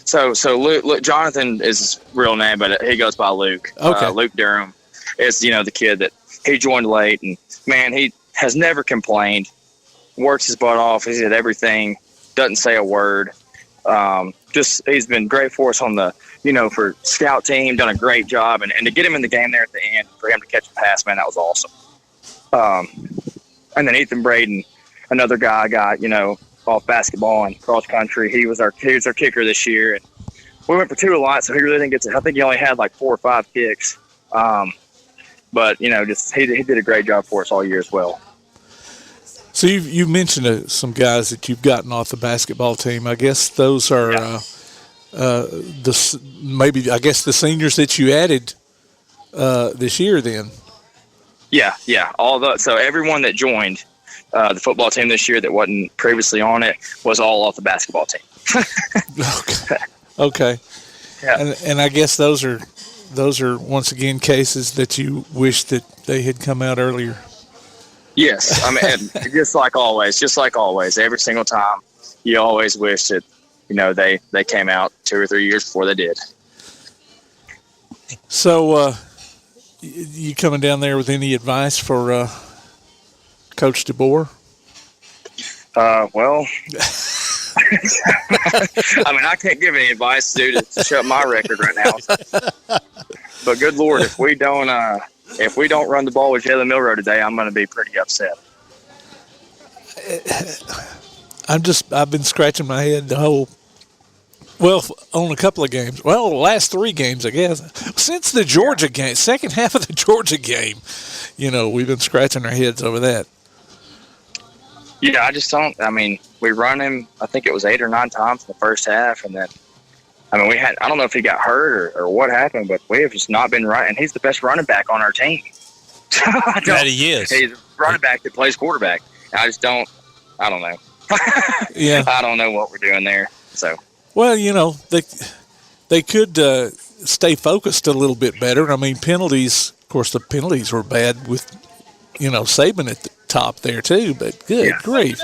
So Luke, Jonathan is his real name, but he goes by Luke. Okay. Luke Durham is the kid that he joined late, and man, he has never complained. Works his butt off. He's at everything. Doesn't say a word. He's been great for us on the, for scout team, done a great job. And to get him in the game there at the end, for him to catch a pass, man, that was awesome. And then Ethan Braden, another guy I got, off basketball and cross country. He was our kicker this year. And we went for 2 a lot, so he really didn't get to, I think he only had like 4 or 5 kicks. But, he did a great job for us all year as well. So you mentioned some guys that you've gotten off the basketball team. I guess those are the seniors that you added this year. Then, yeah. So everyone that joined the football team this year that wasn't previously on it was all off the basketball team. Okay. Yeah. And I guess those are once again cases that you wish that they had come out earlier. Yes, I mean, just like always, every single time, you always wish that, they came out 2 or 3 years before they did. So, you coming down there with any advice for Coach DeBoer? Well, I mean, I can't give any advice due to shut my record right now. But good Lord, if we don't run the ball with Jalen Milroe today, I'm going to be pretty upset. I've been scratching my head on a couple of games. Well, the last 3 games, I guess. Since the Georgia game, second half of the Georgia game, we've been scratching our heads over that. Yeah, I just don't. I mean, we run him, I think it was 8 or 9 times in the first half, and then, I don't know if he got hurt or what happened, but we have just not been running. And he's the best running back on our team. That he is. He's a running back that plays quarterback. I don't know. Yeah. I don't know what we're doing there. So, well, they could stay focused a little bit better. I mean, penalties. Of course, the penalties were bad with Saban at the top there too. But good grief.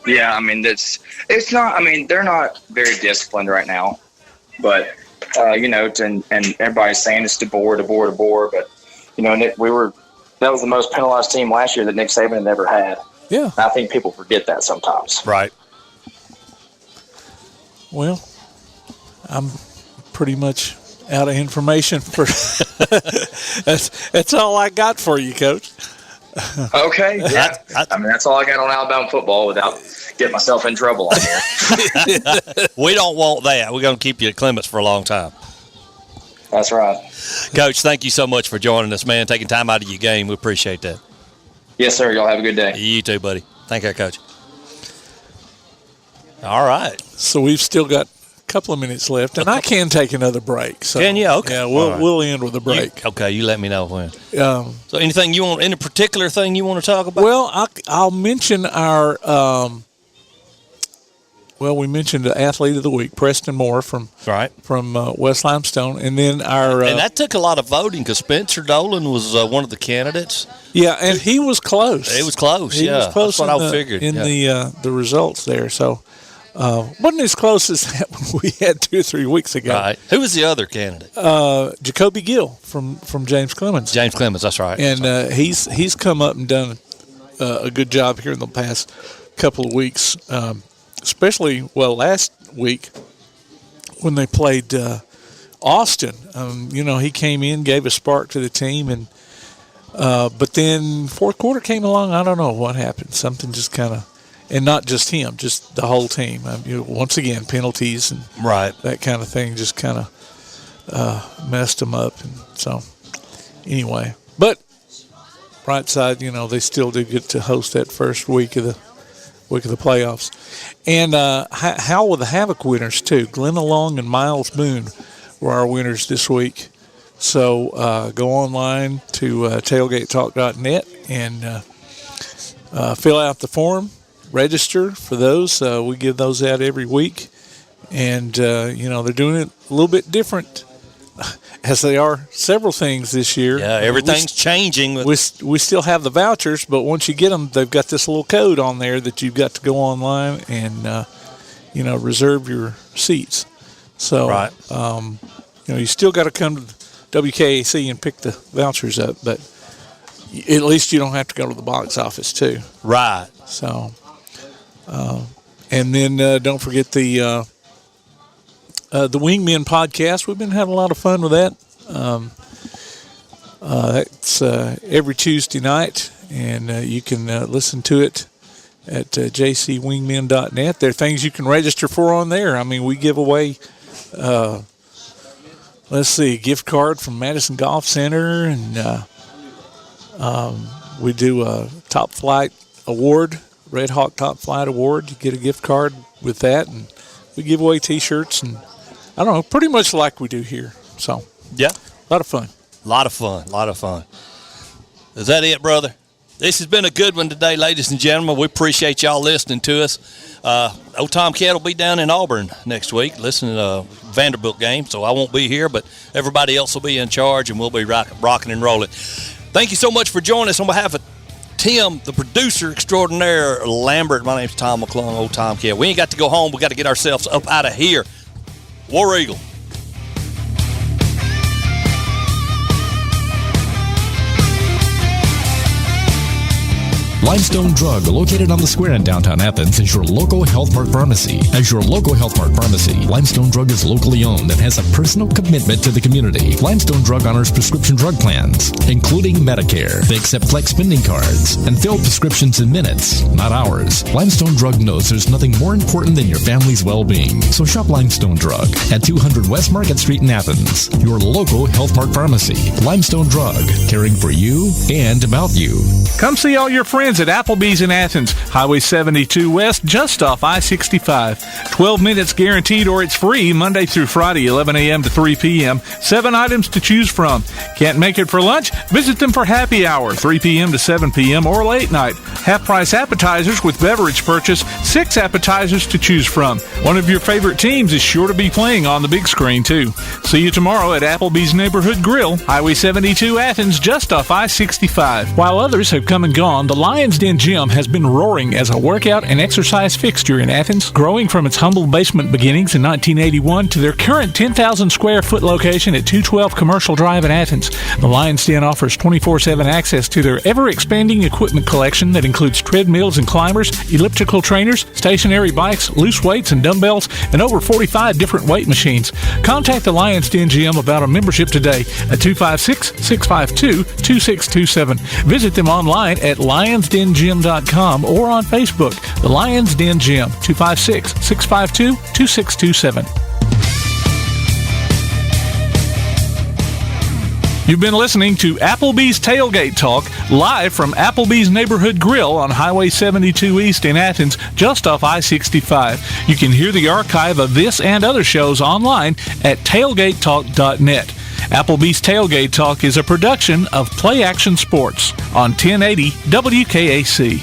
Yeah, I mean it's not. I mean they're not very disciplined right now, but and everybody's saying it's DeBoer, but that was the most penalized team last year that Nick Saban had ever had. Yeah, and I think people forget that sometimes. Right. Well, I'm pretty much out of information for that's all I got for you, Coach. Okay, yeah. I mean that's all I got on Alabama football without getting myself in trouble on here. We don't want that. We're going to keep you at Clements for a long time. That's right. Coach, thank you so much for joining us, man, taking time out of your game. We appreciate that. Yes, sir. Y'all have a good day. You too, buddy. Thank you, Coach. All right. So we've still got a couple of minutes left, and I can take another break. So, can you? Okay. Yeah, we'll end with a break. You let me know when. So anything you want, any particular thing you want to talk about? Well, I'll mention our we mentioned the athlete of the week, Preston Moore from West Limestone, and then our and that took a lot of voting because Spencer Dolan was one of the candidates. Yeah, and he was close. It was close. He was close. That's what I figured in the results there. So wasn't as close as that one we had 2 or 3 weeks ago. Right. Who was the other candidate? Jacoby Gill from James Clements. James Clements. That's right. And he's come up and done a good job here in the past couple of weeks. Especially, last week when they played Austin. He came in, gave a spark to the team, and but then fourth quarter came along. I don't know what happened. Something just kind of, and not just him, just the whole team. Once again, penalties and that kind of thing just kind of messed them up. And so, anyway, but bright side, they still did get to host that first week of the playoffs. And how were the Havoc winners too? Glenna Long and Miles Boone were our winners this week. So go online to tailgatetalk.net and fill out the form, register for those. We give those out every week. And, they're doing it a little bit different as they are several things this year. Yeah, everything's changing. We still have the vouchers, but once you get them, they've got this little code on there that you've got to go online and, reserve your seats. So, you still got to come to WKAC and pick the vouchers up, but at least you don't have to go to the box office too. Right. So, and then don't forget the Wingmen podcast. We've been having a lot of fun with that. That's every Tuesday night, and you can listen to it at jcwingmen.net. There are things you can register for on there. I mean, we give away, a gift card from Madison Golf Center, and we do a Top Flight Award, Red Hawk Top Flight Award. You get a gift card with that, and we give away T-shirts and I don't know, pretty much like we do here. So, yeah. A lot of fun. A lot of fun. Is that it, brother? This has been a good one today, ladies and gentlemen. We appreciate y'all listening to us. Old Tomcat will be down in Auburn next week listening to a Vanderbilt game, so I won't be here, but everybody else will be in charge, and we'll be rocking and rolling. Thank you so much for joining us. On behalf of Tim, the producer extraordinaire, Lambert, my name's Tom McClung, Old Tomcat. We ain't got to go home. We got to get ourselves up out of here. War Eagle. Limestone Drug, located on the square in downtown Athens, is your local Health Mart pharmacy. As your local Health Mart pharmacy, Limestone Drug is locally owned and has a personal commitment to the community. Limestone Drug honors prescription drug plans, including Medicare. They accept flex spending cards and fill prescriptions in minutes, not hours. Limestone Drug knows there's nothing more important than your family's well-being. So shop Limestone Drug at 200 West Market Street in Athens, your local Health Mart pharmacy. Limestone Drug, caring for you and about you. Come see all your friends at Applebee's in Athens, Highway 72 West, just off I-65. 12 minutes guaranteed or it's free Monday through Friday, 11 a.m. to 3 p.m. 7 items to choose from. Can't make it for lunch? Visit them for happy hour, 3 p.m. to 7 p.m. or late night. Half-price appetizers with beverage purchase, 6 appetizers to choose from. One of your favorite teams is sure to be playing on the big screen, too. See you tomorrow at Applebee's Neighborhood Grill, Highway 72 Athens, just off I-65. While others have come and gone, the Lions Den Gym has been roaring as a workout and exercise fixture in Athens, growing from its humble basement beginnings in 1981 to their current 10,000 square foot location at 212 Commercial Drive in Athens. The Lions Den offers 24/7 access to their ever-expanding equipment collection that includes treadmills and climbers, elliptical trainers, stationary bikes, loose weights and dumbbells, and over 45 different weight machines. Contact the Lions Den Gym about a membership today at 256-652-2627. Visit them online at lionsdengym.com or on Facebook. The Lions Den Gym, 256-652-2627. You've been listening to Applebee's Tailgate Talk, live from Applebee's Neighborhood Grill on Highway 72 East in Athens, just off I-65. You can hear the archive of this and other shows online at tailgatetalk.net. Applebee's Tailgate Talk is a production of Play Action Sports on 1080 WKAC.